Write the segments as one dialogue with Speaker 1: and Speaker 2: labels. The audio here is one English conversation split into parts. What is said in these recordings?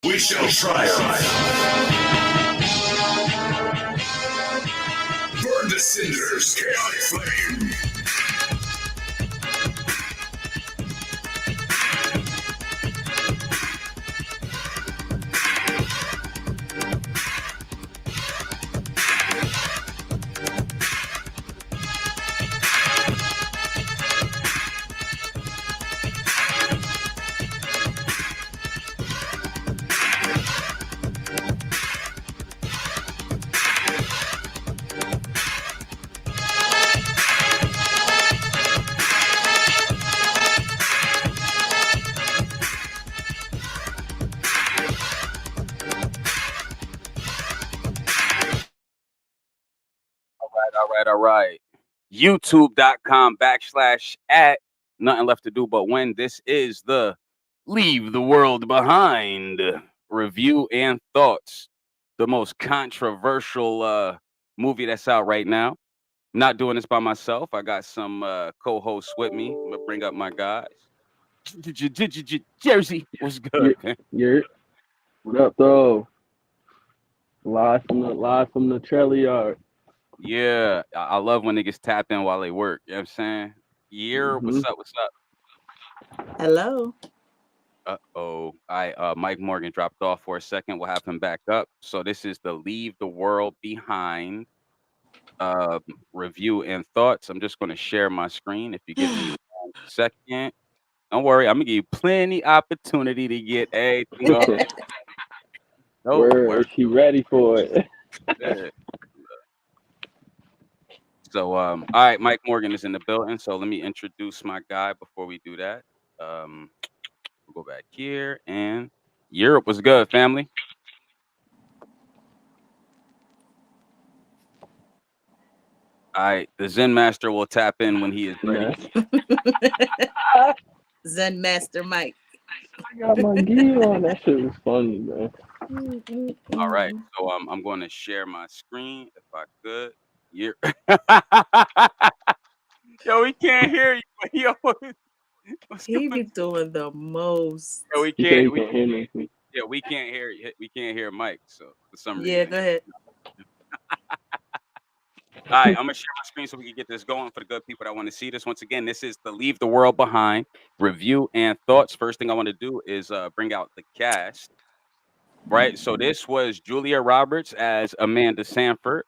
Speaker 1: We shall triumph. Burn to cinders, chaotic flame.
Speaker 2: All right. YouTube.com/@ nothing left to do but win. This is the Leave the World Behind review and thoughts. The most controversial movie that's out right now. I'm not doing this by myself. I got some co-hosts with me. I'm gonna bring up my guys. Jersey, what's good, man?
Speaker 3: Yeah. What up, though? Live from the trailer yard.
Speaker 2: Yeah, I love when niggas tap in while they work. You know what I'm saying? Yeah, what's up? What's up?
Speaker 4: Hello.
Speaker 2: Mike Morgan dropped off for a second. We'll have him back up. So this is the Leave the World Behind review and thoughts. I'm just going to share my screen. If you give me 1 second, don't worry. I'm gonna give you plenty opportunity to get everything off.
Speaker 3: Where is she ready for it?
Speaker 2: Yeah. So all right, Mike Morgan is in the building. So let me introduce my guy before we do that. We'll go back here and Europe was good, family. All right, the Zen Master will tap in when he is ready.
Speaker 4: Zen Master Mike.
Speaker 3: I got my gear on. That shit was funny, man.
Speaker 2: All right, so I'm going to share my screen if I could. Yo, we can't hear you. Yo,
Speaker 4: he be doing the most.
Speaker 2: Yo, we
Speaker 3: can't
Speaker 2: hear me. Yeah, we can't hear you. We can't hear Mike. So for some reason.
Speaker 4: Yeah, go ahead.
Speaker 2: All right, I'm gonna share my screen so we can get this going for the good people that want to see this. Once again, this is the Leave the World Behind review and thoughts. First thing I want to do is bring out the cast. Right, so this was Julia Roberts as Amanda Sanford,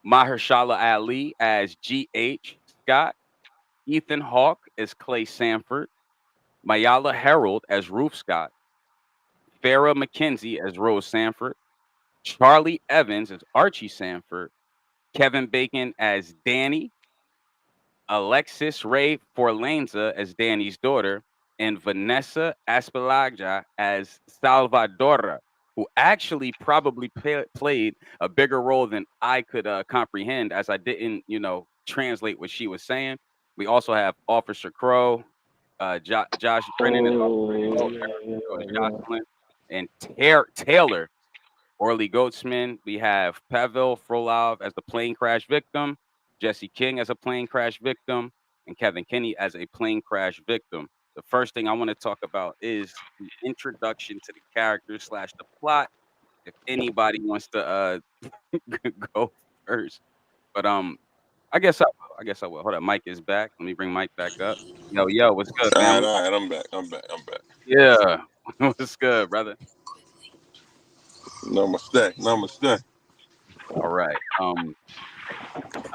Speaker 2: Mahershala Ali as G.H. Scott, Ethan Hawke as Clay Sanford, Mayala Herald as Ruth Scott, Farrah McKenzie as Rose Sanford, Charlie Evans as Archie Sanford, Kevin Bacon as Danny, Alexis Ray Forlanza as Danny's daughter, and Vanessa Aspalaga as Salvadora, who actually probably played a bigger role than I could comprehend, as I didn't, translate what she was saying. We also have Officer Crow, Josh Brennan is Jocelyn, and Taylor Orly Goatsman. We have Pavel Frolov as the plane crash victim, Jesse King as a plane crash victim, and Kevin Kinney as a plane crash victim. The first thing I want to talk about is the introduction to the characters / the plot. If anybody wants to go first, but I guess I will. Hold on, Mike is back. Let me bring Mike back up. Yo, what's good, man?
Speaker 5: All right, I'm back.
Speaker 2: Yeah, what's good, brother?
Speaker 5: Namaste.
Speaker 2: All right. All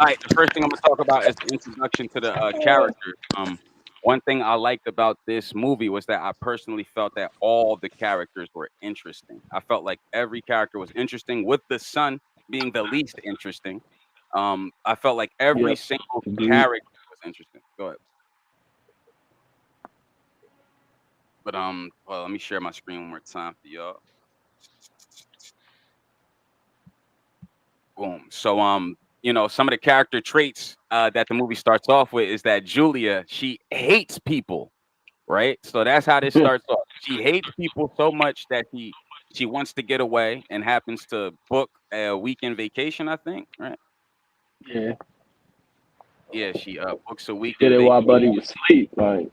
Speaker 2: right. The first thing I'm gonna talk about is the introduction to the characters. One thing I liked about this movie was that I personally felt that all the characters were interesting. I felt like every character was interesting, with the son being the least interesting. I felt like every single character was interesting. Go ahead. But well, let me share my screen one more time for y'all. Boom. So some of the character traits that the movie starts off with is that Julia, she hates people, right? So that's how this starts off. She hates people so much that she wants to get away and happens to book a weekend vacation, I think, right?
Speaker 3: Yeah.
Speaker 2: Yeah, she books a weekend.
Speaker 3: Did it while Buddy was asleep, like.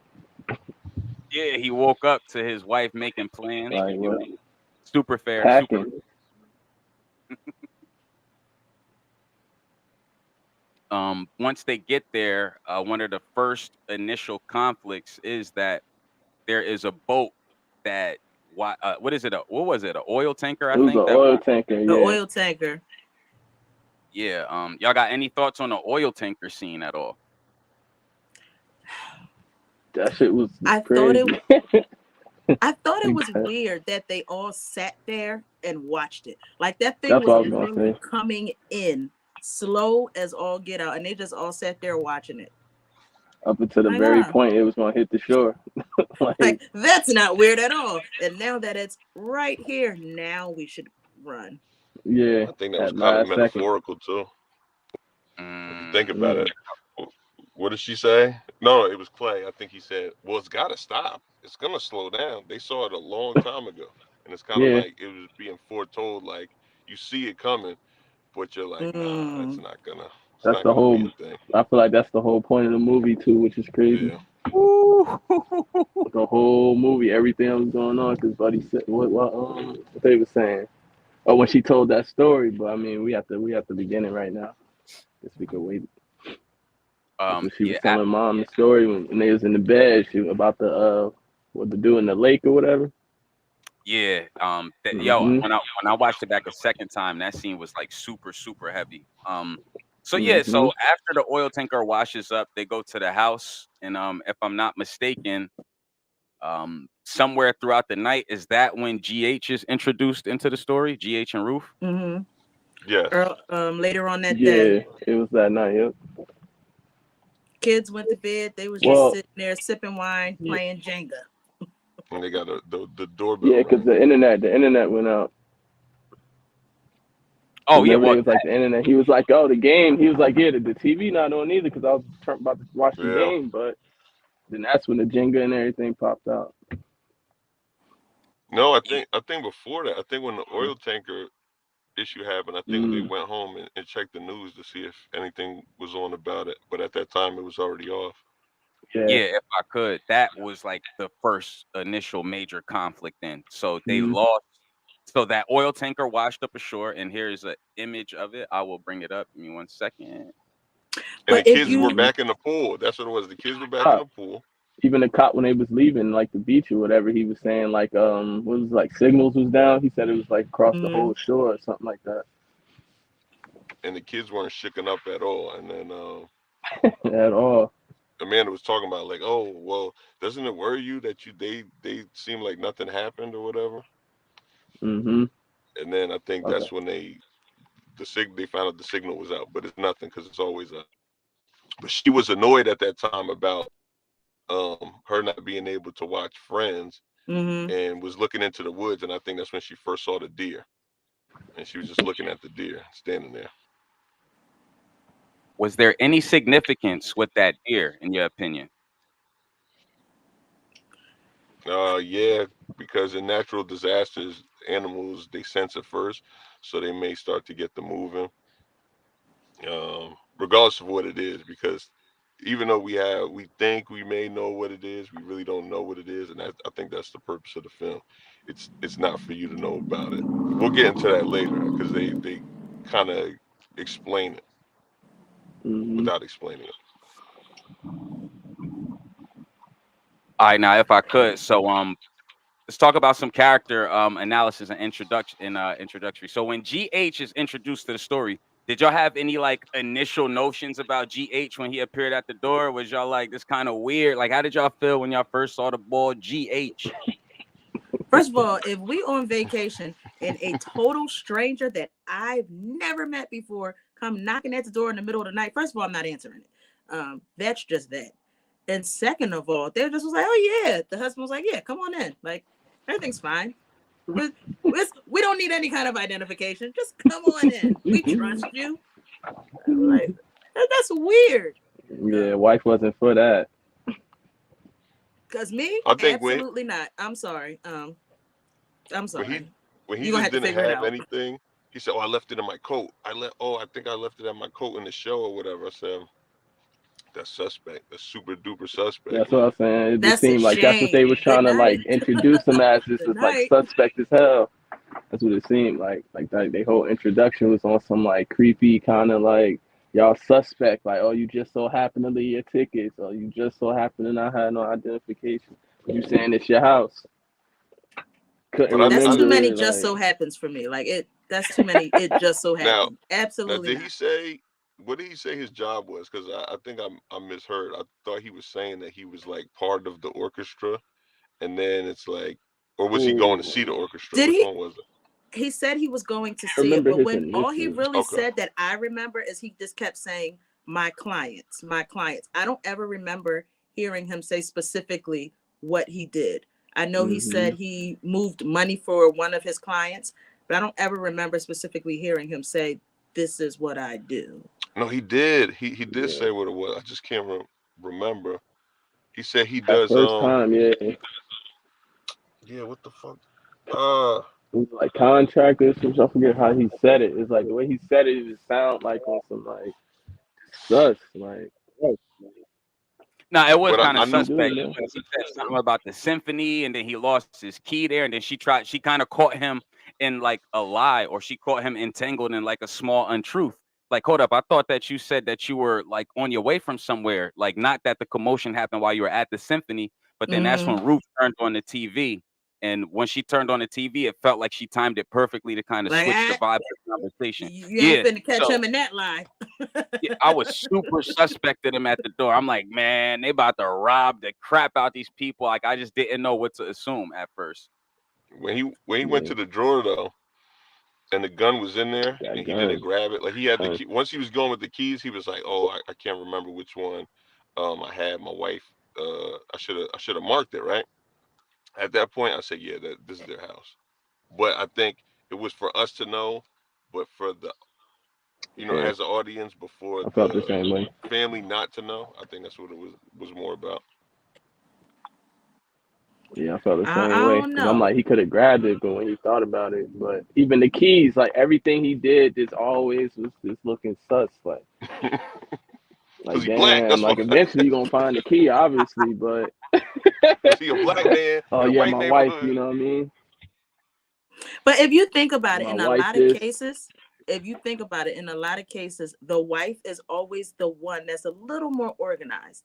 Speaker 2: Yeah, he woke up to his wife making plans.
Speaker 3: Like,
Speaker 2: Super fair.
Speaker 3: Packing.
Speaker 2: Once they get there, one of the first initial conflicts is that there is a boat that what is it? What was it? An oil tanker, I
Speaker 3: It was
Speaker 2: think.
Speaker 3: an oil tanker.
Speaker 4: The
Speaker 3: Yeah.
Speaker 4: oil tanker.
Speaker 2: Yeah. Y'all got any thoughts on the oil tanker scene at all?
Speaker 3: That shit was
Speaker 4: I
Speaker 3: crazy.
Speaker 4: I thought it was weird that they all sat there and watched it. Like that thing
Speaker 3: That's what I
Speaker 4: was
Speaker 3: was gonna
Speaker 4: literally
Speaker 3: say.
Speaker 4: coming in slow as all get out, and they just all sat there watching it.
Speaker 3: Up until the
Speaker 4: Why
Speaker 3: very
Speaker 4: not?
Speaker 3: point it was gonna hit the shore.
Speaker 4: Like that's not weird at all. And now that it's right here, now we should run.
Speaker 3: yeah.
Speaker 5: I think that was
Speaker 3: At
Speaker 5: kind of
Speaker 3: last second.
Speaker 5: metaphorical too. If you think about
Speaker 3: Mm.
Speaker 5: it, what did she say? No, it was Clay. I think he said, "Well, it's got to stop. It's gonna slow down." They saw it a long time ago, and it's kind of
Speaker 3: Yeah.
Speaker 5: like it was being foretold. Like you see it coming, but you're like, nah, it's not gonna. It's
Speaker 3: That's
Speaker 5: not
Speaker 3: the
Speaker 5: gonna
Speaker 3: whole.
Speaker 5: be a thing.
Speaker 3: I feel like that's the whole point of the movie too, which is crazy.
Speaker 5: Yeah.
Speaker 3: The whole movie, everything was going on because Buddy said what they were saying. Oh, when she told that story, but I mean, we have to begin it right now. Guess we could wait. When she was telling mom the story when they was in the bed, she was about the what to do in the lake or whatever.
Speaker 2: Yeah.
Speaker 3: Mhm.
Speaker 2: When I watched it back a second time, that scene was like super, super heavy. So yeah, so
Speaker 3: Mhm.
Speaker 2: after the oil tanker washes up, they go to the house, and if I'm not mistaken, somewhere throughout the night, is that when GH is introduced into the story? GH and Ruth?
Speaker 4: Mm-hmm.
Speaker 5: Yes.
Speaker 4: Later on that day,
Speaker 3: Yeah, it was that night. Yep.
Speaker 4: kids went to bed. They was
Speaker 3: Well-
Speaker 4: just sitting there sipping wine, playing Jenga.
Speaker 5: And they got the doorbell.
Speaker 3: Yeah, because the internet went out.
Speaker 2: Oh yeah,
Speaker 3: Remember,
Speaker 2: well,
Speaker 3: it was like the internet. He was like, "Oh, the game." He was like, "Yeah, the TV not on either," because I was about to watch the
Speaker 5: Yeah.
Speaker 3: game. But then that's when the Jenga and everything popped out.
Speaker 5: No, I think before that. I think when the oil tanker issue happened, I think they went home and checked the news to see if anything was on about it. But at that time, it was already off.
Speaker 3: Yeah.
Speaker 2: yeah, if I could, that was like the first initial major conflict then. So they
Speaker 3: Mhm.
Speaker 2: lost. So that oil tanker washed up ashore, and here's an image of it. I will bring it up. Give me 1 second.
Speaker 5: And
Speaker 4: But
Speaker 5: the
Speaker 4: if
Speaker 5: kids
Speaker 4: you-
Speaker 5: were back in the pool. That's what it was. The kids were back in the pool.
Speaker 3: Even the cop when they was leaving, like the beach or whatever, he was saying like what was like signals was down. He said it was like across the whole shore or something like that.
Speaker 5: And the kids weren't shooken up at all. And then
Speaker 3: At all.
Speaker 5: Amanda was talking about like, oh, well, doesn't it worry you that they seem like nothing happened or whatever?
Speaker 3: Mm-hmm.
Speaker 5: And then I think that's
Speaker 3: Okay.
Speaker 5: when they found out the signal was out, but it's nothing because it's always up. But she was annoyed at that time about her not being able to watch Friends, and was looking into the woods, and I think that's when she first saw the deer, and she was just looking at the deer standing there.
Speaker 2: Was there any significance with that deer, in your opinion?
Speaker 5: Yeah, because in natural disasters, animals, they sense it first, so they may start to get the moving, regardless of what it is. Because even though we think we may know what it is, we really don't know what it is, and I think that's the purpose of the film. It's not for you to know about it. We'll get into that later because they kind of explain it without explaining it.
Speaker 2: All right, now if I could, so let's talk about some character analysis and introductory. So when GH is introduced to the story, did y'all have any like initial notions about GH when he appeared at the door? Was y'all like, this kind of weird? Like, how did y'all feel when y'all first saw the boy GH?
Speaker 4: First of all, if we on vacation and a total stranger that I've never met before come knocking at the door in the middle of the night, first of all, I'm not answering it. That's just that. And second of all, they just was like, oh yeah. The husband was like, yeah, come on in. Like, everything's fine. We don't need any kind of identification. Just come on in. We trust you. Like, that's weird.
Speaker 3: Yeah, wife wasn't for that.
Speaker 4: Cause me,
Speaker 5: I think
Speaker 4: absolutely not. I'm sorry. I'm sorry.
Speaker 5: When he
Speaker 4: You gonna
Speaker 5: just
Speaker 4: have to
Speaker 5: didn't
Speaker 4: figure it
Speaker 5: have
Speaker 4: out.
Speaker 5: anything, he said, "Oh, I left it in my coat. I think I left it in my coat in the show or whatever." I said, "That's suspect. That's super duper suspect."
Speaker 3: That's what I'm saying. It
Speaker 4: That's
Speaker 3: just seemed
Speaker 4: a
Speaker 3: like that's what they
Speaker 4: shame.
Speaker 3: were trying to
Speaker 4: Good
Speaker 3: like
Speaker 4: night.
Speaker 3: introduce him as. This
Speaker 4: Good
Speaker 3: was like
Speaker 4: night.
Speaker 3: suspect as hell. That's what it seemed like. Like that, their whole introduction was on some like creepy kind of like y'all suspect. Like, oh, you just so happen to leave your tickets, or you just so happen to not have no identification. You saying it's your house? Couldn't
Speaker 5: But
Speaker 4: That's too
Speaker 3: remember
Speaker 4: many
Speaker 3: it.
Speaker 4: just so
Speaker 3: Like,
Speaker 4: happens for me. Like it. That's too many. It just so
Speaker 5: now,
Speaker 4: happened. Absolutely
Speaker 5: did he
Speaker 4: not.
Speaker 5: say what did he say his job was? Because I think I misheard. I thought he was saying that he was like part of the orchestra, and then it's like, or was he going to see the
Speaker 3: ooh,
Speaker 5: orchestra?
Speaker 4: Did
Speaker 5: Which
Speaker 4: he?
Speaker 5: one was it?
Speaker 4: He said he was going to
Speaker 3: I
Speaker 4: see it,
Speaker 3: remember
Speaker 4: but
Speaker 3: his
Speaker 4: when all he
Speaker 3: initials.
Speaker 4: really
Speaker 5: Okay.
Speaker 4: said that I remember is he just kept saying my clients, my clients. I don't ever remember hearing him say specifically what he did. I know he
Speaker 3: Hmm.
Speaker 4: said he moved money for one of his clients, but I don't ever remember specifically hearing him say, "This is what I do."
Speaker 5: No, he did. He did
Speaker 3: Yeah,
Speaker 5: say what it was. I just can't remember. He said he
Speaker 3: that
Speaker 5: does.
Speaker 3: first time, yeah, it
Speaker 5: Yeah. What the fuck? Uh,
Speaker 3: was like contractors. I forget how he said it. It's like the way he said it, it just sound like on some like sus. Like,
Speaker 2: No, it was
Speaker 5: but
Speaker 2: kind
Speaker 5: I
Speaker 2: of
Speaker 3: what you
Speaker 5: knew.
Speaker 3: do,
Speaker 2: suspect
Speaker 3: man?
Speaker 2: because he said something about the symphony, and then he lost his key there, and then she kind of caught him in like a lie, or she caught him entangled in like a small untruth. Like, hold up, I thought that you said that you were like on your way from somewhere, like not that the commotion happened while you were at the symphony, but then that's
Speaker 4: Mm-hmm.
Speaker 2: when Ruth turned on the TV. And when she turned on the TV, it felt like she timed it perfectly to kind of
Speaker 4: Like,
Speaker 2: switch the vibe of the conversation.
Speaker 4: you ain't
Speaker 2: Yeah.
Speaker 4: finna catch
Speaker 2: So
Speaker 4: him in that lie.
Speaker 2: yeah, I was super suspect of them at the door. I'm like, man, they about to rob the crap out these people. Like, I just didn't know what to assume at first.
Speaker 5: When he went
Speaker 3: Yeah,
Speaker 5: to the drawer though, and the gun was in there,
Speaker 3: that
Speaker 5: and he didn't
Speaker 3: gun.
Speaker 5: grab it. Like he had the
Speaker 3: Turn.
Speaker 5: key. Once he was going with the keys, he was like, "Oh, I can't remember which one. I had my wife. I should have marked it right." At that point, I said, "Yeah, this is their house." But I think it was for us to know, but for the
Speaker 3: Yeah,
Speaker 5: as an audience before
Speaker 3: I felt the
Speaker 5: the
Speaker 3: same way.
Speaker 5: family not to know. I think that's what it was more about.
Speaker 3: Yeah, I felt the
Speaker 4: I
Speaker 3: same way
Speaker 4: don't
Speaker 3: because I'm
Speaker 4: know.
Speaker 3: like he could have grabbed it, but when he thought about it, but even the keys, like everything he did, just always was just looking sus.
Speaker 5: Cause
Speaker 3: Like
Speaker 5: he black.
Speaker 3: damn,
Speaker 5: That's why.
Speaker 3: like eventually you're gonna find the key, obviously, but
Speaker 5: Cause he a black man
Speaker 3: oh
Speaker 5: in a
Speaker 3: yeah,
Speaker 5: white
Speaker 3: my wife,
Speaker 5: neighborhood.
Speaker 3: you know what I mean?
Speaker 4: But if you think about it,
Speaker 3: My
Speaker 4: in a
Speaker 3: wife
Speaker 4: lot of
Speaker 3: this.
Speaker 4: cases, if you think about it, in a lot of cases, the wife is always the one that's a little more organized.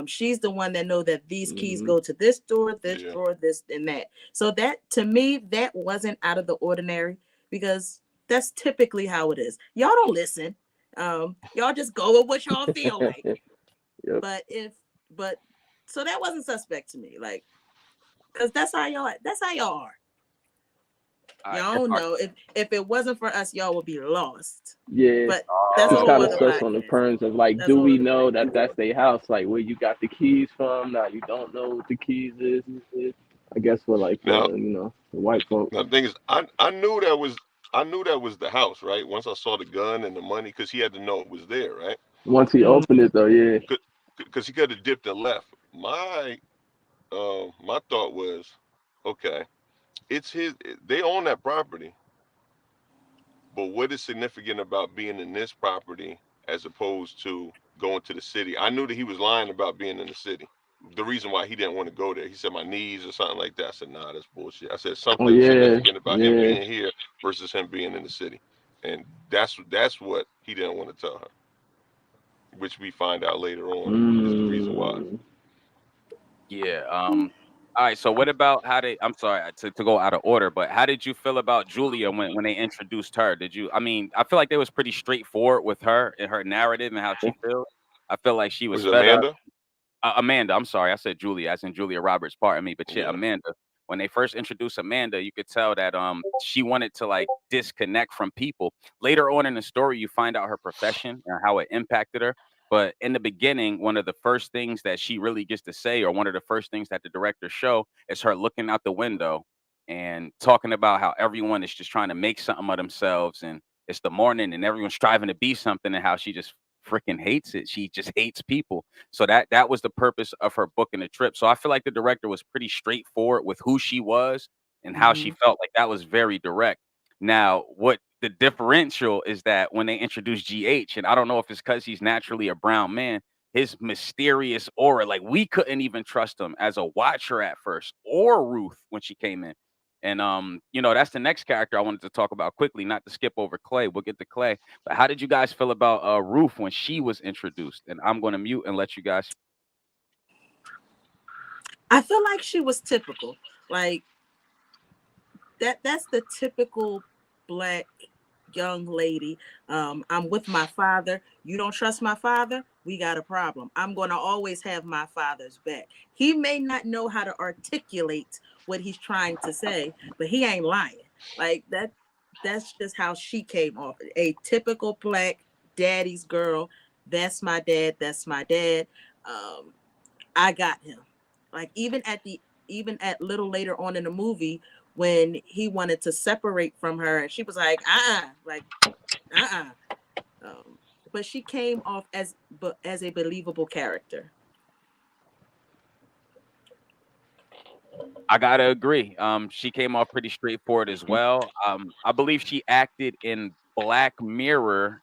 Speaker 4: She's the one that know that these keys
Speaker 3: Hmm.
Speaker 4: go to this door, this
Speaker 5: Yeah.
Speaker 4: drawer, this and that. So that to me, that wasn't out of the ordinary because that's typically how it is. Y'all don't listen. Y'all just go with what y'all feel like.
Speaker 3: Yep.
Speaker 4: But but so that wasn't suspect to me, like, because that's how y'all are.
Speaker 2: All right,
Speaker 4: Y'all
Speaker 2: if
Speaker 4: don't
Speaker 2: our
Speaker 4: know if it wasn't for us, y'all would be lost.
Speaker 3: Yeah,
Speaker 4: But that's a
Speaker 3: just
Speaker 4: whole
Speaker 3: kind of
Speaker 4: other
Speaker 3: sus on the
Speaker 4: podcast.
Speaker 3: terms of like,
Speaker 4: That's a
Speaker 3: do
Speaker 4: whole
Speaker 3: we
Speaker 4: other
Speaker 3: know
Speaker 4: podcast.
Speaker 3: that that's their house? Like where you got the keys from? Now you don't know what the keys is. I guess for like
Speaker 5: Now,
Speaker 3: the white folk.
Speaker 5: the thing is, I knew that was the house, right? Once I saw the gun and the money, because he had to know it was there, right?
Speaker 3: Once he
Speaker 4: Mm-hmm.
Speaker 3: opened it though, yeah.
Speaker 5: Because he could have dipped and left. My thought was, okay, it's his. They own that property, but what is significant about being in this property as opposed to going to the city? I knew that he was lying about being in the city. The reason why he didn't want to go there, he said my knees or something like that. I said, nah, that's bullshit. I said
Speaker 3: Oh
Speaker 5: something
Speaker 3: yeah,
Speaker 5: significant about him
Speaker 3: yeah.
Speaker 5: being here versus him being in the city, and that's what he didn't want to tell her, which we find out later on is the reason why.
Speaker 3: Mm.
Speaker 2: yeah, all right. So what about how they? I'm sorry to go out of order, but how did you feel about Julia when they introduced her? Did you? I mean, I feel like they was pretty straightforward with her and her narrative and how she feels. I feel like she was
Speaker 5: Was it
Speaker 2: fed up.
Speaker 5: Amanda?
Speaker 2: Amanda, I'm sorry, I said Julia, as in Julia Roberts, pardon me, but yeah,
Speaker 5: Yeah.
Speaker 2: Amanda. When they first introduced Amanda, you could tell that she wanted to like disconnect from people. Later on in the story, you find out her profession and how it impacted her. But in the beginning, one of the first things that she really gets to say, or one of the first things that the director show, is her looking out the window and talking about how everyone is just trying to make something of themselves, and it's the morning, and everyone's striving to be something, and how she just freaking hates it. She just hates people. So that was the purpose of her booking the trip. So I feel like the director was pretty straightforward with who she was and how she
Speaker 4: Mm-hmm.
Speaker 2: felt. Like that was very direct. Now, what the differential is that when they introduced GH, and I don't know if it's because he's naturally a brown man, his mysterious aura, like we couldn't even trust him as a watcher at first, or Ruth when she came in. And that's the next character I wanted to talk about quickly, not to skip over Clay. We'll get to Clay. But how did you guys feel about Ruth when she was introduced? And I'm going to mute and let you guys.
Speaker 4: I feel like she was typical. Like that's the typical Black young lady. I'm with my father. You don't trust my father? We got a problem. I'm going to always have my father's back. He may not know how to articulate what he's trying to say, but he ain't lying. Like that's just how she came off. A typical Black daddy's girl. That's my dad. That's my dad. I got him. Like even at little later on in the movie when he wanted to separate from her and she was like, but she came off as a believable character.
Speaker 2: I gotta agree. She came off pretty straightforward as well. I believe she acted in Black Mirror,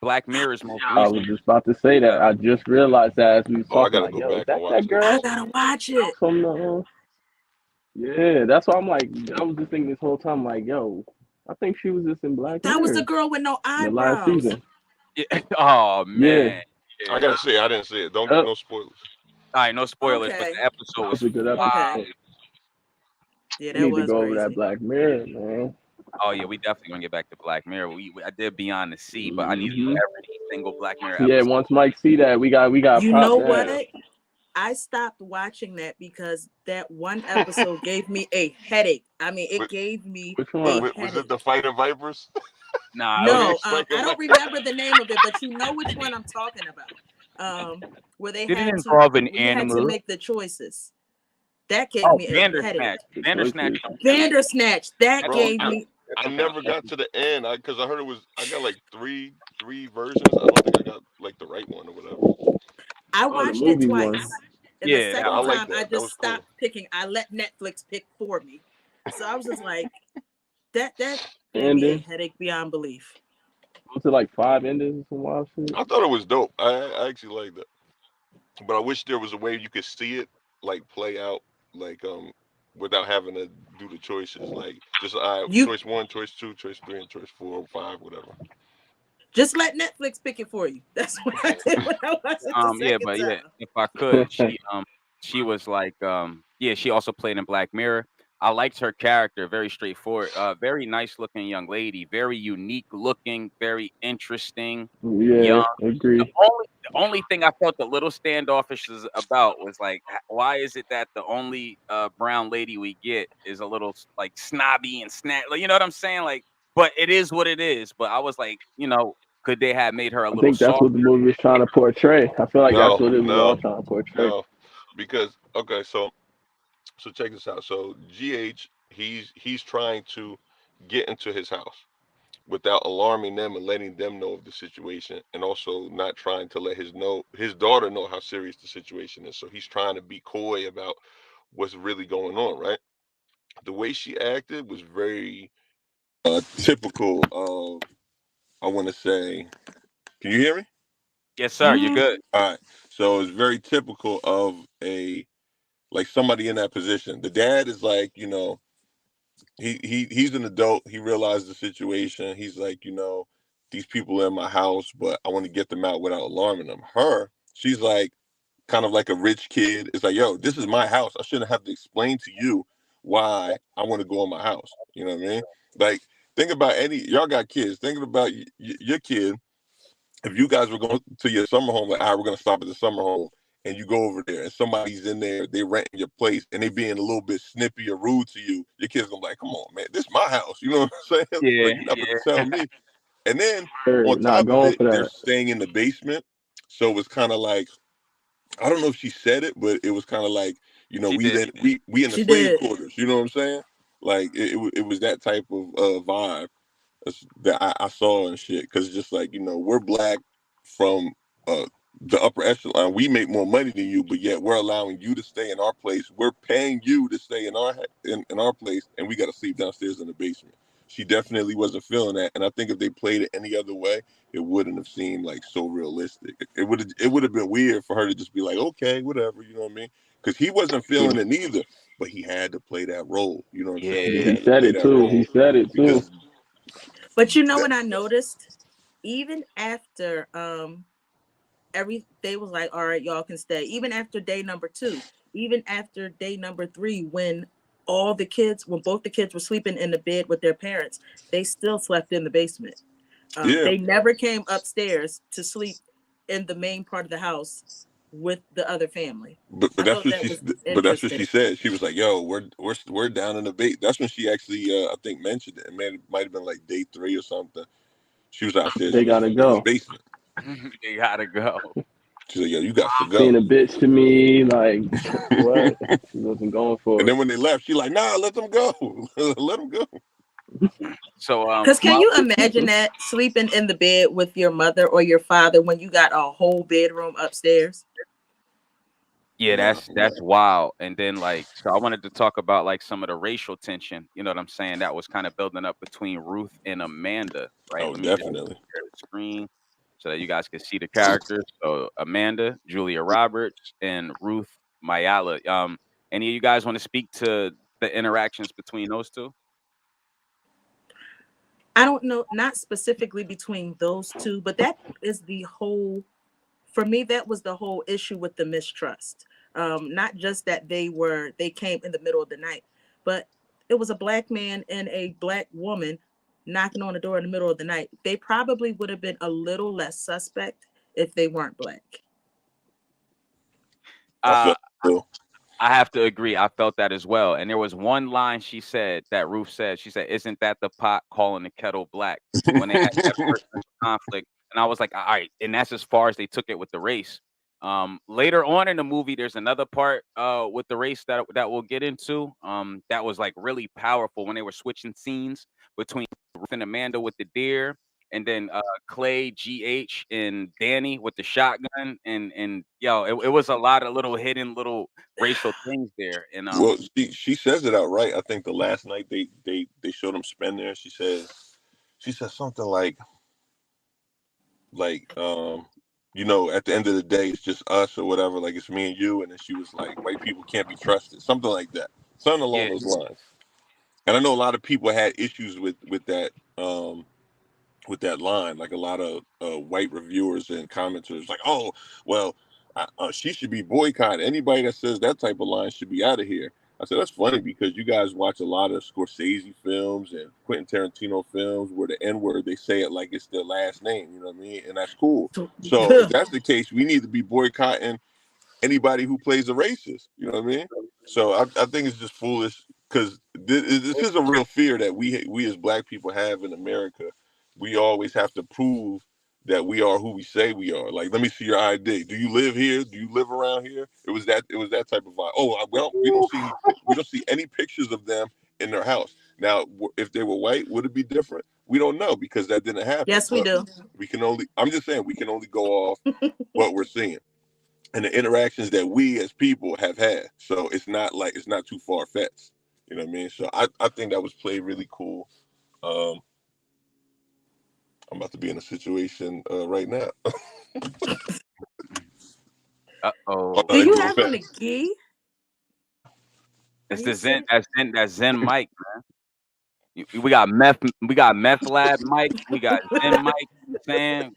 Speaker 2: Black Mirror's most
Speaker 3: I
Speaker 2: recent.
Speaker 3: was just about to say that. I just realized that as we was
Speaker 5: Oh, I
Speaker 3: talking,
Speaker 5: gotta
Speaker 3: like,
Speaker 5: go
Speaker 3: yo, is
Speaker 5: back and
Speaker 3: that
Speaker 5: watch
Speaker 3: that
Speaker 5: it.
Speaker 3: girl
Speaker 4: I gotta watch it.
Speaker 3: from the? Yeah, that's why I'm like, I was just thinking this whole time, like, yo, I think she was just in Black Mirror.
Speaker 4: That was the girl with no
Speaker 3: in the last
Speaker 4: eyebrows.
Speaker 3: season.
Speaker 2: Yeah. Oh man.
Speaker 5: I gotta see it. I didn't see it. Don't
Speaker 3: Oh.
Speaker 5: no spoilers.
Speaker 2: All right, no spoilers, but
Speaker 4: Okay.
Speaker 2: the episode was
Speaker 3: That's a good episode.
Speaker 2: wow.
Speaker 4: Okay. Yeah,
Speaker 3: We
Speaker 4: that
Speaker 3: need to
Speaker 4: was
Speaker 3: go over
Speaker 4: crazy.
Speaker 3: that Black Mirror, man.
Speaker 2: Oh yeah, we definitely gonna get back to Black Mirror. I did Beyond the Sea, but I need to know
Speaker 3: Mhm.
Speaker 2: every single Black Mirror
Speaker 3: Yeah,
Speaker 2: episode.
Speaker 3: once Mike see that, we got
Speaker 4: You know
Speaker 3: pop
Speaker 4: what?
Speaker 3: that.
Speaker 4: I stopped watching that because that one episode gave me a headache. I mean, it
Speaker 5: Wait,
Speaker 4: gave me
Speaker 3: Which
Speaker 4: a
Speaker 3: one?
Speaker 5: Was
Speaker 4: headache.
Speaker 5: it the Fighting Vipers?
Speaker 2: Nah,
Speaker 4: No,
Speaker 5: it's like
Speaker 4: I don't remember the name of it, but you know which one I'm talking about. Where they
Speaker 2: did it
Speaker 4: had
Speaker 2: involve an
Speaker 4: we had to
Speaker 2: animal?
Speaker 4: make the choices. That gave
Speaker 2: Oh,
Speaker 4: me a
Speaker 2: Bandersnatch.
Speaker 4: headache.
Speaker 3: The
Speaker 2: Bandersnatch.
Speaker 3: choices.
Speaker 4: Bandersnatch. That
Speaker 5: Bro,
Speaker 4: gave
Speaker 5: I,
Speaker 4: me.
Speaker 5: I never got to the end because I heard it was. I got like three versions. I don't think I got like the right one or whatever.
Speaker 4: I
Speaker 3: Oh, the
Speaker 4: watched it
Speaker 3: movie one.
Speaker 4: twice. And the
Speaker 2: Yeah,
Speaker 5: Yeah,
Speaker 4: second
Speaker 5: I like
Speaker 4: time
Speaker 5: that.
Speaker 4: I
Speaker 5: That
Speaker 4: just
Speaker 5: was cool.
Speaker 4: stopped picking. I let Netflix pick for me. So I was just like, that gave me a
Speaker 3: Ending.
Speaker 4: headache beyond belief.
Speaker 3: Was it like 5 endings and some wild shit?
Speaker 5: I thought it was dope. I actually liked it, but I wish there was a way you could see it like play out like without having to do the choices. Like just
Speaker 4: You
Speaker 5: choice 1, choice 2, choice 3, and choice 4, 5, whatever.
Speaker 4: just let Netflix pick it for you. That's what I did when I watched it the
Speaker 2: yeah,
Speaker 4: second
Speaker 2: but
Speaker 4: time.
Speaker 2: yeah, if I could, she was like yeah, she also played in Black Mirror. I liked her character, very straightforward, very nice looking young lady, very unique looking, very interesting.
Speaker 3: Yeah,
Speaker 2: Young.
Speaker 3: agree.
Speaker 2: The only thing I felt a little standoffish about was like, why is it that the only brown lady we get is a little like snobby and like, you know what I'm saying? Like, but it is what it is. But I was like, could they have made her a
Speaker 3: I
Speaker 2: little
Speaker 3: think that's
Speaker 2: softer?
Speaker 3: what the movie was trying to portray. I feel like that's
Speaker 5: No,
Speaker 3: what it was all
Speaker 5: no,
Speaker 3: trying to portray.
Speaker 5: no, because okay, so check this out. So GH, he's trying to get into his house without alarming them and letting them know of the situation, and also not trying to let his daughter know how serious the situation is. So he's trying to be coy about what's really going on, right? The way she acted was very typical of, I want to say, can you hear me?
Speaker 2: Yes, sir. You're good.
Speaker 5: All right. So it's very typical of like somebody in that position. The dad is like, he's an adult. He realized the situation. He's like, these people are in my house, but I want to get them out without alarming them. She's like kind of like a rich kid. It's like, yo, this is my house. I shouldn't have to explain to you why I want to go in my house. You know what I mean? Like, think about y'all got kids. Thinking about your kid. If you guys were going to your summer home, like, we're going to stop at the summer home, and you go over there and somebody's in there, they renting your place, and they being a little bit snippy or rude to you, your kid's gonna be like, come on, man, this is my house. You know what I'm saying?
Speaker 2: Yeah,
Speaker 5: Like, you're not gonna tell me. And then on
Speaker 3: Not
Speaker 5: top of
Speaker 3: going
Speaker 5: it,
Speaker 3: for
Speaker 5: they're
Speaker 3: that.
Speaker 5: staying in the basement. So it was kind of like, I don't know if she said it, but it was kind of like,
Speaker 2: she
Speaker 5: we
Speaker 2: did.
Speaker 5: in the
Speaker 4: She
Speaker 5: slave
Speaker 4: did.
Speaker 5: quarters. You know what I'm saying? Like it was that type of vibe that I saw and shit. Because just like, we're black from the upper echelon. We make more money than you, but yet we're allowing you to stay in our place. We're paying you to stay in our place, and we got to sleep downstairs in the basement. She definitely wasn't feeling that, and I think if they played it any other way, it wouldn't have seemed like so realistic. It would have been weird for her to just be like, okay, whatever, you know what I mean? Because he wasn't feeling it neither. but he had to play that role. You know what I'm saying?
Speaker 2: Yeah.
Speaker 5: He had
Speaker 3: He
Speaker 5: to
Speaker 3: said
Speaker 5: play
Speaker 3: it
Speaker 5: that
Speaker 3: too.
Speaker 5: role
Speaker 3: He said it too.
Speaker 5: because
Speaker 4: But you know what I noticed? Even after they was like, all right, y'all can stay. Even after day number 2, even after day number 3, when both the kids were sleeping in the bed with their parents, they still slept in the basement.
Speaker 5: yeah,
Speaker 4: They never came upstairs to sleep in the main part of the house with the other family.
Speaker 5: but
Speaker 4: I
Speaker 5: that's
Speaker 4: thought
Speaker 5: what
Speaker 4: that was
Speaker 5: that's what she
Speaker 4: interesting.
Speaker 5: said. She was like, "Yo, we're down in the base." That's when she actually I think mentioned it. It might have been like day 3 or something. She was out there
Speaker 3: They gotta
Speaker 5: in the
Speaker 3: go.
Speaker 5: basement.
Speaker 2: They gotta go.
Speaker 5: She's like, "Yo, you got to
Speaker 3: Being
Speaker 5: go."
Speaker 3: a bitch to me, like what? She wasn't going for
Speaker 5: And
Speaker 3: it.
Speaker 5: then when they left, she like, "Nah, let them go. Let them go."
Speaker 2: So
Speaker 4: Because can you imagine that, sleeping in the bed with your mother or your father when you got a whole bedroom upstairs?
Speaker 2: yeah,
Speaker 5: Nah.
Speaker 2: that's wild. And then like, so I wanted to talk about like some of the racial tension, you know what I'm saying, that was kind of building up between Ruth and Amanda, right?
Speaker 5: Oh,
Speaker 2: Let me just
Speaker 5: definitely.
Speaker 2: share the screen so that you guys can see the characters. So Amanda, Julia Roberts, and Ruth Mayala. Any of you guys want to speak to the interactions between those two?
Speaker 4: I don't know, not specifically between those two, but that is for me, that was the whole issue with the mistrust. Not just that they came in the middle of the night, but it was a black man and a black woman knocking on the door in the middle of the night. They probably would have been a little less suspect if they weren't black.
Speaker 5: I feel
Speaker 2: I have to agree. I felt that as well. And there was one line she said that Ruth said. She said, "Isn't that the pot calling the kettle black?" When they had that first conflict. And I was like, all right. And that's as far as they took it with the race. Later on in the movie, there's another part with the race that we'll get into. That was like really powerful when they were switching scenes between Ruth and Amanda with the deer, and then Clay, GH, and Danny with the shotgun, and yo, it was a lot of little hidden little racial things there. And
Speaker 5: Well, she says it outright. I think the last night they showed him spend there. She said something like you know, at the end of the day, it's just us or whatever. Like it's me and you. And then she was like, white people can't be trusted. Something like that. Something along
Speaker 2: yeah,
Speaker 5: those lines. And I know a lot of people had issues with that line. Like a lot of white reviewers and commenters, like, oh, well, she should be boycotted. Anybody that says that type of line should be out of here. I said, that's funny because you guys watch a lot of Scorsese films and Quentin Tarantino films where the N-word, they say it like it's their last name, you know what I mean? And that's cool. So if that's the case, we need to be boycotting anybody who plays a racist, you know what I mean? So I think it's just foolish because this is a real fear that we as black people have in America. We always have to prove that we are who we say we are. Like, let me see your ID. Do you live here? Do you live around here? It was that type of vibe. Oh, well, we don't see any pictures of them in their house. Now, if they were white, would it be different? We don't know because that didn't happen.
Speaker 4: Yes, we do.
Speaker 5: I'm just saying we can only go off what we're seeing and the interactions that we as people have had. So it's not too far fetched. You know what I mean? So I think that was played really cool. I'm about to be in a situation right now.
Speaker 2: uh-oh.
Speaker 4: Do you have on the key?
Speaker 2: It's the Zen, that Zen mic, man. We got meth lab mic. We got Zen mic. Saying,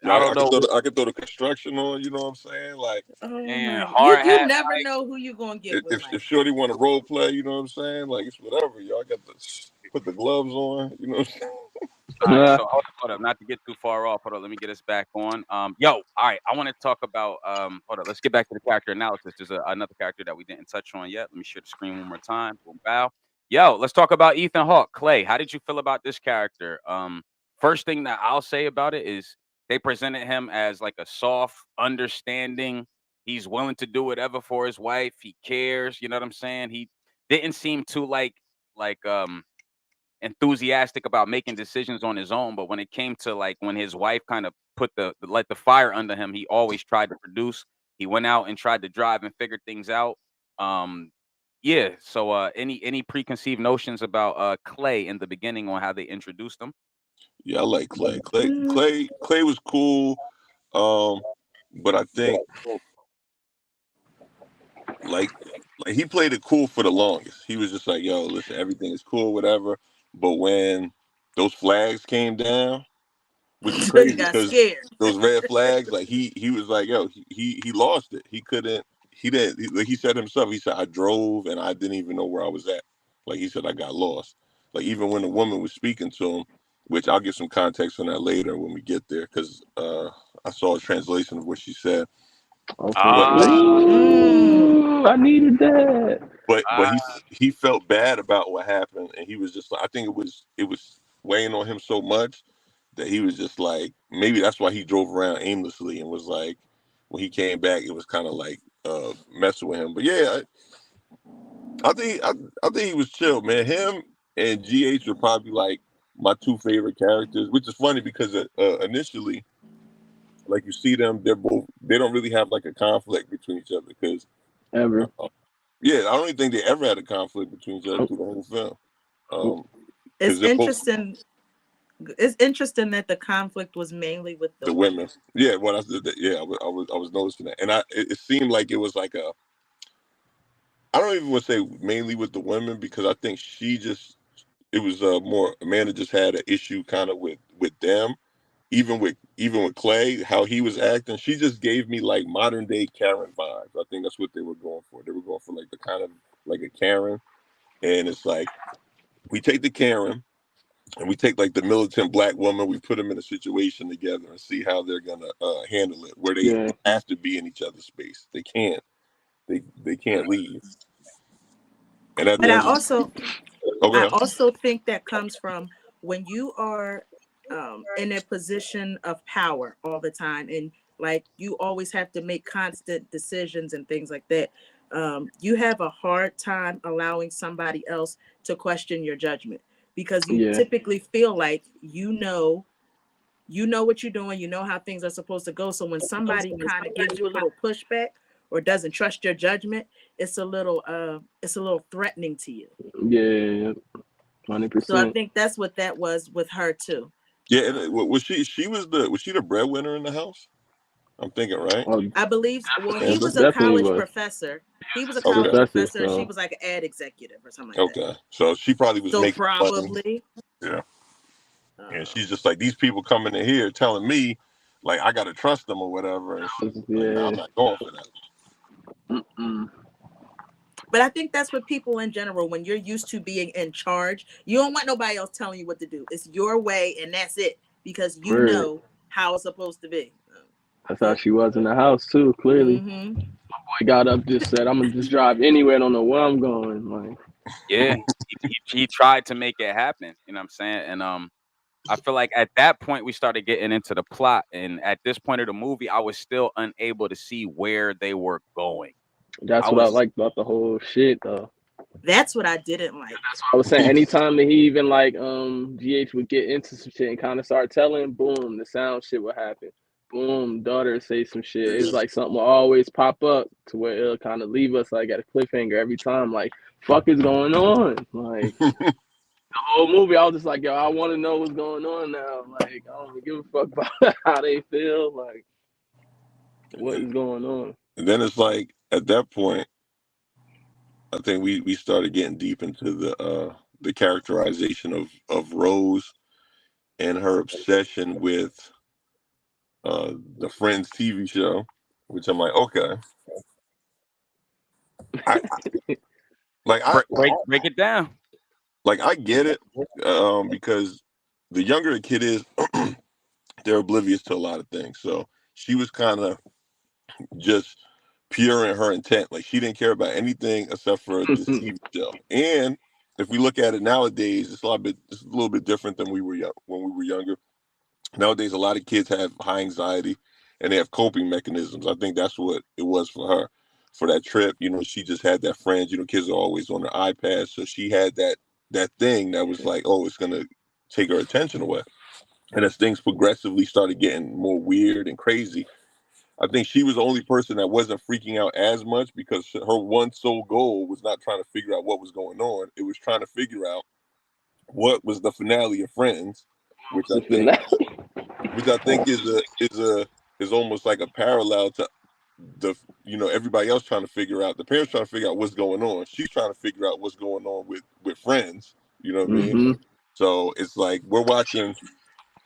Speaker 2: I don't know.
Speaker 5: I could throw the construction on. You know what I'm saying? Like,
Speaker 4: you never know who you gonna get.
Speaker 5: If Shorty want to role play, you know what I'm saying? Like, it's whatever. Y'all got to put the gloves on. You know what I'm saying?
Speaker 2: All right, so hold up, not to get too far off. Hold on, let me get us back on. All right, I want to talk about hold up, let's get back to the character analysis. There's another character that we didn't touch on yet. Let me share the screen one more time. Boom, bow. Let's talk about Ethan Hawke. Clay, how did you feel about this character? First thing that I'll say about it is they presented him as like a soft, understanding. He's willing to do whatever for his wife. He cares. You know what I'm saying? He didn't seem too like enthusiastic about making decisions on his own, but when it came to like when his wife kind of put the fire under him, he always tried to produce. He went out and tried to drive and figure things out. So any preconceived notions about Clay in the beginning on how they introduced him?
Speaker 5: Yeah, I like Clay. Clay was cool. But I think like like he played it cool for the longest. He was just like, yo, listen, everything is cool, whatever. But when those flags came down, which is
Speaker 4: He
Speaker 5: crazy
Speaker 4: got
Speaker 5: because
Speaker 4: scared.
Speaker 5: those red flags, like he was like, yo, he lost it. He couldn't. He didn't. Like he said himself. He said, I drove and I didn't even know where I was at. Like he said, I got lost. Like even when the woman was speaking to him, which I'll give some context on that later when we get there, because I saw a translation of what she said.
Speaker 3: Okay.
Speaker 2: Ah.
Speaker 3: I needed that.
Speaker 5: But
Speaker 2: Ah.
Speaker 5: he felt bad about what happened, and he was just like, I think it was weighing on him so much that he was just like, maybe that's why he drove around aimlessly and was like, when he came back, it was kind of like messing with him. But yeah, I think he was chill, man. Him and GH were probably like my two favorite characters, which is funny because initially, like you see them, they don't really have like a conflict between each other because
Speaker 3: Ever.
Speaker 5: yeah, I don't even think they ever had a conflict between each other through the whole film.
Speaker 4: It's interesting. It's interesting that the conflict was mainly with the
Speaker 5: women. Yeah, I was noticing that, and it seemed like it was like I don't even want to say mainly with the women because I think it was more Amanda just had an issue kind of with them, even with Clay, how he was acting. She just gave me like modern day Karen vibes. I think that's what they were going for. They were going for like the kind of like a Karen, and it's like we take the Karen. And we take like the militant black woman, we put them in a situation together and see how they're gonna handle it. Where they have to be in each other's space, they can't. They can't leave. And
Speaker 4: but I also think that comes from when you are in a position of power all the time, and like you always have to make constant decisions and things like that. You have a hard time allowing somebody else to question your judgment because you typically feel like you know what you're doing, you know how things are supposed to go. So when somebody kind of gives you a little pushback or doesn't trust your judgment, it's a little threatening to you.
Speaker 3: Yeah, 100%.
Speaker 4: So I think that's what that was with her too.
Speaker 5: Yeah, and was she the breadwinner in the house? I'm thinking, right?
Speaker 4: I believe. Well, he was a college professor. He was a college professor, and she was like an ad executive or something like that.
Speaker 5: Okay, so she probably was making
Speaker 4: probably.
Speaker 5: Money. Yeah. And she's just like, these people coming in here telling me, like, I gotta trust them or whatever. And she's like, no, I'm not going for that.
Speaker 4: But I think that's what people in general, when you're used to being in charge, you don't want nobody else telling you what to do. It's your way, and that's it, because you know how it's supposed to be.
Speaker 3: That's how she was in the house too. Clearly, my boy got up, just said, "I'm gonna just drive anywhere. I don't know where I'm going." Like,
Speaker 2: yeah, he tried to make it happen. You know what I'm saying? And I feel like at that point we started getting into the plot, and at this point of the movie, I was still unable to see where they were going.
Speaker 3: That's what I liked about the whole shit, though.
Speaker 4: That's what I didn't like.
Speaker 3: That's what I was saying. Anytime that he even like GH would get into some shit and kind of start telling, boom, the sound shit would happen. Boom, daughter say some shit. It's like something will always pop up to where it'll kind of leave us like at a cliffhanger every time. Like, fuck is going on? Like the whole movie, I was just like, yo, I want to know what's going on now. Like, I don't give a fuck about how they feel. Like, what is going on?
Speaker 5: And then it's like at that point, I think we started getting deep into the characterization of Rose and her obsession with the Friends TV show, which I'm like, okay.
Speaker 2: Break it down.
Speaker 5: Like I get it, because the younger a kid is, they're oblivious to a lot of things. So she was kind of just pure in her intent. Like she didn't care about anything except for this TV show. And if we look at it nowadays, it's a little bit different than when we were younger. Nowadays, a lot of kids have high anxiety and they have coping mechanisms. I think that's what it was for her. For that trip, she just had that friends. Kids are always on their iPads, so she had that thing that was like, oh, it's gonna take her attention away. And as things progressively started getting more weird and crazy, I think she was the only person that wasn't freaking out as much because her one sole goal was not trying to figure out what was going on. It was trying to figure out what was the finale of Friends, which I think is almost like a parallel to everybody else trying to figure out, the parents trying to figure out what's going on. She's trying to figure out what's going on with friends. You know what I mean?
Speaker 3: Mm-hmm.
Speaker 5: So it's like we're watching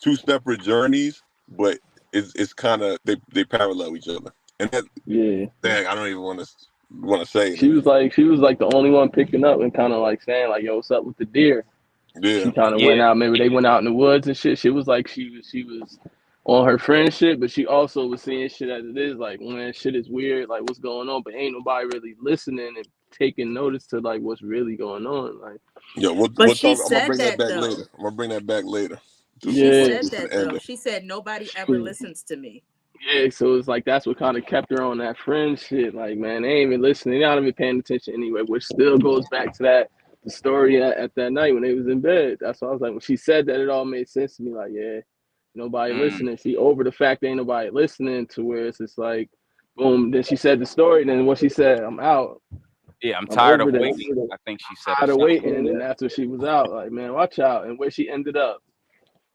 Speaker 5: two separate journeys, but it's kind of they parallel each other. And that,
Speaker 3: Yeah.
Speaker 5: dang, I don't even want to say it.
Speaker 3: She was like the only one picking up and kind of like saying like, "Yo, what's up with the deer?"
Speaker 5: Yeah.
Speaker 3: She kind of went out. Maybe they went out in the woods and shit. She was like she was on her friend shit, but she also was seeing shit as it is. Like, man, shit is weird. Like, what's going on? But ain't nobody really listening and taking notice to like what's really going on. Like,
Speaker 5: yeah, we'll
Speaker 4: she
Speaker 5: talk. I'm gonna bring
Speaker 4: said
Speaker 5: that back
Speaker 4: that, though.
Speaker 5: later. I'm gonna bring that back later.
Speaker 4: She said that though. She said nobody ever listens to me.
Speaker 3: Yeah, so it's like that's what kind of kept her on that friend shit. Like, man, they ain't even listening. They're not even paying attention anyway, which still goes back to the story at that night when they was in bed. That's why I was like, when she said that, it all made sense to me. Like, yeah, nobody listening. She over the fact that ain't nobody listening to where it's just like, boom. Then she said the story. Then what she said, I'm out.
Speaker 2: Yeah, I'm tired of waiting. I think she said.
Speaker 3: Tired of waiting, and then after she was out, like, man, watch out. And where she ended up.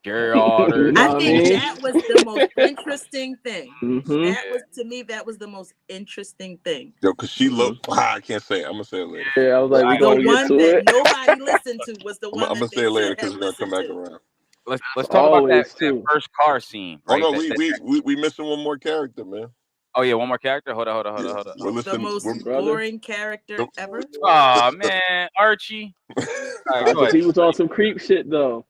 Speaker 2: Gary Otter.
Speaker 4: I think that was the most interesting thing.
Speaker 3: Mm-hmm.
Speaker 4: That was, to me, that was the most interesting thing.
Speaker 5: Yo, because she looked. I can't say it. I'm gonna say it later.
Speaker 3: Yeah, I was like, we're gonna get to
Speaker 4: that
Speaker 3: it.
Speaker 4: nobody listened to was the one.
Speaker 5: I'm gonna say it later because we're gonna come back around.
Speaker 2: Let's talk about that first car scene.
Speaker 5: Right? Oh no, we missing one more character, man.
Speaker 2: Oh yeah, one more character. Hold on.
Speaker 4: The most boring character ever.
Speaker 2: Oh man, Archie.
Speaker 3: Right, he was on some creep shit though.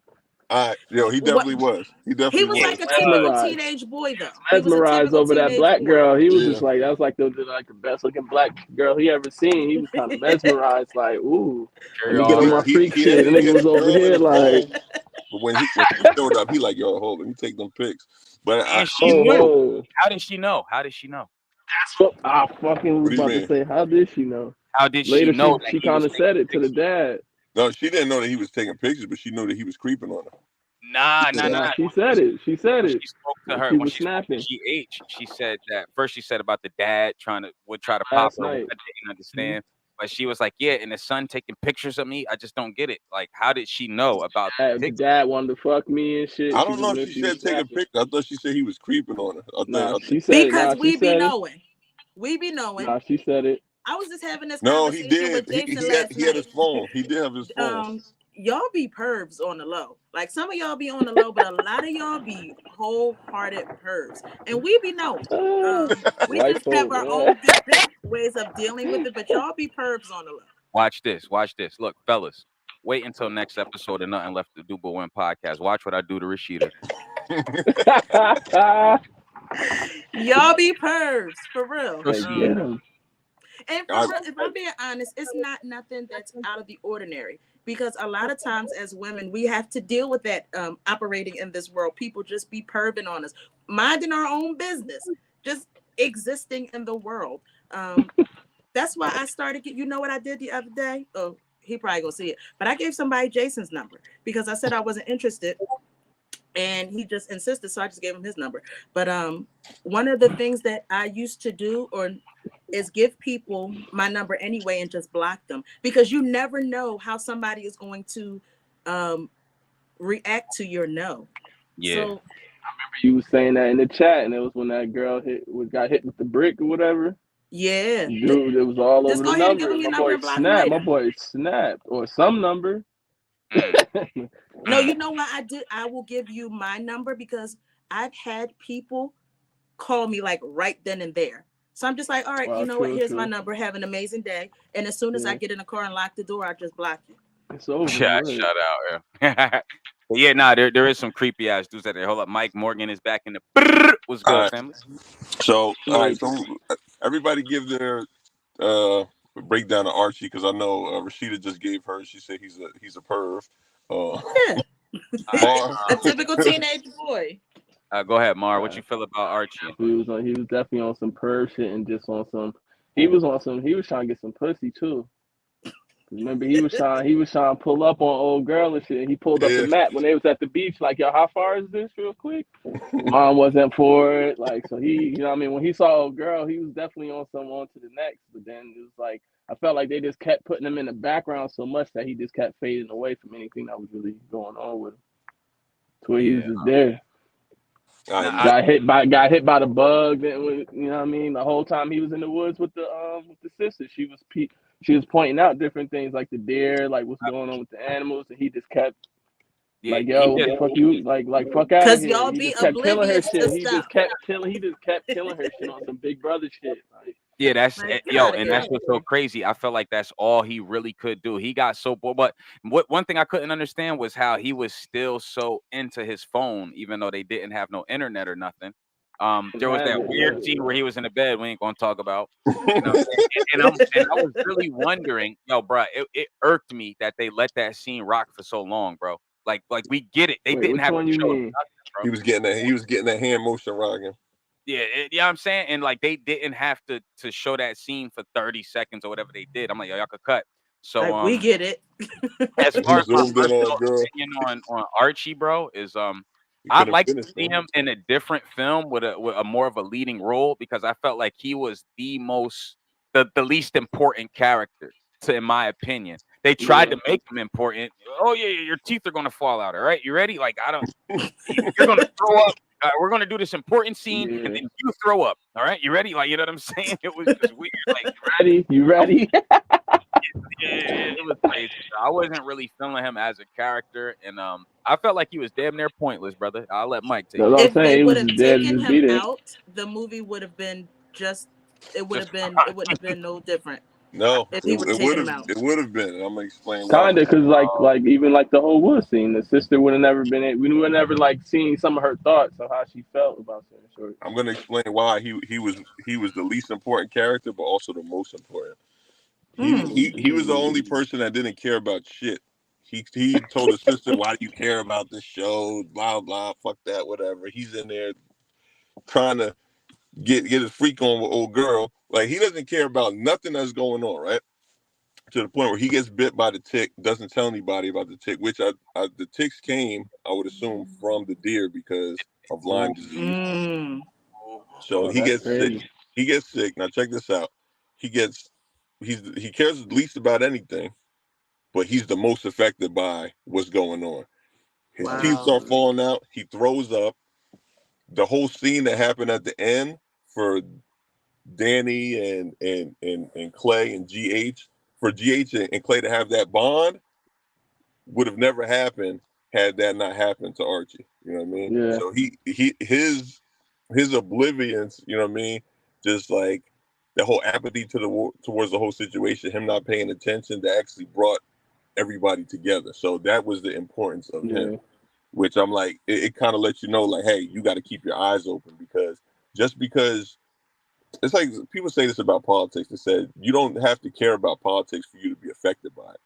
Speaker 5: Yo, he definitely was. He definitely
Speaker 4: was like a typical teenage boy though.
Speaker 3: Mesmerized over that black girl. He was just like, that was like the best looking black girl he ever seen. He was kind of mesmerized, like, ooh, let me get on my freak shit. The nigga was over here like.
Speaker 5: But when he showed up, he like, yo, hold, let me take them pics. But
Speaker 2: she knew. How did she know?
Speaker 3: That's what I fucking was about to say. How did she know?
Speaker 2: How did
Speaker 3: Later,
Speaker 2: she know?
Speaker 3: She kind of said it to the dad.
Speaker 5: No, she didn't know that he was taking pictures, but she knew that he was creeping on her.
Speaker 2: Nah.
Speaker 3: She said it.
Speaker 2: She spoke to her when she
Speaker 3: snapping.
Speaker 2: She said that first. She said about the dad would try to pop her. I didn't understand, but she was like, "Yeah, and the son taking pictures of me. I just don't get it. Like, how did she know about
Speaker 3: the dad wanted to fuck me and shit?
Speaker 5: I don't know if she said taking pictures. I thought she said he was creeping on her.
Speaker 3: She said
Speaker 4: because we be knowing. We be knowing.
Speaker 3: Nah, she said it.
Speaker 4: I was just having this
Speaker 5: conversation.
Speaker 4: No, he did.
Speaker 5: With Jason he had his phone. He did have his phone.
Speaker 4: Y'all be pervs on the low. Like some of y'all be on the low, but a lot of y'all be wholehearted pervs. And we be knowing. We just have our own different ways of dealing with it, but y'all be pervs on the low.
Speaker 2: Watch this. Look, fellas, wait until next episode of Nothing Left to Do But Win podcast. Watch what I do to Rashida.
Speaker 4: Y'all be pervs, for real. And for real, if I'm being honest, it's not nothing that's out of the ordinary. Because a lot of times as women, we have to deal with that operating in this world. People just be perving on us, minding our own business, just existing in the world. That's why I started. You know what I did the other day? Oh, he probably gonna see it. But I gave somebody Jason's number because I said I wasn't interested. And he just insisted, so I just gave him his number. But one of the things that I used to do is give people my number anyway and just block them, because you never know how somebody is going to react to your no.
Speaker 2: Yeah.
Speaker 3: I
Speaker 4: So,
Speaker 3: remember you was saying that in the chat, and it was when that girl got hit with the brick or whatever.
Speaker 4: Yeah.
Speaker 3: Dude, it was all
Speaker 4: just
Speaker 3: over the number. My boy snapped or some number.
Speaker 4: No, you know what I did? I will give you my number because I've had people call me like right then and there. So I'm just like, all right, you know what? Here's my number. Have an amazing day. And as soon as I get in the car and lock the door, I just block you.
Speaker 3: It's over.
Speaker 2: Yeah, shut out. Yeah. Yeah, nah, there is some creepy ass dudes out there. Hold up, Mike Morgan is back in the. What's good, family?
Speaker 5: So, all right, so everybody give their breakdown of Archie, because I know Rashida just gave her. She said he's a perv.
Speaker 4: Yeah. A typical teenage boy.
Speaker 2: Go ahead, Mar. What you feel about Archie?
Speaker 3: He was definitely on some perv shit and just on some. He was trying to get some pussy too. Remember, he was trying to pull up on old girl and shit. He pulled up the map when they was at the beach. Like, yo, how far is this, real quick? Mom wasn't for it. Like, so he, you know what I mean? When he saw old girl, he was definitely on to the next. But then it was like, I felt like they just kept putting him in the background so much that he just kept fading away from anything that was really going on with him. So he was just there. got hit by the bug. That was, you know what I mean? The whole time he was in the woods with the sister, she was pointing out different things like the deer, like what's going on with the animals, and he just kept
Speaker 2: Yeah,
Speaker 3: like, yo, what the fuck you like fuck out of
Speaker 4: Because
Speaker 3: here.
Speaker 4: y'all
Speaker 3: He
Speaker 4: be
Speaker 3: just kept killing her
Speaker 4: oblivious to
Speaker 3: shit. He
Speaker 4: stuff.
Speaker 3: just kept killing her shit on some Big Brother shit. Like,
Speaker 2: yeah, that's
Speaker 4: Like,
Speaker 2: yo,
Speaker 4: God,
Speaker 2: and
Speaker 4: yeah.
Speaker 2: that's what's so crazy. I felt like that's all he really could do. He got so bored. But one thing I couldn't understand was how he was still so into his phone, even though they didn't have no internet or nothing. There was that weird scene where he was in the bed. We ain't gonna talk about. You know, and I was really wondering, yo, bro, it irked me that they let that scene rock for so long, bro. Like we get it. They
Speaker 3: wait,
Speaker 2: didn't
Speaker 3: which
Speaker 2: have
Speaker 3: one
Speaker 2: to
Speaker 3: you
Speaker 2: show
Speaker 3: mean?
Speaker 2: nothing, bro.
Speaker 5: He was getting that hand motion rocking.
Speaker 2: Yeah, yeah, I'm saying, and like they didn't have to show that scene for 30 seconds or whatever they did. I'm like, yo, y'all could cut. So
Speaker 4: Like, we get it.
Speaker 2: as
Speaker 5: He
Speaker 2: far as my
Speaker 5: zoomed in on a
Speaker 2: personal
Speaker 5: girl.
Speaker 2: opinion on Archie, bro, is
Speaker 5: He
Speaker 2: I'd
Speaker 5: couldn't
Speaker 2: like to
Speaker 5: finish
Speaker 2: see
Speaker 5: though.
Speaker 2: him in a different film with a more of a leading role, because I felt like he was the least important character, in my opinion. They tried to make him important. Oh yeah, your teeth are gonna fall out. All right, you ready? Like you're gonna throw up. We're gonna do this important scene, and then you throw up. All right, you ready? Like, you know what I'm saying? It was just weird. Like,
Speaker 3: You ready?
Speaker 2: it was crazy. I wasn't really feeling him as a character, and I felt like he was damn near pointless, brother. I'll let Mike take
Speaker 3: That's
Speaker 2: it.
Speaker 3: what I'm
Speaker 4: If they
Speaker 3: saying. He
Speaker 4: would
Speaker 3: was
Speaker 4: have
Speaker 3: just there to
Speaker 4: taken
Speaker 3: just be
Speaker 4: him
Speaker 3: there.
Speaker 4: out, the movie would have been it wouldn't have been no different.
Speaker 5: No,
Speaker 4: If he would have taken him out.
Speaker 5: it would have been. And I'm gonna explain why.
Speaker 3: Kinda, cause like even like the whole wood scene, the sister would have never been. We would have never like seen some of her thoughts of how she felt about certain short.
Speaker 5: I'm gonna explain why he was the least important character, but also the most important. He was the only person that didn't care about shit. He told his sister, "Why do you care about this show? Blah blah, fuck that, whatever." He's in there trying to get his freak on with old girl. Like, he doesn't care about nothing that's going on, right? To the point where he gets bit by the tick, doesn't tell anybody about the tick, which the ticks came, I would assume, from the deer because of Lyme disease. So he gets sick. He gets sick. Now check this out. He cares least about anything, but he's the most affected by what's going on. His teeth start falling out. He throws up. The whole scene that happened at the end for Danny and Clay and GH, for GH and Clay to have that bond would have never happened had that not happened to Archie. You know what I mean?
Speaker 3: Yeah.
Speaker 5: So his oblivience, you know what I mean, just like the whole apathy towards the whole situation, him not paying attention, that actually brought everybody together. So that was the importance of him, which I'm like, it kind of lets you know, like, hey, you got to keep your eyes open, because just because it's like people say this about politics. They said you don't have to care about politics for you to be affected by it.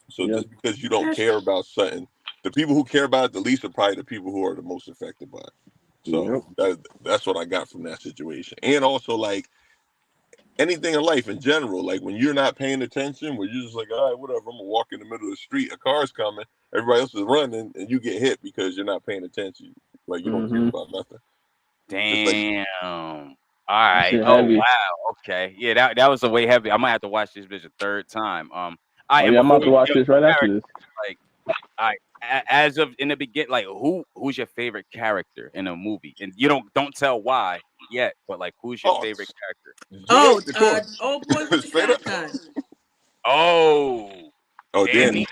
Speaker 5: So just because you don't care about something, the people who care about it the least are probably the people who are the most affected by it. So that's what I got from that situation. And also, like, anything in life in general, like when you're not paying attention, where you're just like, all right, whatever, I'm gonna walk in the middle of the street, a car's coming, everybody else is running, and you get hit because you're not paying attention. Like, you don't care about nothing.
Speaker 2: Damn. All right. Oh wow. Okay. Yeah, that was a way heavy. I might have to watch this bitch a third time.
Speaker 3: I'm about to watch this right after this.
Speaker 2: Like, as of in the beginning, like who's your favorite character in a movie? And you don't tell why yet, but like, who's your favorite character?
Speaker 4: Old boy with the shotgun.
Speaker 2: Oh,
Speaker 5: Danny.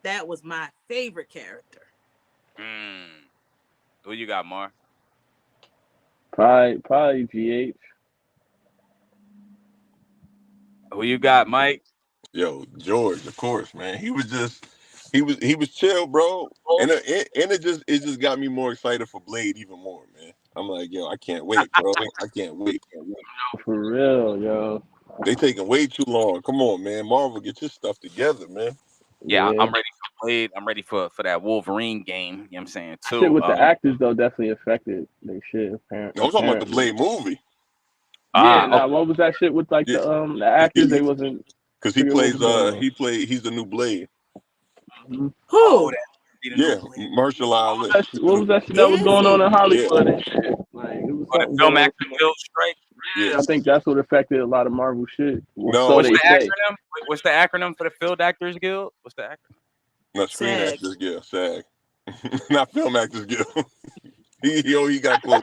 Speaker 4: That was my favorite character.
Speaker 2: Who you got, Mar?
Speaker 3: Probably GH.
Speaker 2: Who you got, Mike?
Speaker 5: Yo, George, of course, man. He was chill, bro. And it just got me more excited for Blade even more, man. I'm like, yo, I can't wait, bro. I can't wait.
Speaker 3: For real, yo.
Speaker 5: They taking way too long. Come on, man. Marvel, get your stuff together, man.
Speaker 2: Yeah, I'm ready for Blade. I'm ready for that Wolverine game. You know what I'm saying, too.
Speaker 3: Shit with the actors though definitely affected their shit. Apparently.
Speaker 5: I'm talking about the Blade movie.
Speaker 3: What was that shit with like the actors? They wasn't,
Speaker 5: because he plays he's the new Blade.
Speaker 4: Who?
Speaker 5: Yeah, Marshall Ali.
Speaker 3: What was that shit that was going on in Hollywood and shit? Like, it was
Speaker 2: the film actor guild strike.
Speaker 3: Yeah, I think that's what affected a lot of Marvel shit.
Speaker 5: No,
Speaker 3: so
Speaker 2: what's
Speaker 3: they
Speaker 2: the
Speaker 3: say.
Speaker 2: acronym? What's the acronym for the Field Actors Guild? What's the acronym?
Speaker 5: Not Screen Actors Guild, SAG. Not Film Actors Guild. He got close.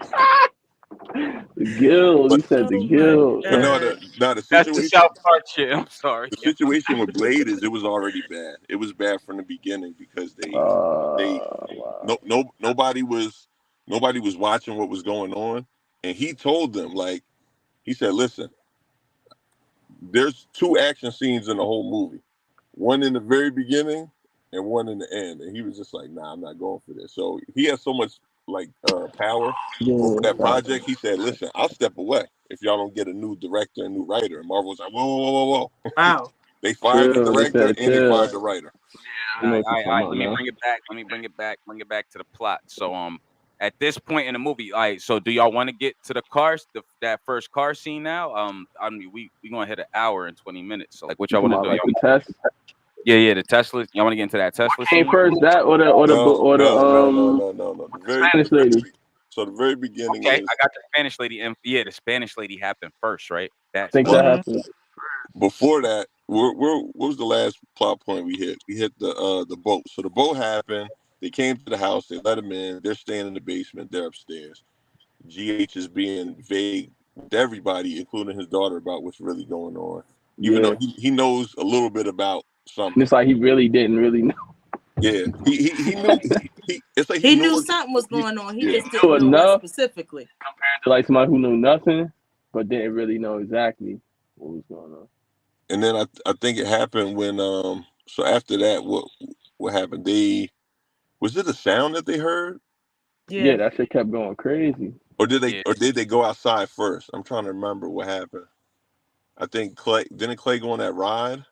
Speaker 3: The guild. He
Speaker 5: But,
Speaker 3: said the
Speaker 4: Oh my
Speaker 3: guild.
Speaker 5: but no,
Speaker 4: God.
Speaker 5: the
Speaker 2: That's the
Speaker 5: situation.
Speaker 2: South Park shit. I'm sorry.
Speaker 5: The situation with Blade is it was already bad. It was bad from the beginning because they
Speaker 3: Wow.
Speaker 5: nobody was watching what was going on, and he told them like he said, listen, there's 2 action scenes in the whole movie, one in the very beginning and one in the end, and he was just like, nah, I'm not going for this. So he has so much like power over that project. He said, listen, I'll step away if y'all don't get a new director and new writer. And Marvel was like, whoa.
Speaker 4: Wow.
Speaker 5: They fired the
Speaker 3: Chill. They
Speaker 5: director
Speaker 3: said
Speaker 5: and they fired the writer.
Speaker 3: I know what you're talking about
Speaker 2: Let me
Speaker 3: now.
Speaker 2: bring it back. Let me bring it back to the plot. So at this point in the movie, all right, so do y'all want to get to the cars, that first car scene now? I mean, we gonna hit an hour and 20 minutes. So like, what y'all want to do?
Speaker 3: Like the test.
Speaker 2: Yeah, the Tesla. Y'all want to get into that Tesla
Speaker 3: Came
Speaker 2: scene?
Speaker 3: first, that or the
Speaker 5: No. The
Speaker 3: Spanish lady.
Speaker 5: So the very beginning
Speaker 2: Okay,
Speaker 5: is
Speaker 2: I got the Spanish lady, and yeah, the Spanish lady happened first, right?
Speaker 3: I
Speaker 2: That's
Speaker 3: think
Speaker 2: what.
Speaker 3: that happened.
Speaker 5: before that. What was the last plot point we hit? We hit the boat. So the boat happened. They came to the house. They let him in. They're staying in the basement. They're upstairs. GH is being vague with everybody, including his daughter, about what's really going on. Even
Speaker 3: Yeah.
Speaker 5: though he knows a little bit about
Speaker 3: And
Speaker 5: something.
Speaker 3: it's like he really didn't really know.
Speaker 5: Yeah, he knew. It's like
Speaker 4: He
Speaker 5: knew
Speaker 4: knew something was going on. He
Speaker 5: yeah.
Speaker 4: just didn't know what
Speaker 3: enough
Speaker 4: specifically.
Speaker 3: compared to like somebody who knew nothing, but didn't really know exactly what was going on.
Speaker 5: And then I think it happened when so after that what happened? Was it a sound that they heard?
Speaker 3: Yeah, that shit kept going crazy.
Speaker 5: Or did
Speaker 2: Yeah.
Speaker 5: they go outside first? I'm trying to remember what happened. I think didn't Clay go on that ride?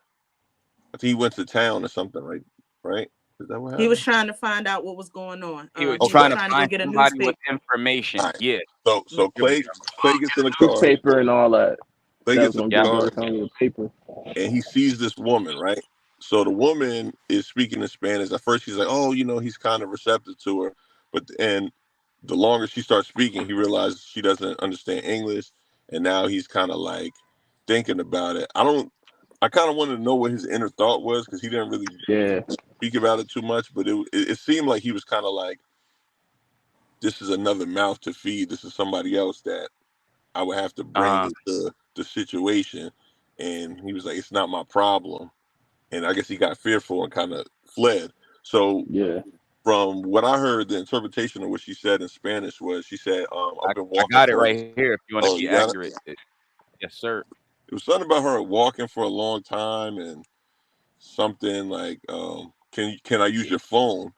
Speaker 5: I think he went to town or something, right? Is that what happened?
Speaker 4: He was trying to find out what was going on.
Speaker 2: He was
Speaker 5: Okay.
Speaker 2: trying to
Speaker 4: go
Speaker 2: find
Speaker 4: get a
Speaker 2: somebody with
Speaker 4: newspaper.
Speaker 2: information.
Speaker 5: All right.
Speaker 2: Yeah.
Speaker 5: So Clay gets in the car.
Speaker 3: Newspaper and all that.
Speaker 5: Clay
Speaker 3: That was
Speaker 5: gets in
Speaker 3: gonna
Speaker 5: the
Speaker 3: give
Speaker 5: car
Speaker 3: everything the paper.
Speaker 5: and he sees this woman, right? So the woman is speaking in Spanish. At first, he's like, "Oh, he's kind of receptive to her," and the longer she starts speaking, he realizes she doesn't understand English, and now he's kind of like thinking about it. I kind of wanted to know what his inner thought was because he didn't really speak about it too much, but it seemed like he was kind of like, "This is another mouth to feed. This is somebody else that I would have to bring into the situation," and he was like, "It's not my problem." And I guess he got fearful and kind of fled. So from what I heard, the interpretation of what she said in Spanish was she said, I've been walking.
Speaker 2: I got it right here if you want to be
Speaker 5: got
Speaker 2: accurate. Yes, sir.
Speaker 5: It was something about her walking for a long time and something like, can I use your phone?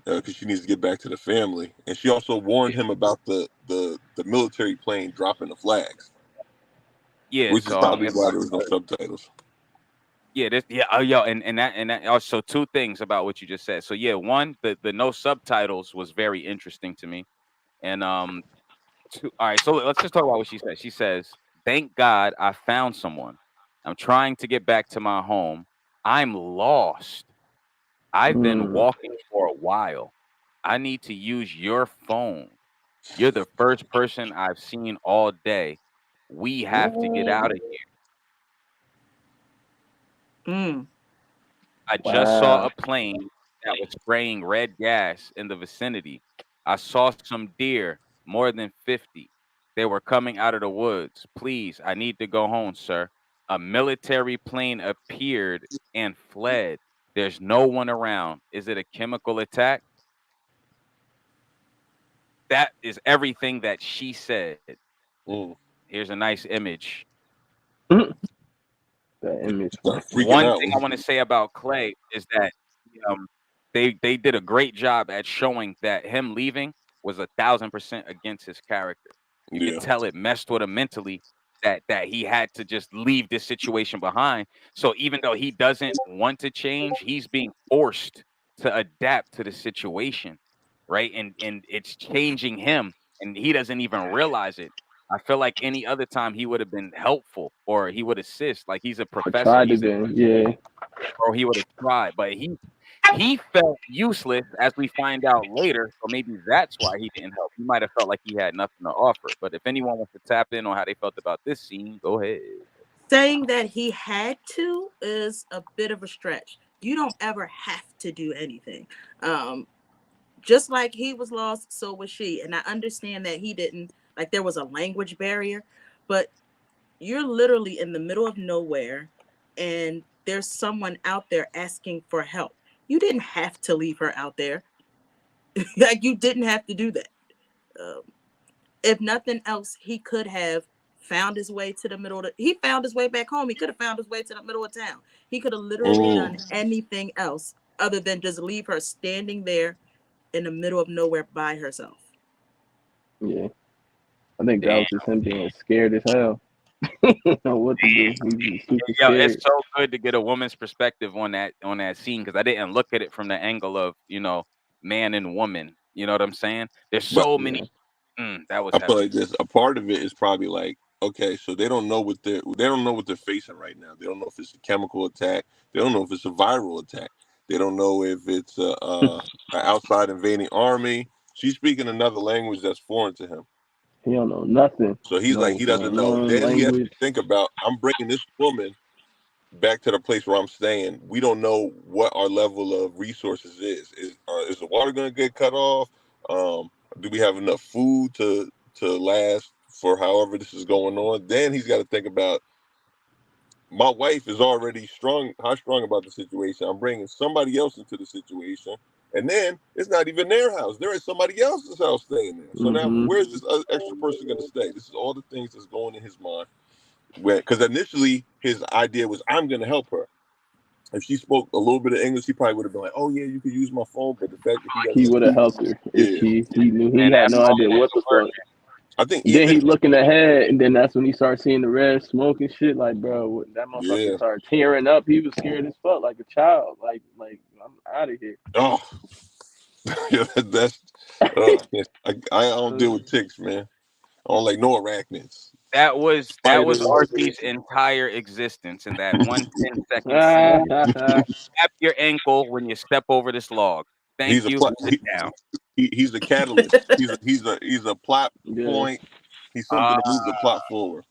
Speaker 5: Because she needs to get back to the family. And she also warned him about the military plane dropping the flags.
Speaker 2: Yeah,
Speaker 5: Which is
Speaker 2: so
Speaker 5: probably why there was no subtitles.
Speaker 2: Yeah, and that also 2 things about what you just said. So yeah, one, the no subtitles was very interesting to me. And 2, all right, so let's just talk about what she said. She says, "Thank God I found someone. I'm trying to get back to my home. I'm lost. I've been walking for a while. I need to use your phone. You're the first person I've seen all day. We have to get out of here. I just saw a plane that was spraying red gas in the vicinity. I saw some deer, more than 50. They were coming out of the woods. Please, I need to go home, sir. A military plane appeared and fled. There's no one around. Is it a chemical attack?" That is everything that she said. Here's a nice image.
Speaker 3: That image.
Speaker 2: One thing I want to say about Clay is that they did a great job at showing that him leaving was 1,000% against his character. You could tell it messed with him mentally that he had to just leave this situation behind. So even though he doesn't want to change, he's being forced to adapt to the situation, right? And it's changing him, and he doesn't even realize it. I feel like any other time he would have been helpful or he would assist. Like he's a professor. Or he would have tried, but he felt useless, as we find out later. So maybe that's why he didn't help. He might have felt like he had nothing to offer. But if anyone wants to tap in on how they felt about this scene, go ahead.
Speaker 4: Saying that he had to is a bit of a stretch. You don't ever have to do anything. just like he was lost, so was she. And I understand that he didn't, like, there was a language barrier, but you're literally in the middle of nowhere and there's someone out there asking for help. You didn't have to leave her out there. Like, you didn't have to do that. If nothing else, he could have found his way to the middle of he found his way back home. He could have found his way to the middle of town. He could have literally done anything else other than just leave her standing there in the middle of nowhere by herself.
Speaker 3: Yeah. I think that was just him being scared as hell. Know what to do. He was super
Speaker 2: Yeah,
Speaker 3: scared.
Speaker 2: it's so good to get a woman's perspective on that scene, because I didn't look at it from the angle of, man and woman. You know what I'm saying? There's so many. That was.
Speaker 5: I feel like this. A part of it is probably like, okay, so they don't know what they're facing right now. They don't know if it's a chemical attack. They don't know if it's a viral attack. They don't know if it's an outside invading army. She's speaking another language that's foreign to him.
Speaker 3: He don't know nothing.
Speaker 5: So he's like, he doesn't know. Then he has to think about, I'm bringing this woman back to the place where I'm staying. We don't know what our level of resources is. Is the water going to get cut off? Do we have enough food to last for however this is going on? Then he's got to think about, my wife is already high strung about the situation. I'm bringing somebody else into the situation. And then it's not even their house. They're at somebody else's house staying there. So now where's this extra person going to stay? This is all the things that's going in his mind. Because initially his idea was, I'm going to help her. If she spoke a little bit of English, he probably would have been like, oh yeah, you could use my phone. But the fact that he would have helped her. If he knew, he had no idea what the fuck. I think then he looking ahead, and then that's when he started seeing the red smoke and shit. Like, bro, that motherfucker started tearing up. He was scared as fuck, like a child. Like I'm out of here. Oh, yeah, that's. I don't deal with ticks, man. I don't like no arachnids.
Speaker 2: That was RG's entire existence in that 1 10-second scene. Tap your ankle when you step over this log. Thank you. Sit down.
Speaker 5: He's a catalyst. he's a plot point. He's something to move the plot forward.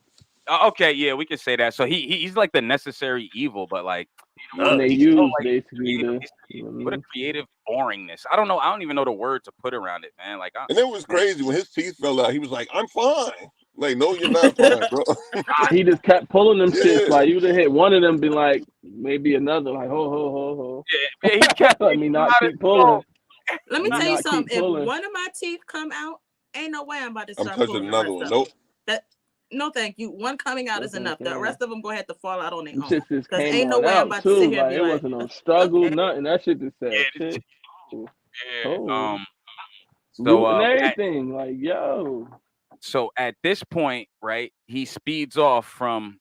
Speaker 2: Okay, yeah, we can say that. So he's like the necessary evil, but like
Speaker 3: they use basically
Speaker 2: what a creative boringness. I don't know. I don't even know the word to put around it, man. Like,
Speaker 5: and it was crazy when his teeth fell out. He was like, "I'm fine." Like, no, you're not fine, bro.
Speaker 3: He just kept pulling them shits. Like, you would have hit one of them, be like, maybe another, like, ho.
Speaker 2: Yeah, he kept.
Speaker 3: Let me not keep pulling.
Speaker 4: Let me tell you something. If one of my teeth come out, ain't no way I'm about to start pulling
Speaker 5: another one. Nope.
Speaker 4: No, thank you. One coming out is enough. The rest of them go ahead to fall out on their own.
Speaker 3: Because ain't no way I'm about to sit here and be like, it wasn't no struggle, nothing. That shit just said shit.
Speaker 2: Yeah.
Speaker 3: So everything, like, yo.
Speaker 2: So at this point, right, he speeds off from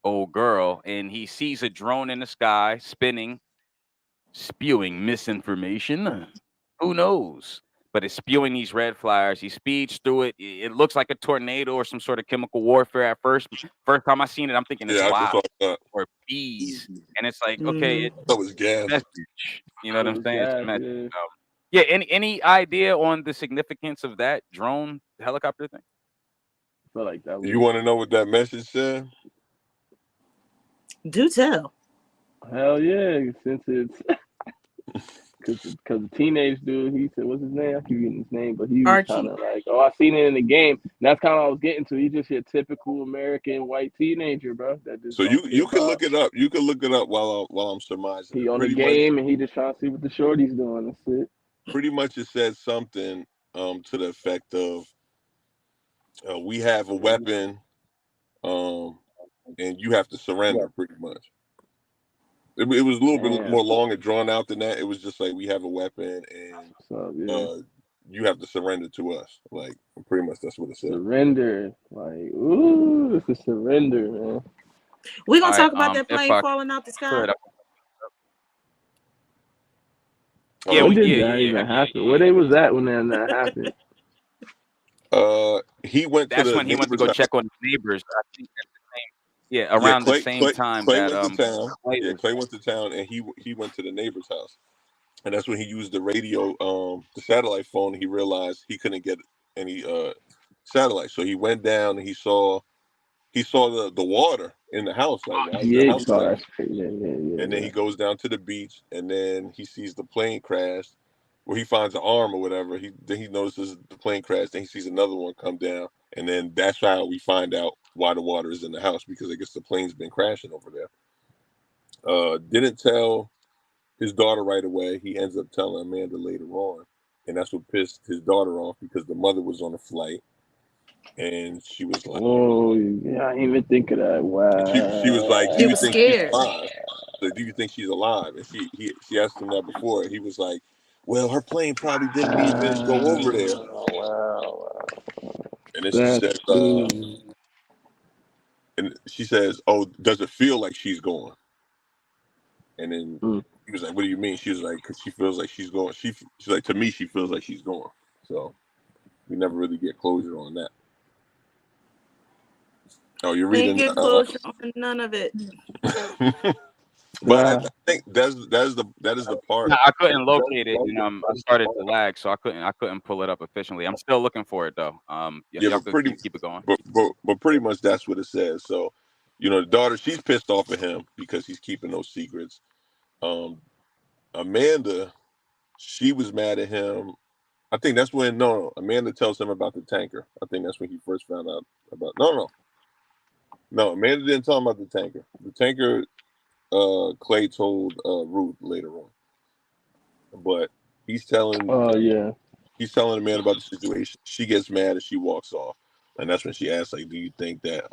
Speaker 2: old girl, and he sees a drone in the sky spinning, spewing misinformation. Who knows? But it's spewing these red flares. He speeds through it. It looks like a tornado or some sort of chemical warfare at first. First time I seen it, I'm thinking it's loud or bees. And it's like, okay.
Speaker 5: That was gas.
Speaker 2: You know what I'm saying? Yeah, any idea on the significance of that drone helicopter thing?
Speaker 3: I feel like that.
Speaker 5: You want to know what that message said?
Speaker 4: Do tell.
Speaker 3: Hell yeah, since it's because the teenage dude, he said, what's his name? I keep getting his name, but he was kind of like, oh, I seen it in the game. And that's kind of what I was getting to. He's just a typical American white teenager, bro. That just
Speaker 5: so you can look it up. You can look it up while I'm surmising.
Speaker 3: He on the game and he just trying to see what the shorty's doing. That's it.
Speaker 5: Pretty much it said something to the effect of we have a weapon and you have to surrender, pretty much. It was a little bit more long and drawn out than that. It was just like, we have a weapon and you have to surrender to us. Like, pretty much that's what it said.
Speaker 3: Surrender. Like, ooh, it's a surrender, man.
Speaker 4: We're going to talk about that plane falling out the sky.
Speaker 3: Yeah, when did that even happen? Where they was at when that happened?
Speaker 5: He went.
Speaker 2: That's when he went to go check on his neighbors. I think at the same, around the same time that
Speaker 5: went to town. Clay went to town, and he went to the neighbor's house, and that's when he used the radio, the satellite phone. He realized he couldn't get any satellite, so he went down and he saw the water in the house. Like, and then he goes down to the beach, and then he sees the plane crash where he finds an arm or whatever. Then he notices the plane crash. Then he sees another one come down, and then that's how we find out why the water is in the house, because I guess the plane's been crashing over there. Didn't tell his daughter right away. He ends up telling Amanda later on, and that's what pissed his daughter off, because the mother was on the flight, and she was like,
Speaker 3: "Oh, yeah, I didn't even think of that." Wow.
Speaker 5: She was like, "Do
Speaker 4: She
Speaker 5: you
Speaker 4: was
Speaker 5: think she's
Speaker 4: scared.
Speaker 5: alive? So do you think she's alive?" And she asked him that before. He was like, "Well, her plane probably didn't even go over there."
Speaker 3: Wow.
Speaker 5: And then she said, and she says, "Oh, does it feel like she's going?" And then he was like, "What do you mean?" She was like, "Because she feels like she's going." She's like, "To me, she feels like she's going." So we never really get closure on that. Oh, you're
Speaker 4: Can't
Speaker 5: reading.
Speaker 4: get closure on none of it.
Speaker 5: But I think that is the part.
Speaker 2: No, I couldn't locate it, and I started to lag, so I couldn't pull it up efficiently. I'm still looking for it though. Y'all
Speaker 5: but
Speaker 2: could keep it going.
Speaker 5: But pretty much that's what it says. So, the daughter, she's pissed off at him because he's keeping those secrets. Amanda, she was mad at him. I think that's when Amanda tells him about the tanker. I think that's when he first found out about. No, Amanda didn't tell him about the tanker. The tanker, Clay told Ruth later on, but he's telling.
Speaker 3: Yeah.
Speaker 5: He's telling Amanda about the situation. She gets mad and she walks off, and that's when she asks, like, "Do you think that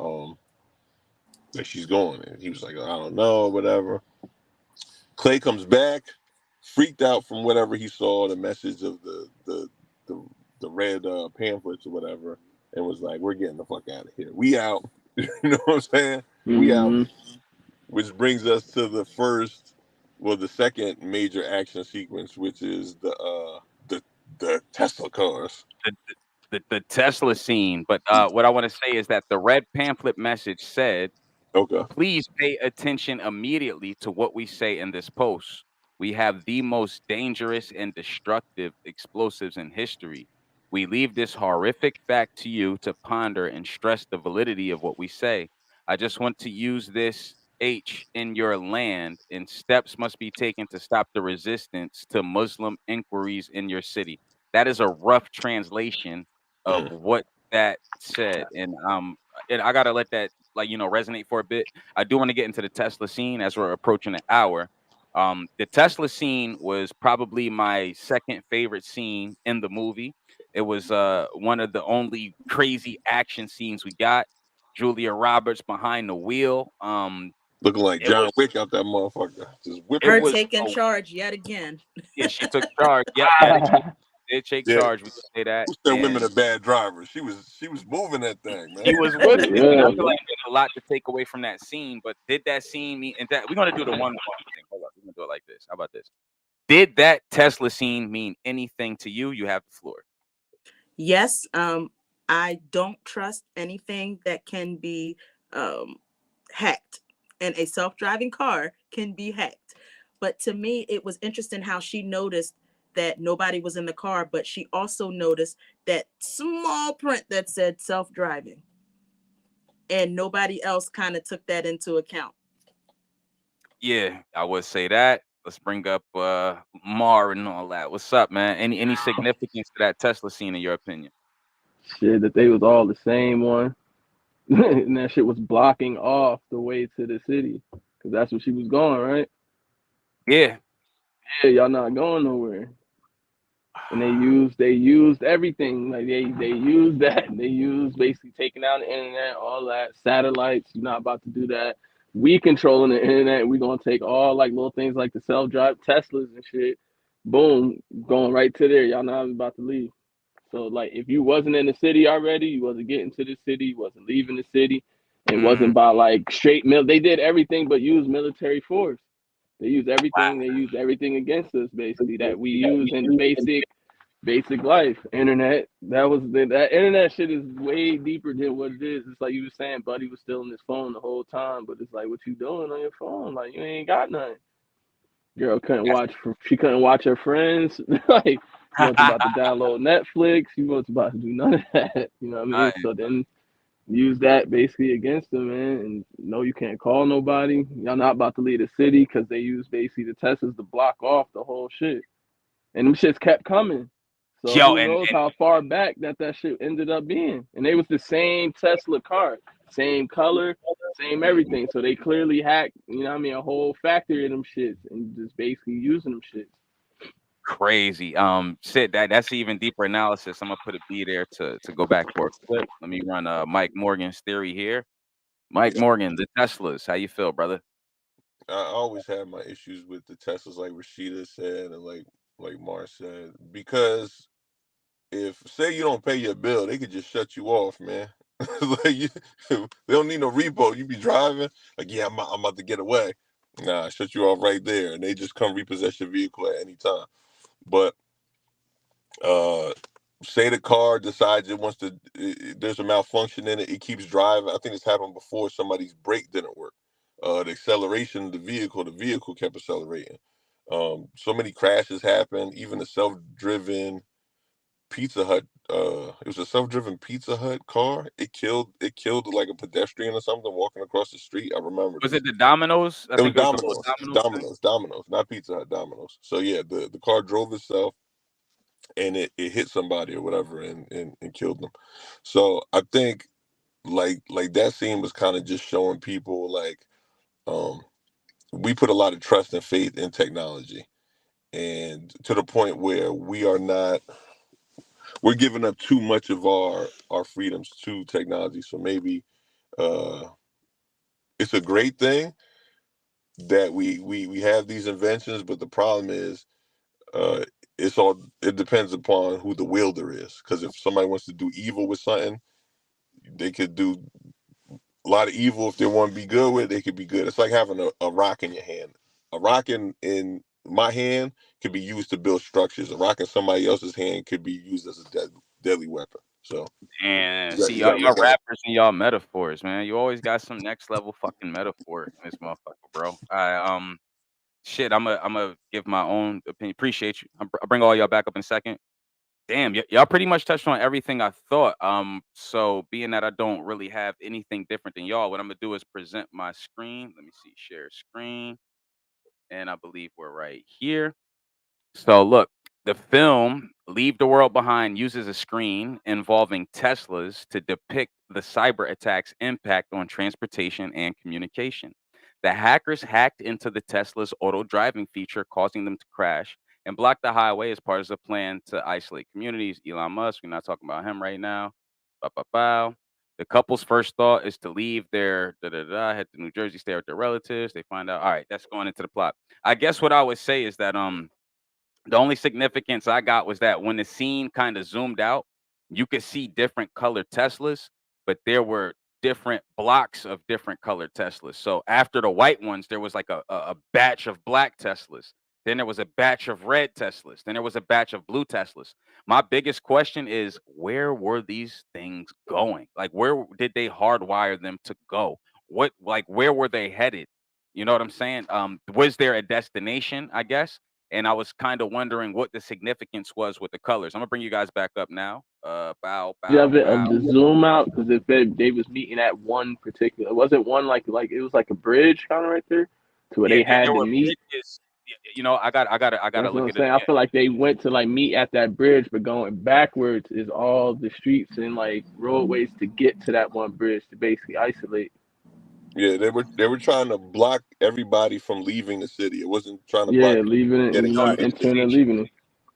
Speaker 5: she's going?" And he was like, "I don't know, whatever." Clay comes back, freaked out from whatever he saw, the message of the red pamphlets or whatever, and was like, "We're getting the fuck out of here. We out." You know what I'm saying? We out. Which brings us to the second major action sequence, which is the Tesla cars.
Speaker 2: The Tesla scene. But what I want to say is that the red pamphlet message said,
Speaker 5: "Okay,
Speaker 2: please pay attention immediately to what we say in this post. We have the most dangerous and destructive explosives in history. We leave this horrific fact to you to ponder and stress the validity of what we say. I just want to use this H in your land, and steps must be taken to stop the resistance to Muslim inquiries in your city." That is a rough translation of what that said. And I gotta let that resonate for a bit. I do want to get into the Tesla scene as we're approaching an hour. The Tesla scene was probably my second favorite scene in the movie. It was one of the only crazy action scenes we got. Julia Roberts behind the wheel.
Speaker 5: Looking like John Wick out that motherfucker. Just whipping.
Speaker 4: Her taking charge yet again.
Speaker 2: Yeah, she took charge. Yeah, did take charge. We can say that.
Speaker 5: Who said women are bad drivers? She was moving that thing, man.
Speaker 2: He was with it. I feel like there's a lot to take away from that scene, but did that scene mean? And that we're gonna do the one thing. Hold up, we're gonna do it like this. How about this? Did that Tesla scene mean anything to you? You have the floor.
Speaker 4: Yes. I don't trust anything that can be hacked, and a self-driving car can be hacked. But to me, it was interesting how she noticed that nobody was in the car, but she also noticed that small print that said self-driving, and nobody else kind of took that into account.
Speaker 2: Yeah, I would say that. Let's bring up Mar and all that. What's up, man? Any significance to that Tesla scene in your opinion?
Speaker 3: Shit, that they was all the same one. And that shit was blocking off the way to the city, because that's where she was going, right?
Speaker 2: Yeah,
Speaker 3: y'all not going nowhere. And they used everything. Like they used that. They used basically taking out the internet, all that, satellites. You're not about to do that. We controlling the internet. We're gonna take all like little things like the self-drive Teslas and shit. Boom, going right to there. Y'all not about to leave. So like if you wasn't in the city already, you wasn't getting to the city, you wasn't leaving the city. It wasn't by like straight they did everything but use military force. They used everything. Wow. They used everything against us, basically, that we use in basic life. Internet. That internet shit is way deeper than what it is. It's like you were saying, Buddy was still on his phone the whole time, but it's like, what you doing on your phone? Like you ain't got nothing. Girl she couldn't watch her friends. Like you wasn't about to download Netflix. You wasn't about to do none of that. You know what I mean? So then use that basically against them, man. And no, you can't call nobody. Y'all not about to leave the city because they use basically the Teslas to block off the whole shit. and them shits kept coming. So
Speaker 2: Yo,
Speaker 3: who knows how far back that shit ended up being. And they was the same Tesla car, same color, same everything. So they clearly hacked, you know what I mean, a whole factory of them shits and just basically using them shits.
Speaker 2: crazy. Sid, that's even deeper analysis. I'm gonna put a B there to go back for a clip. Let me run Mike Morgan's theory here. Mike Morgan, the Teslas. How you feel, brother?
Speaker 5: I always had my issues with the Teslas, like Rashida said, and like Mars said, because if say you don't pay your bill, they could just shut you off, man. Like they don't need no repo. You be driving, like, yeah, I'm about to get away. Nah, shut you off right there, and they just come repossess your vehicle at any time. But say the car decides it wants to, there's a malfunction in it, it keeps driving. I think it's happened before. Somebody's brake didn't work. The acceleration of the vehicle kept accelerating. So many crashes happened. Even the self-driven Pizza Hut, it was a self-driven Pizza Hut car. It killed like a pedestrian or something walking across the street. I remember.
Speaker 2: Was it the Domino's?
Speaker 5: It was
Speaker 2: it was
Speaker 5: Domino's, not Pizza Hut, Domino's. So yeah, the car drove itself and it hit somebody or whatever and killed them. So I think like that scene was kind of just showing people like we put a lot of trust and faith in technology, and to the point where we're giving up too much of our freedoms to technology. So maybe it's a great thing that we have these inventions, but the problem is it depends upon who the wielder is. Because if somebody wants to do evil with something, they could do a lot of evil. If they want to be good with it, they could be good. It's like having a rock in your hand. A rock in my hand could be used to build structures. A rock in somebody else's hand could be used as a deadly weapon. So,
Speaker 2: and
Speaker 5: you
Speaker 2: see
Speaker 5: gotta
Speaker 2: y'all
Speaker 5: look at it.
Speaker 2: rappers and y'all metaphors, man. You always got some next level fucking metaphor in this motherfucker, bro. Shit, I'm gonna give my own opinion. Appreciate you. I'll bring all y'all back up in a second. Damn, y'all pretty much touched on everything I thought. So being that I don't really have anything different than y'all, what I'm gonna do is present my screen. Let me see, share screen, and I believe we're right here. So look, the film Leave the World Behind uses a screen involving Teslas to depict the cyber attack's impact on transportation and communication. The hackers hacked into the Tesla's auto driving feature, causing them to crash and block the highway as part of the plan to isolate communities. Elon Musk, we're not talking about him right now. Bow, bow, bow. The couple's first thought is to leave their head to New Jersey, stay with their relatives. They find out. All right, that's going into the plot. I guess what I would say is that the only significance I got was that when the scene kind of zoomed out, you could see different colored Teslas, but there were different blocks of different colored Teslas. So after the white ones, there was like a batch of black Teslas. Then there was a batch of red Teslas. Then there was a batch of blue Teslas. My biggest question is, where were these things going? Like, where did they hardwire them to go? Where were they headed? You know what I'm saying? Was there a destination, I guess? And I was kind of wondering what the significance was with the colors. I'm gonna bring you guys back up now. Bow,
Speaker 3: You
Speaker 2: bow,
Speaker 3: have it of
Speaker 2: bow.
Speaker 3: the zoom out because if they was meeting at one particular, it wasn't one like it was like a bridge kind of right there to where
Speaker 2: Yeah,
Speaker 3: they had
Speaker 2: there
Speaker 3: to
Speaker 2: were
Speaker 3: meet.
Speaker 2: bridges. You know, I gotta
Speaker 3: That's what
Speaker 2: look
Speaker 3: I'm
Speaker 2: at it
Speaker 3: saying. I
Speaker 2: again.
Speaker 3: feel like they went to like meet at that bridge, but going backwards is all the streets and like roadways to get to that one bridge to basically isolate.
Speaker 5: Yeah, they were trying to block everybody from leaving the city. It wasn't trying to block
Speaker 3: Yeah, leaving it
Speaker 5: getting
Speaker 3: and not
Speaker 5: into the
Speaker 3: entering
Speaker 5: city.
Speaker 3: and leaving it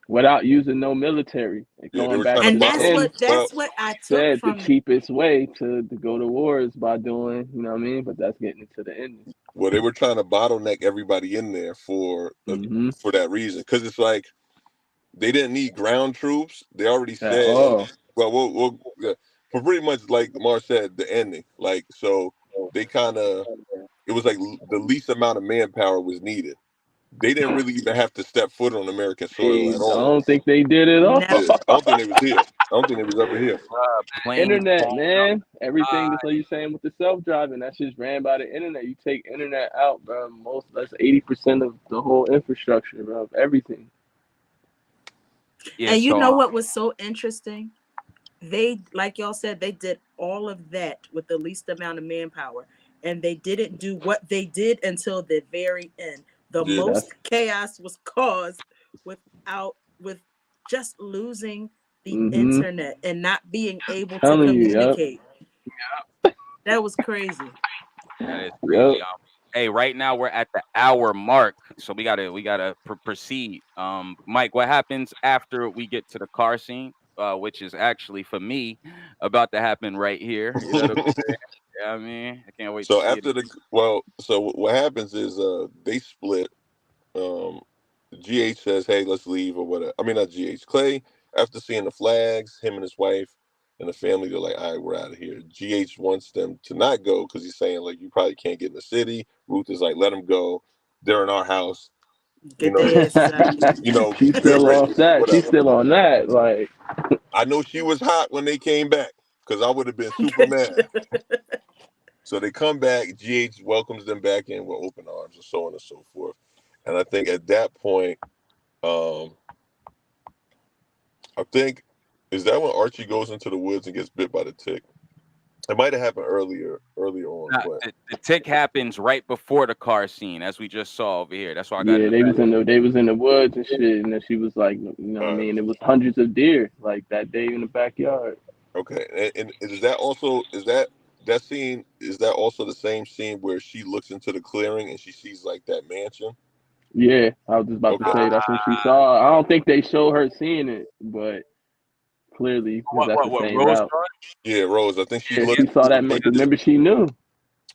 Speaker 3: without using no military. And
Speaker 5: Yeah, they
Speaker 3: going
Speaker 5: were
Speaker 3: back
Speaker 5: trying to
Speaker 3: to
Speaker 4: And
Speaker 3: the
Speaker 5: bottle.
Speaker 3: end,
Speaker 5: Well,
Speaker 4: that's what I took
Speaker 3: said the
Speaker 4: from
Speaker 3: cheapest way to go to war is by doing, you know what I mean? But that's getting into the ending.
Speaker 5: they were trying to bottleneck everybody in there for that reason. Because it's like they didn't need ground troops. They already
Speaker 3: At
Speaker 5: said,
Speaker 3: all.
Speaker 5: well, yeah, for pretty much like Lamar said, the ending. Like, so they kind of, it was like the least amount of manpower was needed. They didn't really even have to step foot on American soil
Speaker 3: Hey,
Speaker 5: at
Speaker 3: I
Speaker 5: all.
Speaker 3: don't think they did it all.
Speaker 5: Yeah,
Speaker 4: never.
Speaker 5: I don't think they was here. I don't think they was ever here.
Speaker 2: Planes
Speaker 3: Internet,
Speaker 2: falling
Speaker 3: man. Everything
Speaker 2: out.
Speaker 3: that's like you saying with the self-driving, that shit's ran by the internet. You take internet out, bro. That's 80% of the whole infrastructure, bro, of everything.
Speaker 2: Yeah,
Speaker 4: And you
Speaker 2: so
Speaker 4: know what was so interesting? They, like y'all said, they did all of that with the least amount of manpower. And they didn't do what they did until the very end. The
Speaker 5: Yeah.
Speaker 3: That's
Speaker 4: most chaos was caused without with just losing the
Speaker 3: Mhm.
Speaker 4: internet and not being able to
Speaker 3: Telling you, yup.
Speaker 4: communicate. That was crazy.
Speaker 2: That is crazy.
Speaker 3: Yup.
Speaker 2: Hey, right now we're at the hour mark, so we gotta proceed. Mike, what happens after we get to the car scene? Which is actually for me about to happen right here. You know what I'm saying? Yeah, I mean, I can't wait to
Speaker 5: So
Speaker 2: see
Speaker 5: after
Speaker 2: it.
Speaker 5: so what happens is they split. GH says, "Hey, let's leave," or whatever. I mean, not GH. Clay, after seeing the flags, him and his wife and the family, they're like, "All right, we're out of here." GH wants them to not go because he's saying like, "You probably can't get in the city." Ruth is like, "Let them go. They're in our house.
Speaker 4: Get their asses out.
Speaker 3: She's
Speaker 5: get
Speaker 3: still
Speaker 5: ready,
Speaker 3: off that. She's
Speaker 5: whatever."
Speaker 3: still on that. Like,
Speaker 5: I know she was hot when they came back because I would have been super mad. So they come back. GH welcomes them back in with open arms and so on and so forth. And I think at that point, I think, is that when Archie goes into the woods and gets bit by the tick? It might have happened earlier on.
Speaker 2: Nah,
Speaker 5: But
Speaker 2: the tick happens right before the car scene, as we just saw over here. That's why I got
Speaker 3: yeah,
Speaker 2: in the
Speaker 3: they was in the woods and shit, and then she was like, you know what I mean? It was hundreds of deer like that day in the backyard.
Speaker 5: Okay, and is that also that scene? Is that also the same scene where she looks into the clearing and she sees like that mansion?
Speaker 3: Yeah, I was just about to
Speaker 5: Okay.
Speaker 3: say that's what she saw. I don't think they show her seeing it, but clearly because that's the same
Speaker 2: Rose
Speaker 3: route.
Speaker 2: saw?
Speaker 5: Yeah, Rose. I think she
Speaker 3: Yeah,
Speaker 5: looked.
Speaker 3: she saw that man. Remember, she knew.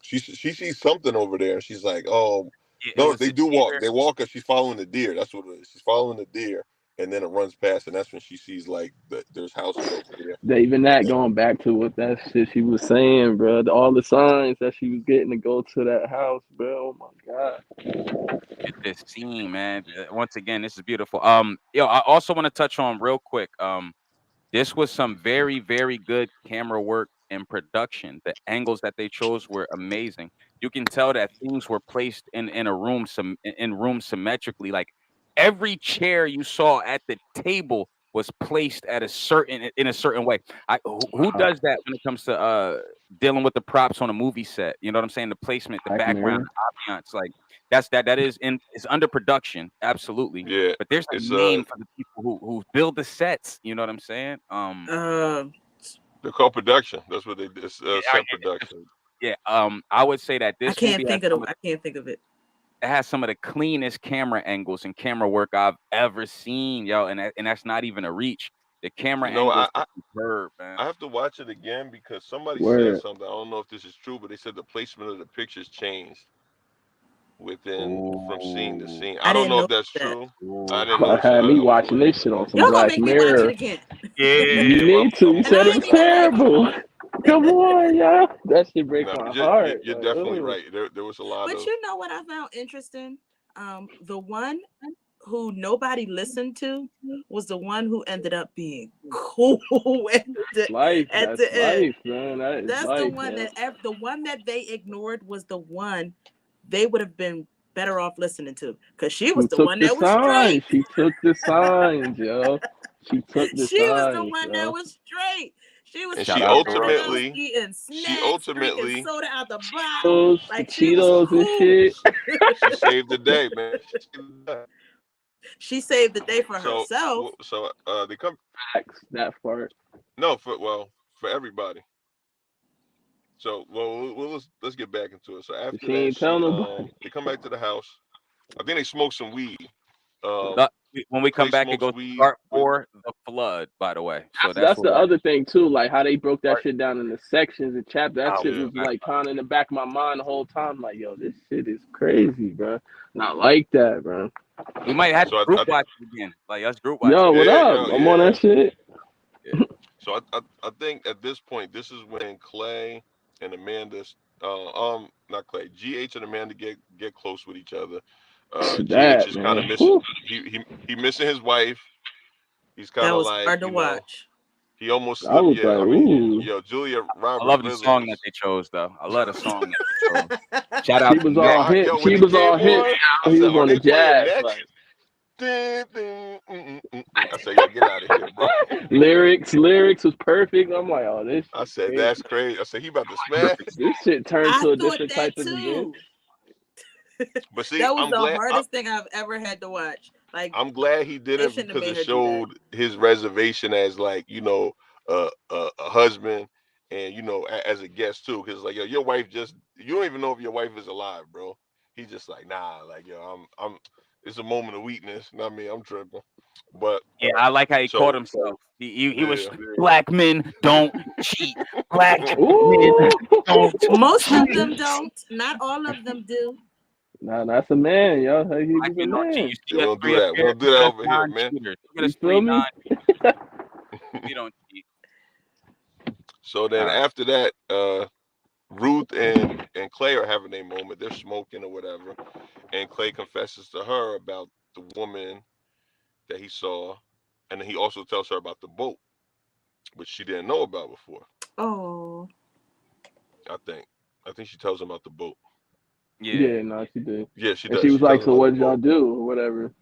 Speaker 5: She sees something over there. And she's like, "Oh,
Speaker 2: Yeah, it
Speaker 5: no!"
Speaker 2: was
Speaker 5: They
Speaker 2: a
Speaker 5: do walk.
Speaker 2: deer.
Speaker 5: They walk as she's following the deer. That's what it is. She's following the deer, and then it runs past, and that's when she sees like there's houses over there.
Speaker 3: Even that going back to what that shit she was saying, bro. All the signs that she was getting to go to that house, bro. Oh my god.
Speaker 2: Get this scene, man. Once again, this is beautiful. I also want to touch on real quick. This was some very, very good camera work and production. The angles that they chose were amazing. You can tell that things were placed in a room in rooms symmetrically. Like every chair you saw at the table was placed at in a certain way. Who does that when it comes to dealing with the props on a movie set? You know what I'm saying? The placement, the background, the ambiance, like that is under production, absolutely.
Speaker 5: Yeah,
Speaker 2: But there's a name for the people who build the sets. You know what I'm saying?
Speaker 5: They're called production. That's what they did. Set production.
Speaker 2: Yeah. I would say that this
Speaker 4: I can't
Speaker 2: movie
Speaker 4: think of it.
Speaker 2: It has some of the cleanest camera angles and camera work I've ever seen, yo. And that's not even a reach. The camera angles are superb, man.
Speaker 5: I have to watch it again because somebody said something. I don't know if this is true, but they said the placement of the pictures changed from scene to scene. I don't know if that's true. I didn't know.
Speaker 3: Had me watching this shit on some
Speaker 4: Y'all gonna
Speaker 3: Black
Speaker 4: make me watch
Speaker 3: Mirror.
Speaker 4: it again.
Speaker 2: Yeah,
Speaker 3: You need to. You said it was terrible. Come on, y'all. That shit break my heart.
Speaker 5: You're definitely right. There was a lot
Speaker 4: But you know what I found interesting? The one who nobody listened to was the one who ended up being cool at the end.
Speaker 3: Man.
Speaker 4: That's the one the one that they ignored was the one they would have been better off listening to, because she was the one that was straight.
Speaker 3: She took the signs, yo. She took the signs.
Speaker 4: She was the one that was straight. She was.
Speaker 5: And she ultimately
Speaker 4: eating snacks, drinking soda out the
Speaker 3: bottle, like Cheetos and shit.
Speaker 5: She saved the day, man.
Speaker 4: She saved the day for herself.
Speaker 5: So they come
Speaker 3: that part.
Speaker 5: No, for everybody. So let's get back into it. So after that, they come back to the house. I think they smoke some weed.
Speaker 2: When we come back, it goes part for the flood, by the way. So
Speaker 3: that's the other thing too, like how they broke that shit down into sections and chapters. That shit was like kind of in the back of my mind the whole time. Like, yo, this shit is crazy, bro. Not like that, bro.
Speaker 2: We might have to group watch it again. Like us group watch.
Speaker 3: Yo, what up? I'm on that shit.
Speaker 5: Yeah. So I think at this point, this is when Clay and Amanda, not Clay, GH and Amanda get close with each other. GH is kind of missing. He missing his wife. He's kind of like
Speaker 4: hard to watch.
Speaker 5: He almost
Speaker 3: slipped. I was like, ooh.
Speaker 5: Julia Roberts.
Speaker 2: I love the song that they chose, though. I love the song. Shout out.
Speaker 3: She was all hit. She was all hit. He was on the jazz.
Speaker 5: I said, yo, get out of here, bro.
Speaker 3: Lyrics was perfect. I'm like, oh, this.
Speaker 5: I said, that's crazy. I said, he about to smash.
Speaker 3: This shit turned to a different type of event.
Speaker 5: But see,
Speaker 4: That was
Speaker 5: I'm
Speaker 4: the
Speaker 5: glad.
Speaker 4: hardest thing I've ever had to watch. Like,
Speaker 5: I'm glad he
Speaker 4: they
Speaker 5: didn't
Speaker 4: shouldn't have
Speaker 5: because
Speaker 4: made
Speaker 5: it
Speaker 4: her do that.
Speaker 5: showed his reservation as like, a husband and as a guest too. Because like, yo, your wife you don't even know if your wife is alive, bro. He's just like, nah, like, yo, I'm. It's a moment of weakness. Not me. I'm tripping. But
Speaker 2: Yeah, I like how he caught
Speaker 5: so
Speaker 2: himself. He was
Speaker 5: yeah,
Speaker 2: black men don't cheat. Black men
Speaker 3: Ooh.
Speaker 2: don't
Speaker 4: Most of
Speaker 2: cheat.
Speaker 4: them don't. Not all of them do.
Speaker 3: Nah, that's a man, yo. He
Speaker 2: Black
Speaker 3: was a
Speaker 2: men don't cheat. You
Speaker 3: man.
Speaker 2: see
Speaker 5: we
Speaker 2: us
Speaker 5: don't do
Speaker 2: three up
Speaker 5: that. We
Speaker 2: here.
Speaker 5: don't do that
Speaker 2: Look at us
Speaker 5: over here, man.
Speaker 2: non-cheaters. Look at
Speaker 3: You
Speaker 2: us
Speaker 3: feel
Speaker 2: three
Speaker 3: me?
Speaker 2: we don't cheat.
Speaker 5: So then
Speaker 2: All right.
Speaker 5: after that, Ruth and Clay are having a moment. They're smoking or whatever, and Clay confesses to her about the woman that he saw, and then he also tells her about the boat, which she didn't know about before.
Speaker 4: Oh.
Speaker 5: I think she tells him about the boat.
Speaker 3: Yeah,
Speaker 2: Yeah.
Speaker 3: no, she did.
Speaker 5: Yeah, she
Speaker 3: And
Speaker 5: does.
Speaker 3: she was
Speaker 5: She
Speaker 3: like,
Speaker 5: tells him
Speaker 3: "So
Speaker 5: about
Speaker 3: what
Speaker 5: the
Speaker 3: did y'all
Speaker 5: boat.
Speaker 3: do or whatever?"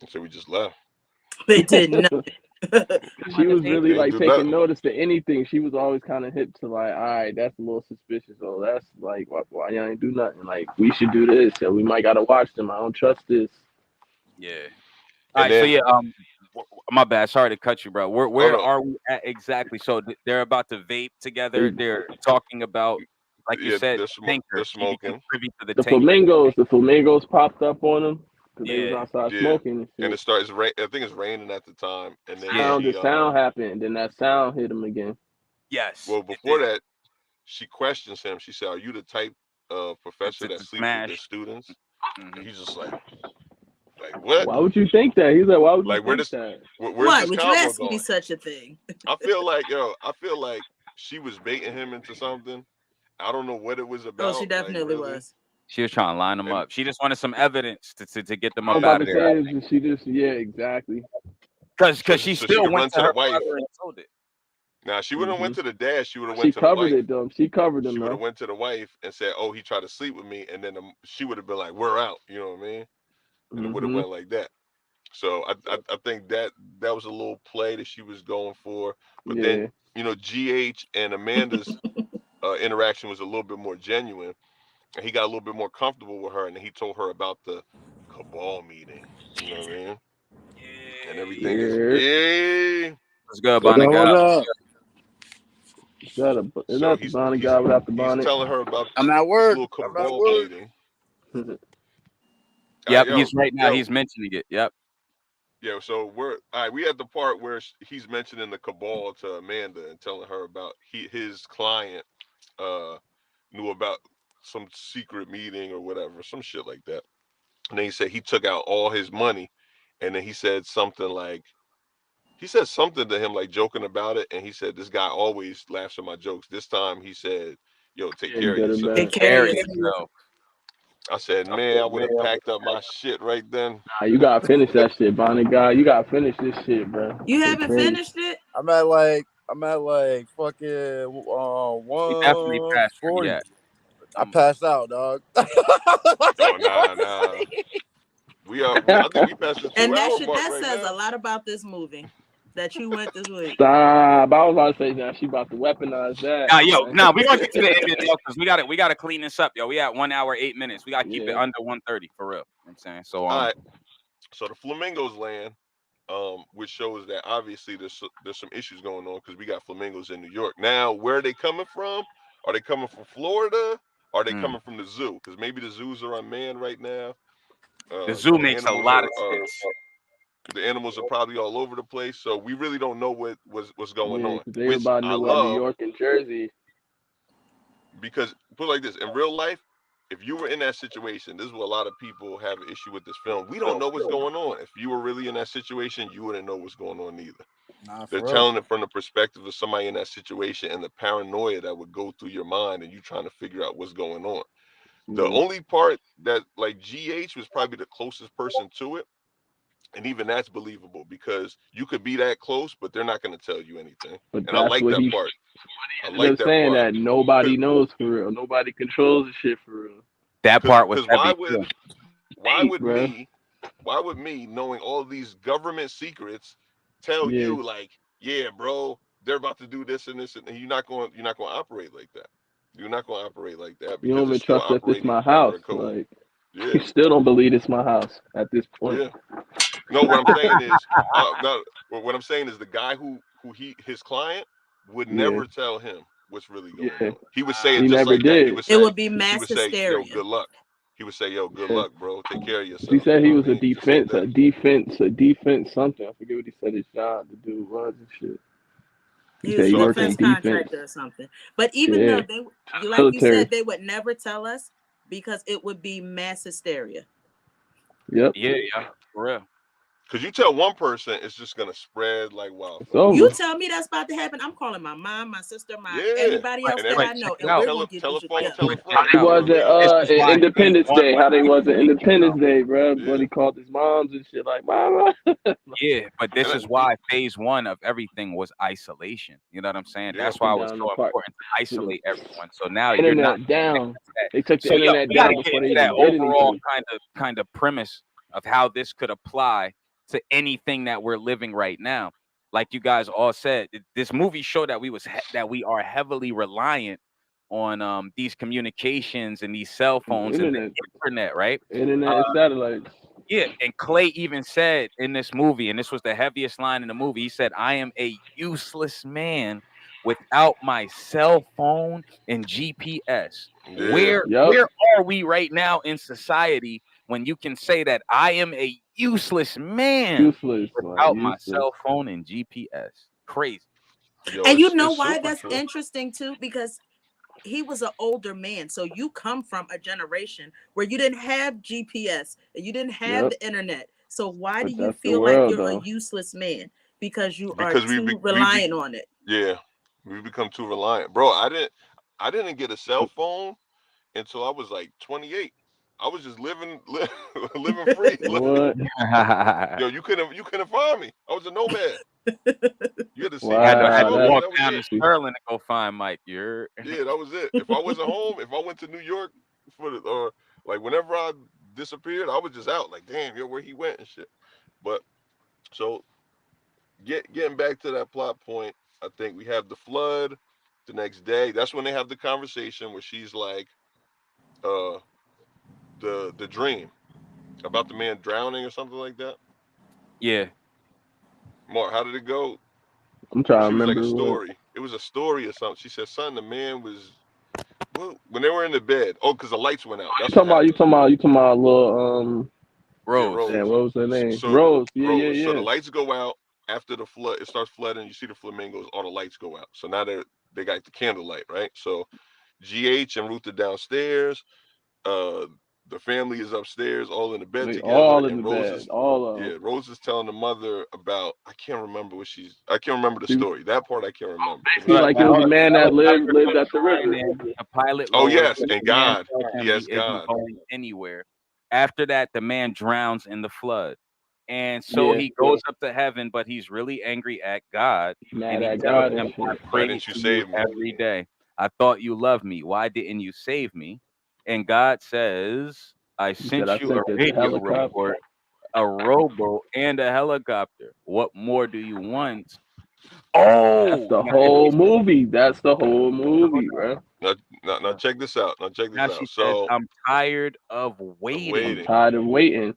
Speaker 5: So we just left.
Speaker 4: They did not.
Speaker 3: She was
Speaker 5: They
Speaker 3: really
Speaker 5: ain't
Speaker 3: like
Speaker 5: do
Speaker 3: taking
Speaker 5: nothing.
Speaker 3: notice to anything. She was always kind of hip to like, all right, that's a little suspicious. Oh, that's like, why y'all ain't do nothing? Like, we should do this, and we might gotta watch them. I don't trust this.
Speaker 2: Yeah. All
Speaker 5: And
Speaker 2: right. So
Speaker 5: then,
Speaker 2: yeah. My bad. Sorry to cut you, bro.
Speaker 5: oh
Speaker 2: Where
Speaker 5: no,
Speaker 2: are we at exactly? So they're about to vape together. They're talking about, like you
Speaker 5: yeah,
Speaker 2: said,
Speaker 5: they're
Speaker 2: tanker. He became
Speaker 5: smoking.
Speaker 2: privy to the
Speaker 3: The
Speaker 2: tanker.
Speaker 3: flamingos popped up on them because they was
Speaker 2: Yeah.
Speaker 3: outside
Speaker 5: Yeah,
Speaker 3: smoking and
Speaker 5: and
Speaker 3: shit.
Speaker 5: it starts rain. I think it's raining at the time, and then
Speaker 2: Yeah.
Speaker 3: The sound happened, then that sound hit him again.
Speaker 2: Yes.
Speaker 5: well,
Speaker 2: It
Speaker 5: before
Speaker 2: did.
Speaker 5: that, she questions him. She said, "Are you the type of professor that
Speaker 2: To
Speaker 5: sleeps with their
Speaker 2: smash.
Speaker 5: students?" And
Speaker 2: Hmm.
Speaker 5: he's just like what?
Speaker 3: Why would you think that? He's like, why would you
Speaker 5: Like
Speaker 3: think that?
Speaker 5: where's
Speaker 4: Why
Speaker 5: this
Speaker 4: would you
Speaker 5: convo
Speaker 4: ask me
Speaker 5: going?
Speaker 4: such a thing?
Speaker 5: I feel like she was baiting him into something. I don't know what it was
Speaker 4: Oh, she
Speaker 5: about, like
Speaker 4: definitely
Speaker 5: really.
Speaker 4: was.
Speaker 2: She was trying to line them
Speaker 5: And
Speaker 2: up. She just wanted some evidence to get them
Speaker 3: I was
Speaker 2: up
Speaker 3: about
Speaker 2: out
Speaker 3: to
Speaker 2: of there.
Speaker 3: say, she just, yeah, exactly.
Speaker 2: Because
Speaker 5: so
Speaker 2: she
Speaker 5: so she
Speaker 2: still
Speaker 5: could
Speaker 2: went
Speaker 5: run
Speaker 2: to
Speaker 5: to the
Speaker 2: her
Speaker 5: wife.
Speaker 2: brother and told it.
Speaker 5: Now she wouldn't have went to the dad. She would have
Speaker 3: She
Speaker 5: went to the
Speaker 3: covered
Speaker 5: wife.
Speaker 3: it though. She covered him
Speaker 5: She would have
Speaker 3: though.
Speaker 5: went to the wife and said, "Oh, he tried to sleep with me," and then she would have been like, "We're out." You know what I mean? And it would have
Speaker 3: Hmm.
Speaker 5: went like that. So I think that was a little play that she was going for. But then
Speaker 3: Yeah.
Speaker 5: GH and Amanda's interaction was a little bit more genuine, and he got a little bit more comfortable with her, and he told her about the cabal meeting. You know what I mean? And everything is
Speaker 3: Yeah.
Speaker 5: yeah.
Speaker 2: What's good,
Speaker 6: Hold
Speaker 2: Bonnie?
Speaker 6: on, hold up.
Speaker 3: Is
Speaker 5: So
Speaker 3: that the bonnet guy without the
Speaker 5: he's
Speaker 3: bonnet?
Speaker 5: telling her about
Speaker 6: I'm at
Speaker 5: this
Speaker 6: work.
Speaker 5: little
Speaker 6: I'm at
Speaker 5: cabal
Speaker 6: work.
Speaker 5: meeting.
Speaker 2: Yep,
Speaker 5: Yo,
Speaker 2: he's right now. He's mentioning it. Yep.
Speaker 5: yeah. So we at the part where he's mentioning the cabal to Amanda and telling her about his client knew about some secret meeting or whatever, some shit like that. And then he said he took out all his money, and then he said something to him like joking about it, and he said this guy always laughs at my jokes. This time he said, "Yo, take
Speaker 3: Yeah,
Speaker 5: care of
Speaker 3: good or
Speaker 5: yourself."
Speaker 4: Take
Speaker 3: bad.
Speaker 4: care of
Speaker 2: Very
Speaker 4: yourself.
Speaker 2: so.
Speaker 5: I said, man, I would have packed up my shit right then.
Speaker 3: Nah, you gotta finish that shit, bonnet guy. You gotta finish this shit, bro.
Speaker 4: You
Speaker 3: Shit
Speaker 4: haven't
Speaker 3: crazy.
Speaker 4: finished it?
Speaker 6: I'm at like fucking
Speaker 2: He definitely passed her.
Speaker 6: 140.
Speaker 2: Yeah.
Speaker 6: I passed out, dog.
Speaker 5: Oh nah. I think we passed the
Speaker 4: And
Speaker 5: 2 hour mark
Speaker 4: that
Speaker 5: right
Speaker 4: says a
Speaker 5: now.
Speaker 4: lot about this movie that you went this week.
Speaker 3: Stop. I was about to say now she about to weaponize that.
Speaker 2: We gonna get to the end of the because we gotta clean this up, yo. We at 1 hour 8 minutes. We gotta keep it under 1:30 for real. You know what I'm saying? So
Speaker 5: All right. So the flamingos land, which shows that obviously there's some issues going on because we got flamingos in New York. Now, where are they coming from? Are they coming from Florida? Are they coming from the zoo? Because maybe the zoos are unmanned right now.
Speaker 2: the zoo
Speaker 5: The
Speaker 2: makes a
Speaker 5: animals
Speaker 2: lot
Speaker 5: are
Speaker 2: of sense.
Speaker 5: the animals are probably all over the place. So we really don't know what's going
Speaker 3: Yeah,
Speaker 5: on,
Speaker 3: because they
Speaker 5: which
Speaker 3: about
Speaker 5: I
Speaker 3: knew New
Speaker 5: love
Speaker 3: York and Jersey.
Speaker 5: because put it like this, in real life, if you were in that situation, this is what a lot of people have an issue with this film. We don't know what's going on. If you were really in that situation, you wouldn't know what's going on either.
Speaker 6: Nah,
Speaker 5: They're
Speaker 6: for real.
Speaker 5: telling it from the perspective of somebody in that situation and the paranoia that would go through your mind and you trying to figure out what's going on. The only part that like GH was probably the closest person to it. And even that's believable because you could be that close, but they're not going to tell you anything.
Speaker 3: But
Speaker 5: And I
Speaker 3: that's
Speaker 5: like
Speaker 3: what
Speaker 5: that
Speaker 3: he
Speaker 5: part. I
Speaker 3: ended
Speaker 5: like
Speaker 3: up
Speaker 5: that
Speaker 3: saying,
Speaker 5: part.
Speaker 3: that nobody knows for real. Nobody controls the shit for real.
Speaker 2: That part was
Speaker 5: Because
Speaker 2: heavy too.
Speaker 5: why
Speaker 3: Deep,
Speaker 5: would
Speaker 3: bro.
Speaker 5: me knowing all these government secrets tell
Speaker 3: Yeah.
Speaker 5: you like, yeah, bro, they're about to do this and this, and you're not going to operate like that. You're not gonna operate like that
Speaker 3: You don't
Speaker 5: because
Speaker 3: even
Speaker 5: it's still
Speaker 3: trust that this
Speaker 5: operating
Speaker 3: my
Speaker 5: under
Speaker 3: house.
Speaker 5: a code.
Speaker 3: Like
Speaker 5: Yeah,
Speaker 3: you still don't believe it's my house at this point.
Speaker 5: yeah. No, what I'm saying is, no. What I'm saying is the guy who his client would
Speaker 3: Yeah.
Speaker 5: never tell him what's really going
Speaker 3: Yeah.
Speaker 5: on. He would say it
Speaker 3: He
Speaker 5: just
Speaker 3: never
Speaker 5: like that. He
Speaker 3: did.
Speaker 5: would
Speaker 4: It
Speaker 5: say,
Speaker 4: would be mass
Speaker 5: yo,
Speaker 4: hysteria.
Speaker 5: good luck. He would say, yo, good
Speaker 3: Yeah.
Speaker 5: luck, bro. Take care of yourself.
Speaker 3: He said
Speaker 5: You
Speaker 3: he
Speaker 5: know
Speaker 3: was
Speaker 5: what I
Speaker 3: a
Speaker 5: mean? Just like
Speaker 3: defense
Speaker 5: that.
Speaker 3: something. I forget what he said his job to do was and shit. He
Speaker 4: He
Speaker 3: said
Speaker 4: was
Speaker 3: he
Speaker 4: a
Speaker 3: worked in
Speaker 4: defense
Speaker 3: defense.
Speaker 4: contractor or something. But even
Speaker 3: Yeah.
Speaker 4: though like you
Speaker 3: Military.
Speaker 4: said, they would never tell us because it would be mass hysteria.
Speaker 3: Yep.
Speaker 2: Yeah, for real.
Speaker 5: Because you tell one person, it's just gonna spread like wildfire.
Speaker 3: It's over.
Speaker 4: You tell me that's about to happen, I'm calling my mom, my sister, anybody else
Speaker 5: And
Speaker 4: that I
Speaker 5: every-
Speaker 4: know,
Speaker 2: check it
Speaker 4: and
Speaker 2: out.
Speaker 4: we're gonna get this shit
Speaker 5: Telephone,
Speaker 4: together.
Speaker 5: tell a
Speaker 2: Check
Speaker 5: friend.
Speaker 2: it
Speaker 3: It
Speaker 2: out.
Speaker 3: wasn't
Speaker 2: This is why
Speaker 3: Independence
Speaker 2: phase one
Speaker 3: Day.
Speaker 2: was
Speaker 3: How they wasn't
Speaker 2: everything,
Speaker 3: Independence Day, bro.
Speaker 5: Yeah.
Speaker 3: But he called his moms and shit like, mama.
Speaker 2: Yeah, but this
Speaker 5: And
Speaker 2: is why phase one of everything was isolation. You know what I'm saying?
Speaker 5: Yeah.
Speaker 2: That's why it was
Speaker 3: Down
Speaker 2: so
Speaker 3: the park.
Speaker 2: important to isolate everyone. So now you're not
Speaker 3: Internet down.
Speaker 2: that.
Speaker 3: They took the
Speaker 2: So
Speaker 3: internet
Speaker 2: we gotta
Speaker 3: down
Speaker 2: get
Speaker 3: before they
Speaker 2: into that
Speaker 3: even did
Speaker 2: overall
Speaker 3: anything.
Speaker 2: kind of premise of how this could apply to anything that we're living right now. Like you guys all said, this movie showed that we are heavily reliant on these communications and these cell phones and the internet, right?
Speaker 3: Internet and satellites.
Speaker 2: Yeah, and Clay even said in this movie, and this was the heaviest line in the movie, he said, I am a useless man without my cell phone and GPS.
Speaker 5: Yeah.
Speaker 2: Where are we right now in society when you can say that I am a useless man without my cell phone and GPS? Crazy.
Speaker 5: Yo,
Speaker 4: And you
Speaker 5: it's
Speaker 4: know why
Speaker 5: super
Speaker 4: that's
Speaker 5: true.
Speaker 4: interesting too? Because he was an older man. So you come from a generation where you didn't have GPS and you didn't have the internet. So why do you feel like you're a useless man? Because you are too reliant on it.
Speaker 5: Yeah, we become too reliant, bro. I didn't get a cell phone until I was like 28. I was just living free.
Speaker 3: What?
Speaker 5: Yo, you couldn't find me. I was a nomad. You had to see.
Speaker 2: I had to
Speaker 5: that
Speaker 2: walk
Speaker 5: was
Speaker 2: down to
Speaker 5: it.
Speaker 2: Sterling to go find Mike.
Speaker 5: Yeah, that was it. If I wasn't home, if I went to New York or like whenever I disappeared, I was just out. Like, damn, yo, where he went and shit. But so getting back to that plot point, I think we have the flood the next day. That's when they have the conversation where she's like, the dream about the man drowning or something like that.
Speaker 2: Yeah.
Speaker 5: Mark, how did it go?
Speaker 3: I'm trying to remember.
Speaker 5: Like a story. It was a story or something. She said, son, the man was when they were in the bed. Oh, because the lights went out.
Speaker 3: You talking about little
Speaker 2: Rose.
Speaker 5: Yeah, Rose.
Speaker 3: Yeah, what was her name?
Speaker 5: So,
Speaker 3: Rose. Yeah.
Speaker 5: So the lights go out after the flood. It starts flooding. You see the flamingos. All the lights go out. So now they got the candlelight, right? So GH and Ruth are downstairs. The family is upstairs, all in the bed together.
Speaker 3: All in the
Speaker 5: Rose
Speaker 3: bed. All of them.
Speaker 5: Yeah, Rose is telling the mother about. I can't remember the story. That part I can't remember.
Speaker 3: She's like, it was a man that lived at the river.
Speaker 2: The pilot.
Speaker 5: Oh yes,
Speaker 2: lowered,
Speaker 5: and
Speaker 2: the
Speaker 5: God.
Speaker 2: man told him
Speaker 5: Yes,
Speaker 2: he isn't
Speaker 5: God.
Speaker 2: going anywhere. After that, the man drowns in the flood. And so he goes up to heaven, but he's really angry at God.
Speaker 3: Mad
Speaker 2: and he
Speaker 3: at
Speaker 2: tells
Speaker 3: God
Speaker 2: him,
Speaker 3: and shit.
Speaker 2: I pray
Speaker 5: didn't you
Speaker 2: to
Speaker 5: save me?
Speaker 2: every day. I thought you loved me. Why didn't you save me? And God says, I sent you a radio report, a rowboat, and a helicopter. What more do you want? Oh,
Speaker 3: that's the whole movie. That's the whole movie, bro.
Speaker 5: Now check this out. Now check this
Speaker 2: now
Speaker 5: out.
Speaker 2: she
Speaker 5: So
Speaker 2: says, I'm tired of waiting.
Speaker 3: I'm tired of waiting.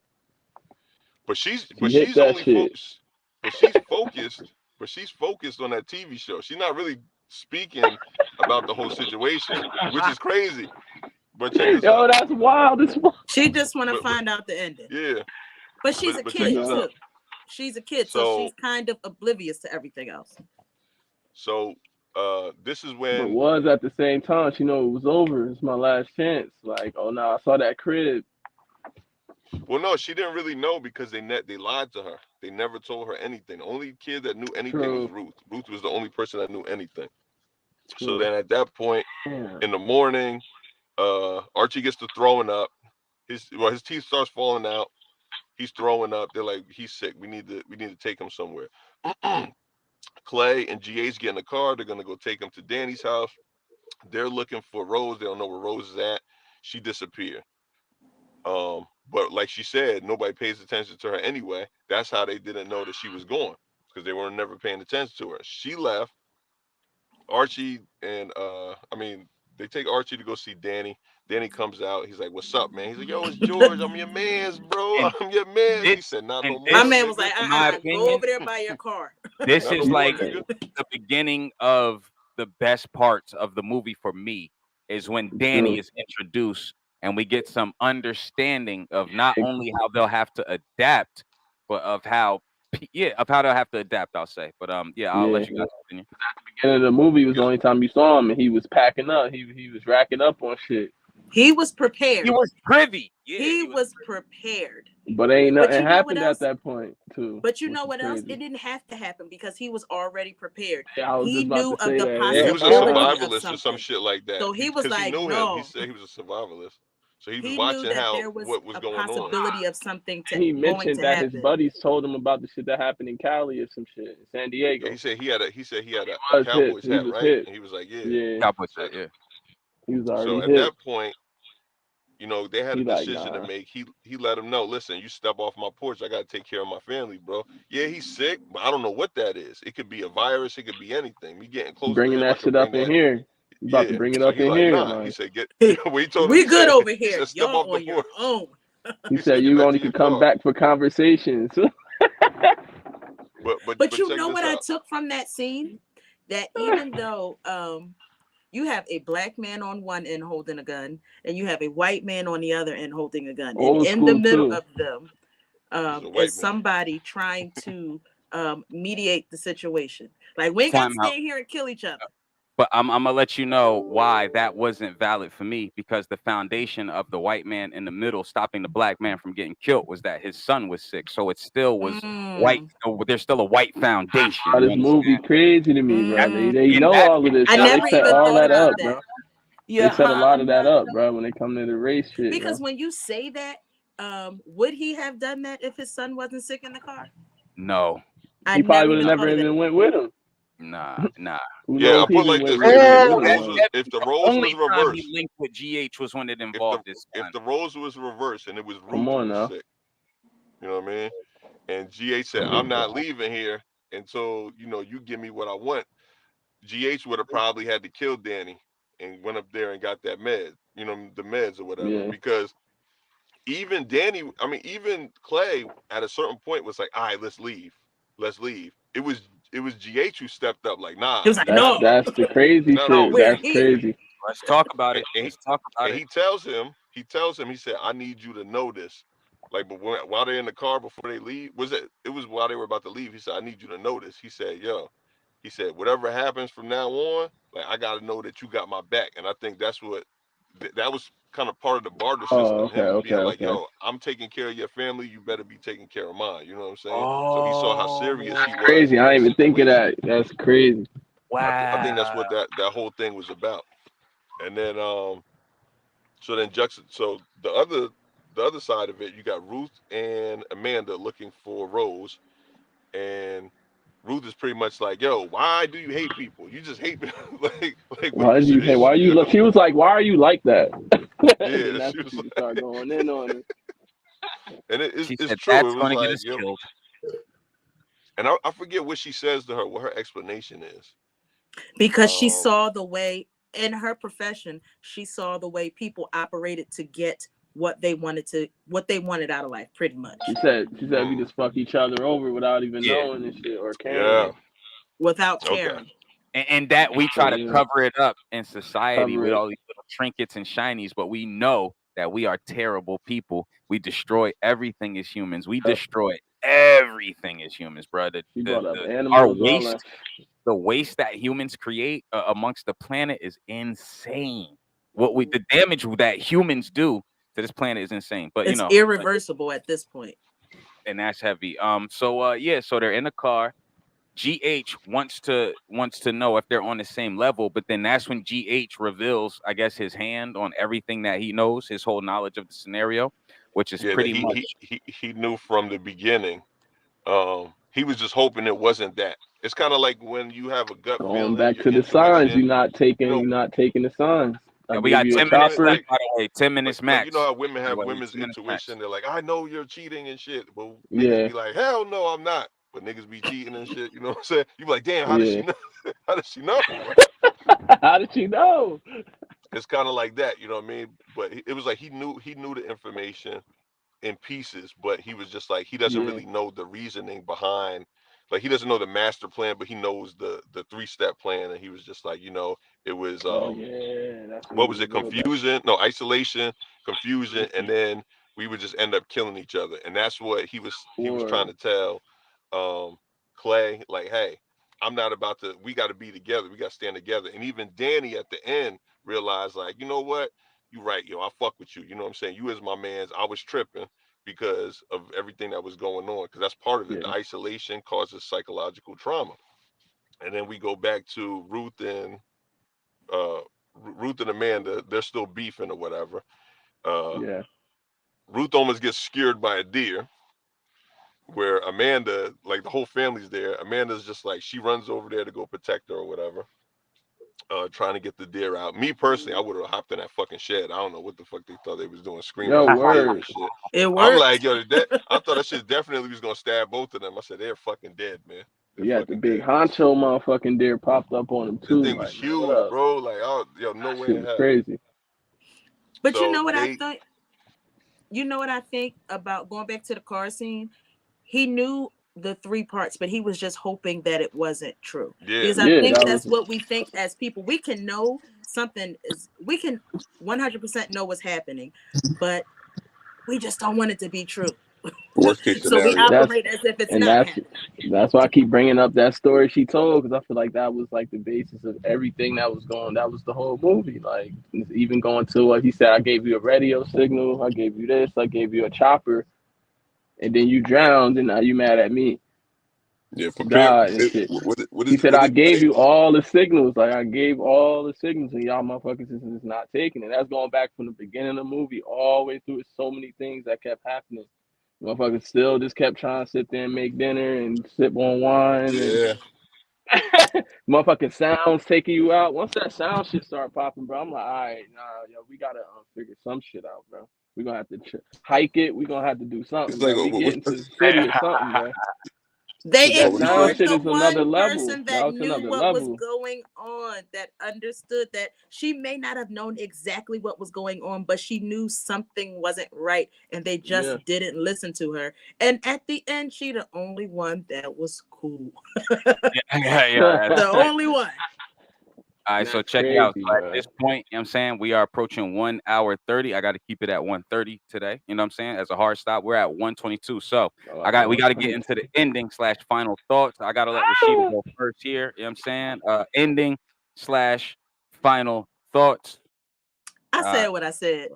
Speaker 5: But she's focused on that TV show. She's not really speaking about the whole situation, which is crazy. But check this out.
Speaker 3: That's wild.
Speaker 4: She just want to find out the ending.
Speaker 5: Yeah.
Speaker 4: But she's a kid too. She's a kid, so she's kind of oblivious to everything else.
Speaker 5: So this is when
Speaker 3: it was at the same time. She know it was over. It's my last chance. Like, oh no, I saw that crib.
Speaker 5: Well, no, she didn't really know because they lied to her. They never told her anything. The only kid that knew anything was Ruth. Ruth was the only person that knew anything. So then at that point in the morning, Archie gets to throwing up. His teeth starts falling out. He's throwing up. They're like, he's sick. We need to take him somewhere. Clay and GH get in the car. They're gonna go take him to Danny's house. They're looking for Rose. They don't know where Rose is at. She disappeared. But like she said, nobody pays attention to her anyway. That's how they didn't know that she was gone, because they were never paying attention to her. She left. Archie and Archie to go see Danny. Danny comes out. He's like, "What's up, man?" He's like, "Yo, it's George. I'm your man's, bro.
Speaker 2: And
Speaker 5: I'm your man's." He
Speaker 2: this
Speaker 5: said, "Not
Speaker 2: and
Speaker 5: no
Speaker 4: My
Speaker 5: more,
Speaker 2: this,
Speaker 4: man was like,
Speaker 5: nigga.
Speaker 2: in my
Speaker 4: go
Speaker 2: opinion,
Speaker 4: over there by your car.
Speaker 2: this
Speaker 5: Not no
Speaker 2: is
Speaker 5: more,
Speaker 2: like
Speaker 5: nigga."
Speaker 2: the beginning of the best parts of the movie for me is when Danny
Speaker 3: True.
Speaker 2: is introduced and we get some understanding of not only how they'll have to adapt, but of how they'll have to adapt, I'll say. But yeah, I'll let you guys continue.
Speaker 3: Beginning of the movie was the only time you saw him, and he was packing up. He was racking up on shit.
Speaker 4: He was prepared.
Speaker 2: He was privy. Yeah,
Speaker 4: he was prepared.
Speaker 3: But ain't
Speaker 4: But
Speaker 3: nothing
Speaker 4: you know what
Speaker 3: happened
Speaker 4: else?
Speaker 3: at that point, too.
Speaker 4: But you
Speaker 3: which
Speaker 4: know
Speaker 3: is
Speaker 4: what else?
Speaker 3: crazy.
Speaker 4: It didn't have to happen because he was already prepared.
Speaker 3: Yeah, I was
Speaker 4: He
Speaker 3: just about
Speaker 4: knew
Speaker 3: to
Speaker 4: of
Speaker 3: say
Speaker 4: the
Speaker 3: that.
Speaker 5: Yeah, he was a
Speaker 4: possibility of
Speaker 5: survivalist or some
Speaker 4: something.
Speaker 5: shit like that.
Speaker 4: So he was
Speaker 5: Because he
Speaker 4: like,
Speaker 5: knew him.
Speaker 4: no.
Speaker 5: He said he was a survivalist. So he was
Speaker 4: He knew
Speaker 5: watching
Speaker 4: that there was
Speaker 5: what was
Speaker 4: a
Speaker 5: going on.
Speaker 4: possibility of something
Speaker 3: He
Speaker 4: going
Speaker 3: mentioned
Speaker 4: to
Speaker 3: that
Speaker 4: happen.
Speaker 3: his buddies told him about the shit that happened in Cali or some shit in San Diego.
Speaker 5: Yeah, he said he had a
Speaker 3: was
Speaker 5: Cowboys
Speaker 3: hit. He
Speaker 5: hat,
Speaker 3: was
Speaker 5: right?
Speaker 3: hit.
Speaker 5: And he was like, yeah.
Speaker 3: Yeah,
Speaker 2: Cowboys hat, yeah.
Speaker 3: he was
Speaker 5: So
Speaker 3: already
Speaker 5: at
Speaker 3: hit.
Speaker 5: that point, you know, they had
Speaker 3: He
Speaker 5: a
Speaker 3: like,
Speaker 5: decision
Speaker 3: nah.
Speaker 5: to make. He let him know, listen, you step off my porch, I gotta take care of my family, bro. Yeah, he's sick, but I don't know what that is. It could be a virus, it could be anything. Me getting close
Speaker 3: Bringing
Speaker 5: to him, I
Speaker 3: that
Speaker 5: could
Speaker 3: shit up
Speaker 5: bring
Speaker 3: in
Speaker 5: that.
Speaker 3: here. You about to
Speaker 5: Yeah.
Speaker 3: bring it
Speaker 5: So
Speaker 3: up
Speaker 5: he
Speaker 3: in
Speaker 5: like,
Speaker 3: here,
Speaker 5: nah.
Speaker 3: like.
Speaker 5: He said, what he told him,
Speaker 4: We
Speaker 5: he
Speaker 4: good
Speaker 5: said,
Speaker 4: over
Speaker 5: he
Speaker 4: here.
Speaker 5: said, step
Speaker 4: Y'all
Speaker 5: off the
Speaker 4: on your
Speaker 5: porch.
Speaker 4: own.
Speaker 3: He
Speaker 5: He
Speaker 3: said
Speaker 5: said,
Speaker 3: you
Speaker 5: "Get back
Speaker 3: only
Speaker 5: to your
Speaker 3: could come
Speaker 5: car."
Speaker 3: back for conversations.
Speaker 5: But
Speaker 4: You
Speaker 5: check
Speaker 4: know
Speaker 5: this
Speaker 4: what I
Speaker 5: out.
Speaker 4: took from that scene? That even though you have a black man on one end holding a gun, and you have a white man on the other end holding a gun, and
Speaker 3: Old
Speaker 4: in the
Speaker 3: school,
Speaker 4: middle
Speaker 3: too.
Speaker 4: of them
Speaker 5: He's a white
Speaker 4: is
Speaker 5: man.
Speaker 4: somebody trying to mediate the situation. Like, we ain't got to
Speaker 2: Time out.
Speaker 4: stand here and kill each other.
Speaker 2: But I'm gonna let you know why that wasn't valid for me, because the foundation of the white man in the middle stopping the black man from getting killed was that his son was sick. So it still was white. So there's still a white foundation.
Speaker 3: Oh,
Speaker 2: You
Speaker 3: this movie
Speaker 2: understand?
Speaker 3: crazy to me, bro. They
Speaker 2: And
Speaker 3: know
Speaker 2: that-
Speaker 3: all of this.
Speaker 4: I
Speaker 3: So they
Speaker 4: never
Speaker 3: set
Speaker 4: even
Speaker 3: all
Speaker 4: thought
Speaker 3: that
Speaker 4: about
Speaker 3: up,
Speaker 4: that.
Speaker 3: bro.
Speaker 2: Yeah,
Speaker 3: They set a lot of that up, bro, when they come to the race shit.
Speaker 4: Because
Speaker 3: bro.
Speaker 4: when you say that, would he have done that if his son wasn't sick in the car?
Speaker 2: No.
Speaker 3: He probably would have never even went with him.
Speaker 2: Nah.
Speaker 3: Who
Speaker 5: Yeah,
Speaker 3: knows
Speaker 5: I
Speaker 3: if he
Speaker 5: put
Speaker 3: even
Speaker 5: like
Speaker 3: went
Speaker 5: this.
Speaker 3: with
Speaker 5: If the
Speaker 2: The
Speaker 5: roles
Speaker 2: only
Speaker 5: was
Speaker 2: time
Speaker 5: reversed,
Speaker 2: he linked with GH was when it
Speaker 5: if
Speaker 2: involved his
Speaker 5: if
Speaker 2: son.
Speaker 5: the roles was reversed and it was Ruth
Speaker 3: Come on
Speaker 5: who was
Speaker 3: now.
Speaker 5: sick, you know what I mean? And GH said, "I'm not leaving here until you give me what I want." GH would have probably had to kill Danny and went up there and got that med, the meds or whatever.
Speaker 3: Yeah.
Speaker 5: Because even even Clay at a certain point was like, "All right, let's leave. It was GH who stepped up, like, nah.
Speaker 4: He was like, no.
Speaker 3: That's the crazy
Speaker 5: Not
Speaker 3: shit.
Speaker 5: over
Speaker 3: That's
Speaker 4: here.
Speaker 3: crazy.
Speaker 2: Let's talk about it.
Speaker 5: And
Speaker 2: Let's talk about it.
Speaker 5: he tells him, he said, "I need you to know this." Like, but while they're in the car before they leave, it was while they were about to leave. He said, "I need you to know this." He said, "Whatever happens from now on, like, I got to know that you got my back." And I think that's what that was kind of part of the barter system.
Speaker 3: Oh,
Speaker 5: Him being like,
Speaker 3: okay.
Speaker 5: "Yo, I'm taking care of your family. You better be taking care of mine." You know what I'm saying? So he saw how serious he was.
Speaker 3: Crazy. I didn't even think of that. That's crazy.
Speaker 2: Wow.
Speaker 5: I think that's what that whole thing was about. And then so the other side of it, you got Ruth and Amanda looking for Rose, and Ruth is pretty much like, "Yo, why do you hate people? You just hate people." like
Speaker 3: Why did you say? Why are you look? She was like, "Why are you like that?"
Speaker 5: Yeah,
Speaker 3: and that's
Speaker 5: she
Speaker 3: when
Speaker 5: was
Speaker 3: she
Speaker 5: like,
Speaker 3: started going in on it.
Speaker 5: and
Speaker 2: She
Speaker 5: it's
Speaker 2: said
Speaker 5: true.
Speaker 2: that's
Speaker 5: It was
Speaker 2: going to get
Speaker 5: like,
Speaker 2: us killed.
Speaker 5: and I forget what she says to her, what her explanation is.
Speaker 4: Because she saw the way in her profession, she saw the way people operated to get what they wanted out of life, pretty much.
Speaker 3: She said we just fuck each other over without even knowing and shit or caring.
Speaker 4: Without caring.
Speaker 2: And that we try to cover it up in society
Speaker 3: Cover
Speaker 2: with
Speaker 3: it.
Speaker 2: all these little trinkets and shinies, but we know that we are terrible people. We destroy everything as humans. We destroy everything as humans, bro.
Speaker 3: She brought up
Speaker 2: Our
Speaker 3: animals, all
Speaker 2: waste,
Speaker 3: that.
Speaker 2: the waste that humans create amongst the planet is insane. The damage that humans do to this planet is insane. But
Speaker 4: it's irreversible at this point.
Speaker 2: And that's heavy. So they're in the car. GH wants to know if they're on the same level, but then that's when GH reveals, I guess, his hand on everything that he knows, his whole knowledge of the scenario, which is pretty much.
Speaker 5: He knew from the beginning. He was just hoping it wasn't that. It's kind of like when you have a gut feeling.
Speaker 3: Going back to the signs, you're not taking the signs.
Speaker 2: We got 10 minutes left, by the way. 10 minutes max.
Speaker 5: You know how women have women's intuition. They're like, "I know you're cheating and shit," but niggas
Speaker 3: Yeah.
Speaker 5: be like, "Hell no, I'm not." But niggas be cheating and shit. You know what I'm saying? You be like, "Damn, how did she know? How did she know?"
Speaker 3: How did she know?
Speaker 5: it's kind of like that, you know what I mean? But it was like he knew the information in pieces, but he was just like he doesn't
Speaker 3: Yeah.
Speaker 5: really know the reasoning behind. Like he doesn't know the master plan, but he knows the 3-step plan, and he was just like, it was
Speaker 3: Oh yeah, that's
Speaker 5: what
Speaker 3: what
Speaker 5: was
Speaker 3: he
Speaker 5: it?
Speaker 3: was about.
Speaker 5: Confusion? No, isolation, confusion, and then we would just end up killing each other. And that's what he was trying to tell Clay, like, hey, I'm not about to. We got to be together. We got to stand together. And even Danny at the end realized, like, you know what? You right, yo. I fuck with you. You know what I'm saying? You as my man's. I was tripping because of everything that was going on. Because that's part of it. The
Speaker 3: Yeah.
Speaker 5: isolation causes psychological trauma. And then we go back to Ruth and Amanda. They're still beefing or whatever.
Speaker 3: Yeah.
Speaker 5: Ruth almost gets scared by a deer. Where Amanda, like the whole family's there. Amanda's just like she runs over there to go protect her or whatever. Trying to get the deer out. Me personally, I would have hopped in that fucking shed. I don't know what the fuck they thought they was doing, screaming
Speaker 3: Yo,
Speaker 5: at the deer
Speaker 3: word.
Speaker 5: and shit.
Speaker 4: It
Speaker 5: I'm
Speaker 4: worked.
Speaker 5: like, yo, I thought that shit definitely was gonna stab both of them. I said they're fucking dead, man. They're
Speaker 3: Yeah, the
Speaker 5: fucking
Speaker 3: big
Speaker 5: dead.
Speaker 3: honcho motherfucking deer popped up on him
Speaker 5: This
Speaker 3: too.
Speaker 5: thing was
Speaker 3: Like, man, what
Speaker 5: huge,
Speaker 3: up?
Speaker 5: bro. Like, oh, yo, no way
Speaker 3: Shit
Speaker 5: in
Speaker 3: was
Speaker 5: hell.
Speaker 3: crazy.
Speaker 4: But
Speaker 5: So
Speaker 4: you know what I
Speaker 5: they,
Speaker 4: think? You know what I think about going back to the car scene? He knew the 3 parts, but he was just hoping that it wasn't true.
Speaker 5: yeah,
Speaker 4: Because I
Speaker 3: Yeah,
Speaker 4: think
Speaker 3: that
Speaker 4: that's
Speaker 3: was
Speaker 4: what we think as people. We can know something is, we can 100% know what's happening, but we just don't want it to be true.
Speaker 5: worst case
Speaker 4: So we
Speaker 5: scenario.
Speaker 4: operate as if it's
Speaker 3: and
Speaker 4: not happening.
Speaker 3: that's why I keep bringing up that story she told, because I feel like that was like the basis of everything that was going. That was the whole movie. Like even going to what he said, I gave you a radio signal, I gave you this, I gave you a chopper, and then you drowned, and now you mad at me.
Speaker 5: Yeah,
Speaker 3: God and shit. He said, I gave you all the signals. Like, I gave all the signals, and y'all motherfuckers is not taking it. That's going back from the beginning of the movie all the way through. It's so many things that kept happening. Motherfuckers still just kept trying to sit there and make dinner and sip on wine.
Speaker 5: Yeah.
Speaker 3: And motherfucking sounds taking you out. Once that sound shit start popping, bro, I'm like, all right, nah, yo, we got to figure some shit out, bro. We're going to have to hike it. We're going to have to do something,
Speaker 5: It's like,
Speaker 3: bro. We
Speaker 5: what-
Speaker 3: get into the city or something, bro.
Speaker 4: They
Speaker 3: That sound
Speaker 4: ignored
Speaker 3: shit
Speaker 4: the
Speaker 3: is another
Speaker 4: one
Speaker 3: level.
Speaker 4: person
Speaker 3: That
Speaker 4: that
Speaker 3: was
Speaker 4: knew
Speaker 3: another
Speaker 4: what was
Speaker 3: level.
Speaker 4: going on, that understood that she may not have known exactly what was going on, but she knew something wasn't right, and they just
Speaker 3: Yeah.
Speaker 4: didn't listen to her. And at the end, she the only one that was cool.
Speaker 2: Yeah.
Speaker 4: The only one.
Speaker 2: All right, so
Speaker 3: That's
Speaker 2: check it out.
Speaker 3: crazy,
Speaker 2: So at
Speaker 3: bro.
Speaker 2: this point, you know what I'm saying, we are approaching 1 hour 30. I got to keep it at 1:30 today. You know what I'm saying? As a hard stop, we're at 1:22. So we got to get into the ending / final thoughts. I got to let Rashida go first here. You know what I'm saying? Ending / final thoughts.
Speaker 4: I said what I said.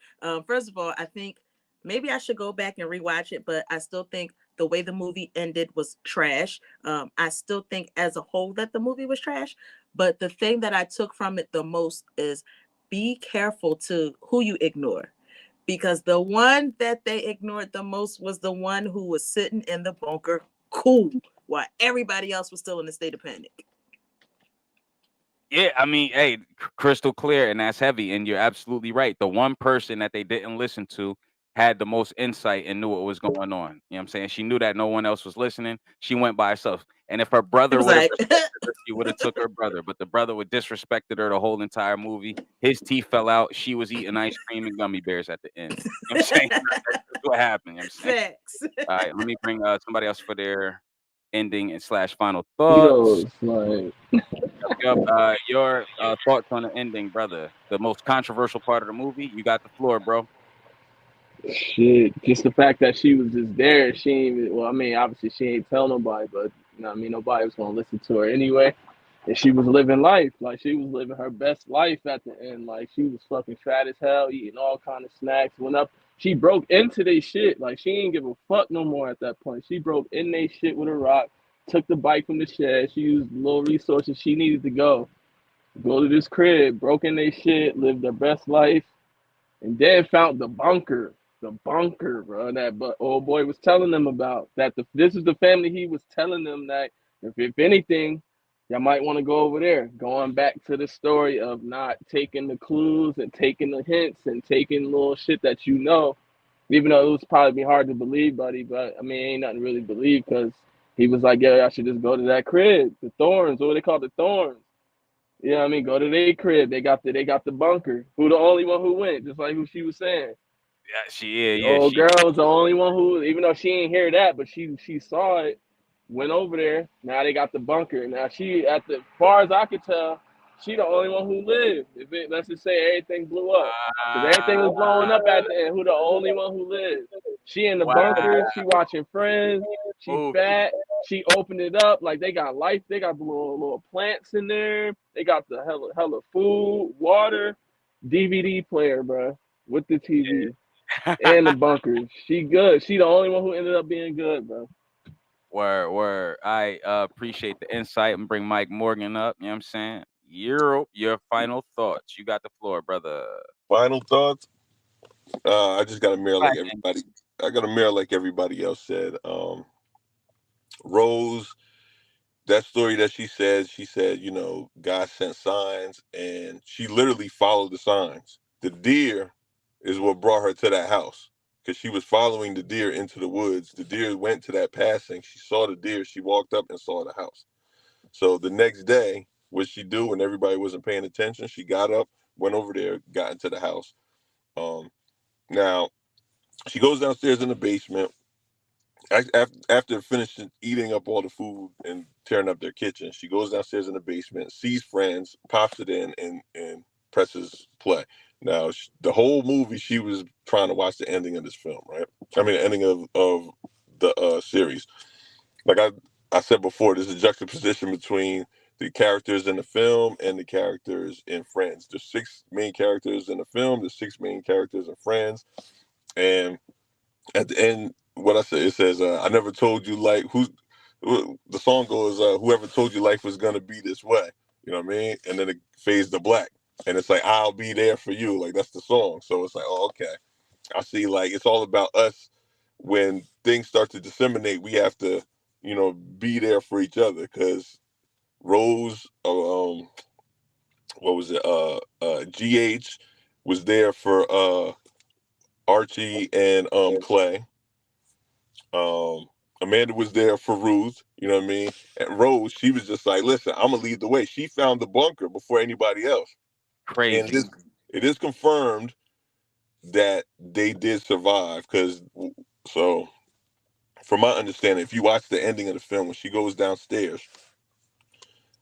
Speaker 4: First of all, I think maybe I should go back and rewatch it, but I still think the way the movie ended was trash. I still think as a whole that the movie was trash. But the thing that I took from it the most is be careful to who you ignore. Because the one that they ignored the most was the one who was sitting in the bunker cool while everybody else was still in a state of panic.
Speaker 2: Yeah, I mean, hey, crystal clear, and that's heavy. And you're absolutely right. The one person that they didn't listen to had the most insight and knew what was going on. You know what I'm saying? She knew that no one else was listening. She went by herself. And if her brother
Speaker 4: was
Speaker 2: would have
Speaker 4: like-
Speaker 2: respected her, she would have took her brother. But the brother would disrespected her the whole entire movie. His teeth fell out. She was eating ice cream and gummy bears at the end. You know what I'm saying? That's what happened. You know what I'm saying?
Speaker 4: Facts.
Speaker 2: All right, let me bring somebody else for their ending and / final thoughts.
Speaker 3: Like,
Speaker 2: Your thoughts on the ending, brother. The most controversial part of the movie. You got the floor, bro.
Speaker 3: shit, just the fact that she was just there. She ain't even, well, I mean, obviously she ain't tell nobody, but you know what I mean, nobody was gonna listen to her anyway. And she was living life, like she was living her best life at the end. Like she was fucking fat as hell, eating all kind of snacks. Went up, she broke into their shit. Like she ain't give a fuck no more at that point. She broke in their shit with a rock, took the bike from the shed. She used the little resources she needed to go to this crib, broke in their shit, lived their best life, and then found the bunker, bro. That but old boy was telling them about that. This is the family he was telling them that if anything, y'all might want to go over there. Going back to the story of not taking the clues and taking the hints and taking little shit that you know, even though it was probably be hard to believe, buddy. But I mean, ain't nothing to really believe because he was like, yeah, I should just go to that crib, the Thorns, what they call the Thorns. Yeah, I mean, go to their crib. They got the bunker. Who the only one who went? Just like who she was saying.
Speaker 2: Yeah, yeah,
Speaker 3: Old
Speaker 2: she
Speaker 3: girl was the only one who, even though she ain't hear that, but she saw it, went over there. Now they got the bunker. Now she, at the far as I could tell, she the only one who lived. If it, let's just say everything blew up, because everything was blowing up at the end. Who the only one who lived? She in the
Speaker 2: wow.
Speaker 3: bunker. She watching Friends. She
Speaker 2: Movie.
Speaker 3: fat. She opened it up like they got life. They got the little plants in there. They got the hella food, water, DVD player, bro, with the TV and the bunkers. She good. She the only one who ended up being good, bro.
Speaker 2: Word. I appreciate the insight and bring Mike Morgan up. You know what I'm saying? Your final thoughts. You got the floor, brother.
Speaker 5: Final thoughts. I just got a mirror like
Speaker 2: Black
Speaker 5: everybody. I got a mirror like everybody else said. Rose, that story that she said, you know, God sent signs, and she literally followed the signs. The deer is what brought her to that house because she was following the deer into the woods. The deer went to that passing. She saw the deer. She walked up and saw the house. So the next day, what she do when everybody wasn't paying attention? She got up, went over there, got into the house. Now she goes downstairs in the basement. After finishing eating up all the food and tearing up their kitchen, she goes downstairs in the basement, sees Friends, pops it in, and presses play. Now, the whole movie, she was trying to watch the ending of this film, right? I mean, the ending of the series. Like I said before, there's a juxtaposition between the characters in the film and the characters in Friends. There's 6 main characters in the film. There's 6 main characters in Friends, and at the end, what I say, it says, "I never told you like who." The song goes, "Whoever told you life was gonna be this way." You know what I mean? And then it fades to black, and it's like, "I'll be there for you." Like that's the song. So it's like, oh, okay. I see. Like it's all about us. When things start to disseminate, we have to, you know, be there for each other. Because Rose, what was it? GH was there for Archie and Clay. Amanda was there for Ruth, you know what I mean? And Rose, she was just like, listen, I'm gonna lead the way. She found the bunker before anybody else. And
Speaker 2: Crazy.
Speaker 5: it is confirmed that they did survive. So from my understanding, if you watch the ending of the film, when she goes downstairs,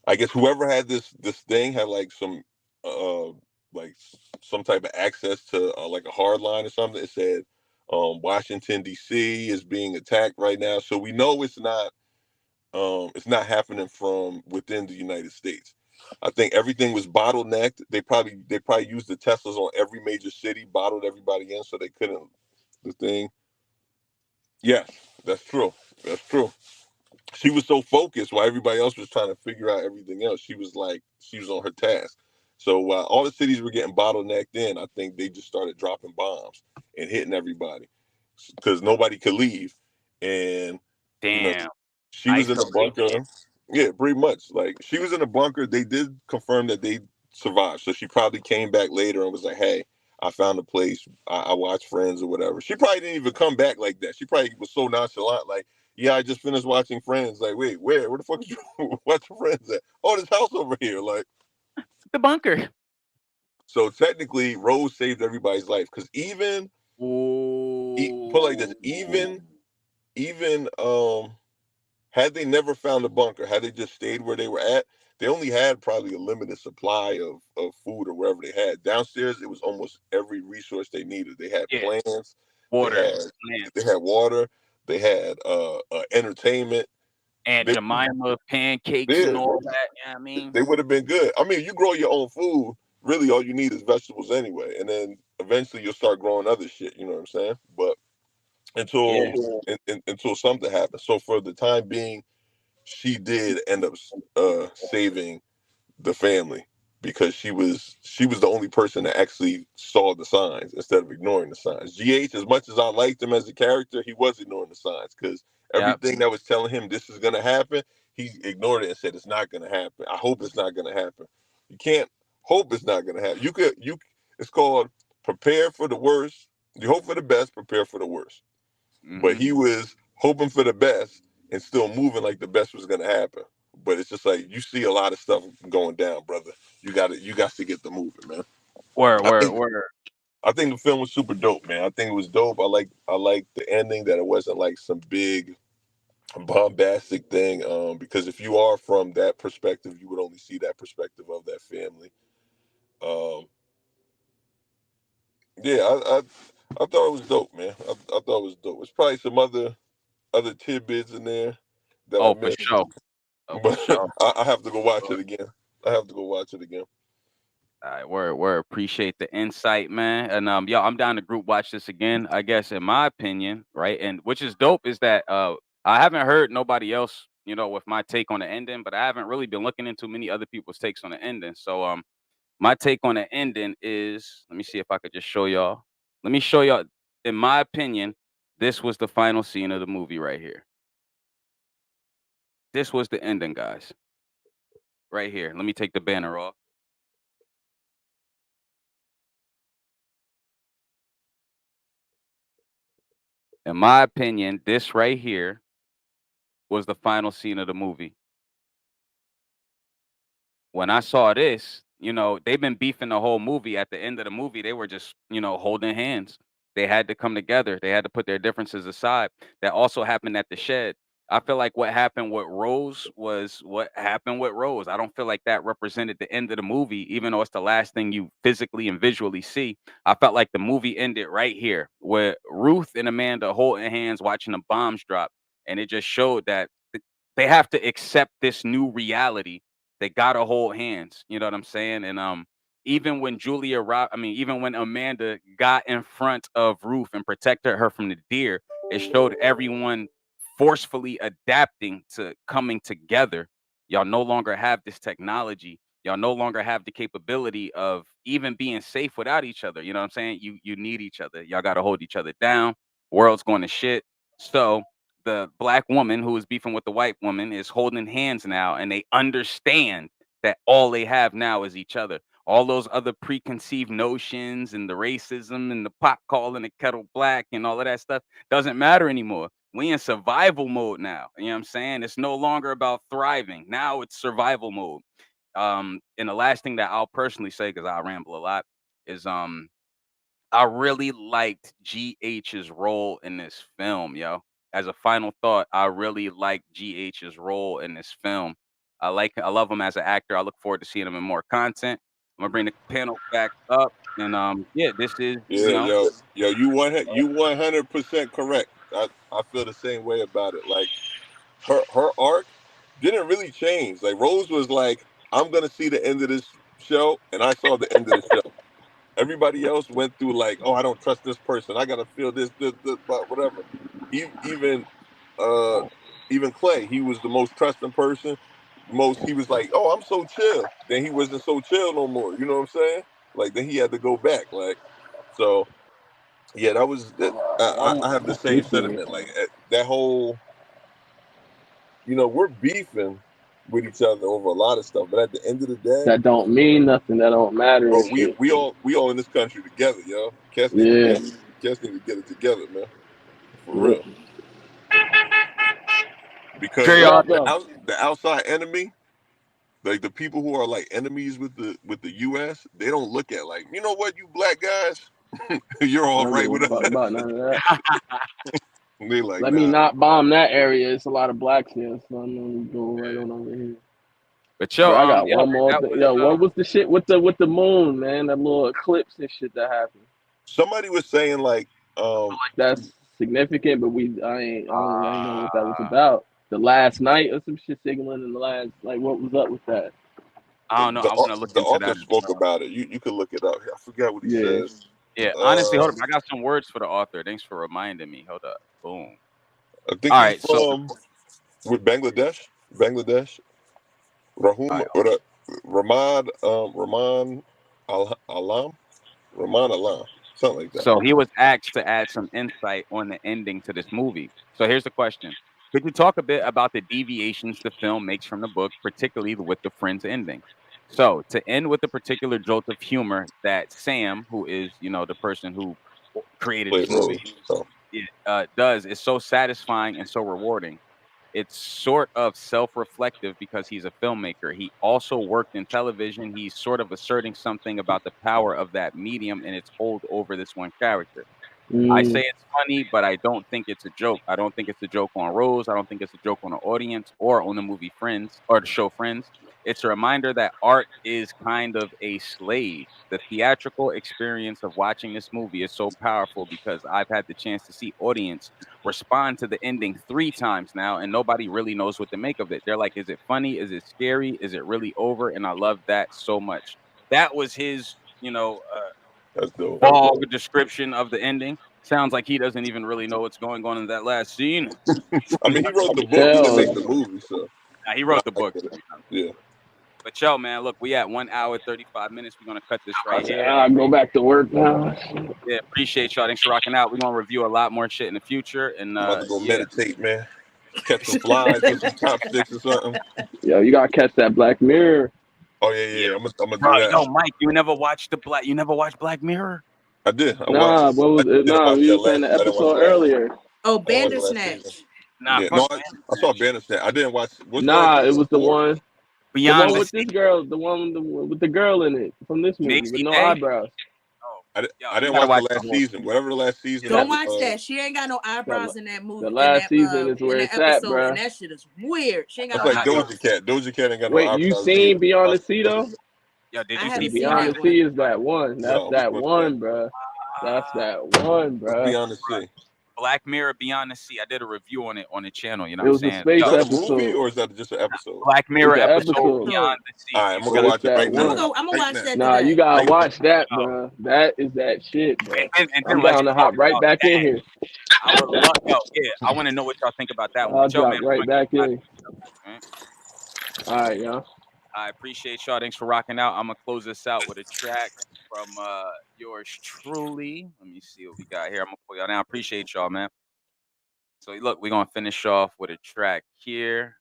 Speaker 5: I guess whoever had this thing had like uh like some type of access to like a hard line or something. It said Washington D.C. is being attacked right now, so we know it's not happening from within the United States. I think everything was bottlenecked. They probably used the Teslas on every major city, bottled everybody in so they couldn't the thing. Yes, that's true. That's true. She was so focused while everybody else was trying to figure out everything else. She was on her task. So while all the cities were getting bottlenecked in, I think they just started dropping bombs and hitting everybody because nobody could leave. And you know,
Speaker 2: Damn.
Speaker 5: she was in the bunker. Yeah, pretty much. Like she was in the bunker. They did confirm that they survived. So she probably came back later and was like, "Hey, I found a place. I watched Friends or whatever." She probably didn't even come back like that. She probably was so nonchalant, like, "Yeah, I just finished watching Friends." Like, wait, where the fuck is you watching Friends at? Oh, this house over here. Like
Speaker 2: The bunker.
Speaker 5: so, technically, Rose saved everybody's life because even put like this, even had they never found a bunker, had they just stayed where they were at, they only had probably a limited supply of food or wherever they had. Downstairs, it was almost every resource they needed. They had plants,
Speaker 2: Water,
Speaker 5: they had water, they had entertainment.
Speaker 2: and Jemima pancakes and all that. You know what I mean?
Speaker 5: They would have been good. I mean, you grow your own food. Really, all you need is vegetables anyway, and then eventually you'll start growing other shit. You know what I'm saying? But until something happens. So for the time being, she did end up saving the family because she was the only person that actually saw the signs instead of ignoring the signs. GH, as much as I liked him as a character, he was ignoring the signs because everything that was telling him this is gonna happen, he ignored it and said it's not gonna happen. I hope it's not gonna happen. You can't hope it's not gonna happen. It's called prepare for the worst. You hope for the best, prepare for the worst. But he was hoping for the best and still moving like the best was gonna happen. but it's just like you see a lot of stuff going down, brother. You got to get the movie, man.
Speaker 2: Word.
Speaker 5: I think the film was super dope, man. I think it was dope. I like the ending, that it wasn't like some big bombastic thing. Because if you are from that perspective, you would only see that perspective of that family. Yeah, I thought it was dope, man. I thought it was dope. There's probably some other tidbits in there that I
Speaker 2: For
Speaker 5: missed,
Speaker 2: sure.
Speaker 5: but I have to go watch it again.
Speaker 2: All right, word. Appreciate the insight, man. And I'm down to group watch this again. I guess, in my opinion, right, and which is dope is that I haven't heard nobody else, with my take on the ending, but I haven't really been looking into many other people's takes on the ending. So my take on the ending is, let me see if I could just show y'all. Let me show y'all. In my opinion, this was the final scene of the movie right here. This was the ending, guys. Right here. Let me take the banner off. In my opinion, this right here was the final scene of the movie. When I saw this, they've been beefing the whole movie. At the end of the movie, they were just, holding hands. They had to come together. They had to put their differences aside. That also happened at the shed. I feel like what happened with Rose was what happened with Rose. I don't feel like that represented the end of the movie, even though it's the last thing you physically and visually see. I felt like the movie ended right here with Ruth and Amanda holding hands, watching the bombs drop. And it just showed that they have to accept this new reality. They gotta hold hands. You know what I'm saying? And even when even when Amanda got in front of Ruth and protected her from the deer, it showed everyone forcefully adapting to coming together. Y'all no longer have this technology. Y'all no longer have the capability of even being safe without each other. You know what I'm saying? You need each other. Y'all got to hold each other down. World's going to shit. So the black woman who is beefing with the white woman is holding hands now, and they understand that all they have now is each other. All those other preconceived notions and the racism and the pot calling the kettle black and all of that stuff doesn't matter anymore. We in survival mode now. You know what I'm saying? It's no longer about thriving. Now it's survival mode. And the last thing that I'll personally say, because I ramble a lot, is I really liked GH's role in this film, yo. As a final thought, I really like GH's role in this film. I love him as an actor. I look forward to seeing him in more content. I'm gonna bring the panel back up, and this is
Speaker 5: yo, you 100% correct. I feel the same way about it. Like her arc didn't really change. Like Rose was like, I'm gonna see the end of this show, and I saw the end of the show. Everybody else went through like, oh, I don't trust this person. I gotta feel this, but whatever. Even Clay, he was the most trusting person. He was like, oh, I'm so chill. Then he wasn't so chill no more. You know what I'm saying? Like then he had to go back. Like so, yeah, that was. I have the same sentiment. Like that whole, we're beefing with each other over a lot of stuff, but at the end of the day,
Speaker 3: that don't mean nothing. That don't matter.
Speaker 5: Bro, we all in this country together, yo. Cats need to get it together, man. For real. Because the outside enemy, like the people who are like enemies with the U.S., they don't look at like, you know what, you black guys, you're all right with us.
Speaker 3: About none of that.
Speaker 5: They like,
Speaker 3: let me not bomb that area. It's a lot of blacks here, so I'm gonna go right on over here.
Speaker 2: But yo,
Speaker 3: bro, I got one more thing. Yo, what was the shit with the moon, man? That little eclipse and shit that happened.
Speaker 5: Somebody was saying like
Speaker 3: that's significant, but I ain't know what that was about. The last night or some shit signaling in the last, like, what was up with that?
Speaker 2: I don't know. I'm gonna look into that.
Speaker 5: The author spoke about it. You can look it up. I forgot what he says.
Speaker 2: Yeah, honestly, hold up. I got some words for the author. Thanks for reminding me. Hold up. Boom.
Speaker 5: I think he's from with Bangladesh. Rahman Alam, something like that.
Speaker 2: So he was asked to add some insight on the ending to this movie. So here's the question: could you talk a bit about the deviations the film makes from the book, particularly with the Friends ending? So to end with a particular jolt of humor that Sam, who is the person who created this movie, does is so satisfying and so rewarding. it's sort of self-reflective because he's a filmmaker. He also worked in television. He's sort of asserting something about the power of that medium and its hold over this one character. I say it's funny, but I don't think it's a joke. I don't think it's a joke on Rose. I don't think it's a joke on the audience or on the movie Friends or the show Friends. It's a reminder that art is kind of a slave. The theatrical experience of watching this movie is so powerful because I've had the chance to see audience respond to the ending 3 times now, and nobody really knows what to make of it. They're like, is it funny? Is it scary? Is it really over? And I love that so much. That was his,
Speaker 5: That's dope.
Speaker 2: bald description of the ending. Sounds like he doesn't even really know what's going on in that last scene.
Speaker 5: I mean, he wrote the book. He didn't make the movie, so
Speaker 2: Nah, he wrote the book.
Speaker 5: yeah.
Speaker 2: But yo, man, look, we at 1 hour 35 minutes. We're gonna cut this right here.
Speaker 3: I go back to work now.
Speaker 2: Yeah, appreciate y'all. Thanks for rocking out. We're gonna review a lot more shit in the future. And
Speaker 5: I'm about to go
Speaker 2: yeah.
Speaker 5: meditate, man. Catch some flies with some chopsticks or something.
Speaker 3: Yo, you gotta catch that Black Mirror.
Speaker 5: Oh yeah. I'm gonna do
Speaker 2: Bro,
Speaker 5: that.
Speaker 2: yo, Mike, you never watched Black Mirror?
Speaker 5: I did. I
Speaker 3: Nah,
Speaker 5: watched.
Speaker 3: what was
Speaker 5: I
Speaker 3: it?
Speaker 5: did
Speaker 3: Nah,
Speaker 5: watch
Speaker 3: you
Speaker 5: that
Speaker 3: were saying the
Speaker 5: last- I didn't
Speaker 3: episode
Speaker 5: watch that.
Speaker 3: earlier.
Speaker 4: Oh,
Speaker 5: watched the last
Speaker 4: Bandersnatch.
Speaker 5: season.
Speaker 2: Nah,
Speaker 5: Yeah,
Speaker 2: fuck
Speaker 5: no,
Speaker 2: Bandersnatch.
Speaker 5: I saw Bandersnatch. I didn't watch. What's
Speaker 3: Nah,
Speaker 5: that?
Speaker 3: it was the one
Speaker 2: Beyond the
Speaker 3: with
Speaker 2: Sea.
Speaker 3: this girl, the one with the girl in it from this movie
Speaker 2: Macy
Speaker 3: with no
Speaker 2: Day?
Speaker 3: eyebrows.
Speaker 5: I
Speaker 2: Yo,
Speaker 5: didn't
Speaker 2: you gotta
Speaker 5: watch the
Speaker 2: watch
Speaker 5: last season. Whatever the last season.
Speaker 4: Don't
Speaker 5: was,
Speaker 4: watch that. She ain't got no eyebrows in that movie.
Speaker 3: The last
Speaker 4: in that,
Speaker 3: season is where
Speaker 4: in
Speaker 3: it's
Speaker 4: that
Speaker 3: at,
Speaker 4: episode,
Speaker 3: bruh.
Speaker 4: and that shit is weird. She ain't got
Speaker 5: That's
Speaker 4: no
Speaker 5: like
Speaker 4: eyebrows.
Speaker 5: Doja Cat. Doja Cat ain't got no
Speaker 3: Wait,
Speaker 5: eyebrows.
Speaker 3: you seen Beyond the Sea though?
Speaker 2: Yo, did
Speaker 4: I
Speaker 2: you
Speaker 4: haven't
Speaker 2: see
Speaker 4: seen
Speaker 3: Beyond
Speaker 4: that
Speaker 3: the
Speaker 4: one.
Speaker 3: Sea is that one. That's
Speaker 5: No,
Speaker 3: that
Speaker 5: which
Speaker 3: one,
Speaker 5: one's
Speaker 3: bruh. That's that one, bruh.
Speaker 5: Beyond the Sea.
Speaker 2: Black Mirror Beyond the Sea? I did a review on it on the channel. You know
Speaker 3: It
Speaker 2: what
Speaker 3: was
Speaker 2: I'm
Speaker 3: a
Speaker 2: saying?
Speaker 3: space
Speaker 5: Is that a movie
Speaker 3: episode.
Speaker 5: or is that just an episode?
Speaker 2: Black Mirror
Speaker 3: It's an
Speaker 2: episode
Speaker 3: episode.
Speaker 2: Beyond the Sea.
Speaker 5: All right, I'm gonna
Speaker 3: So
Speaker 5: go
Speaker 3: it's
Speaker 5: watch it
Speaker 3: that
Speaker 5: right
Speaker 3: one.
Speaker 5: now.
Speaker 4: I'm gonna watch
Speaker 5: Right
Speaker 4: that
Speaker 3: Nah,
Speaker 4: today.
Speaker 3: you gotta
Speaker 5: Right
Speaker 3: watch that,
Speaker 2: Oh.
Speaker 3: bruh. That is that shit, bruh.
Speaker 2: And
Speaker 3: I'm
Speaker 2: then let's
Speaker 3: down to
Speaker 2: talk
Speaker 3: hop right
Speaker 2: about
Speaker 3: back
Speaker 2: that.
Speaker 3: in here.
Speaker 2: I would love, I want to know what y'all think about that one.
Speaker 3: I'll
Speaker 2: But yo,
Speaker 3: drop
Speaker 2: man,
Speaker 3: right back in.
Speaker 2: man.
Speaker 3: All right, y'all.
Speaker 2: I appreciate y'all. Thanks for rocking out. I'm gonna close this out with a track from yours truly. Let me see what we got here. I'm gonna pull y'all down. Appreciate y'all, man. So look, we're gonna finish off with a track here.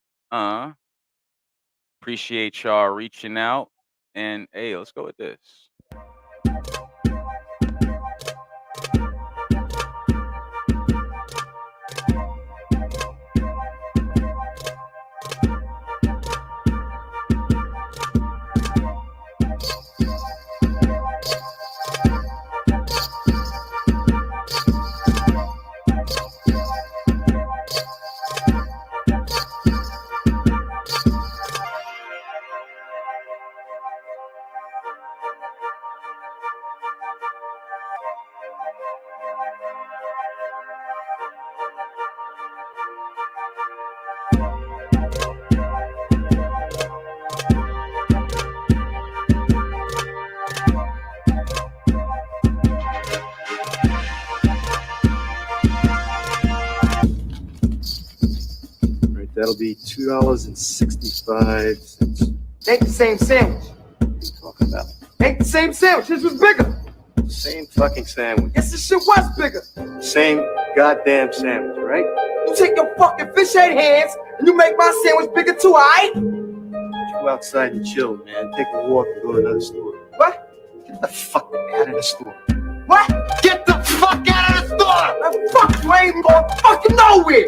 Speaker 2: Appreciate y'all reaching out. And hey, let's go with this.
Speaker 7: Right, that'll be $2.65.
Speaker 8: Ain't the same sandwich.
Speaker 7: What are you talking about?
Speaker 8: Ain't the same sandwich. This was bigger.
Speaker 7: Same fucking sandwich.
Speaker 8: Yes, this shit was bigger.
Speaker 7: Same goddamn sandwich, right?
Speaker 8: You take your fucking fish head hands and you make my sandwich bigger too, alright?
Speaker 7: Go outside and chill, man. Take a walk and go to another store.
Speaker 8: What?
Speaker 7: Get the fuck out of the store.
Speaker 8: What? Get the fuck out of the store! Man, fuck you, ain't going fucking nowhere!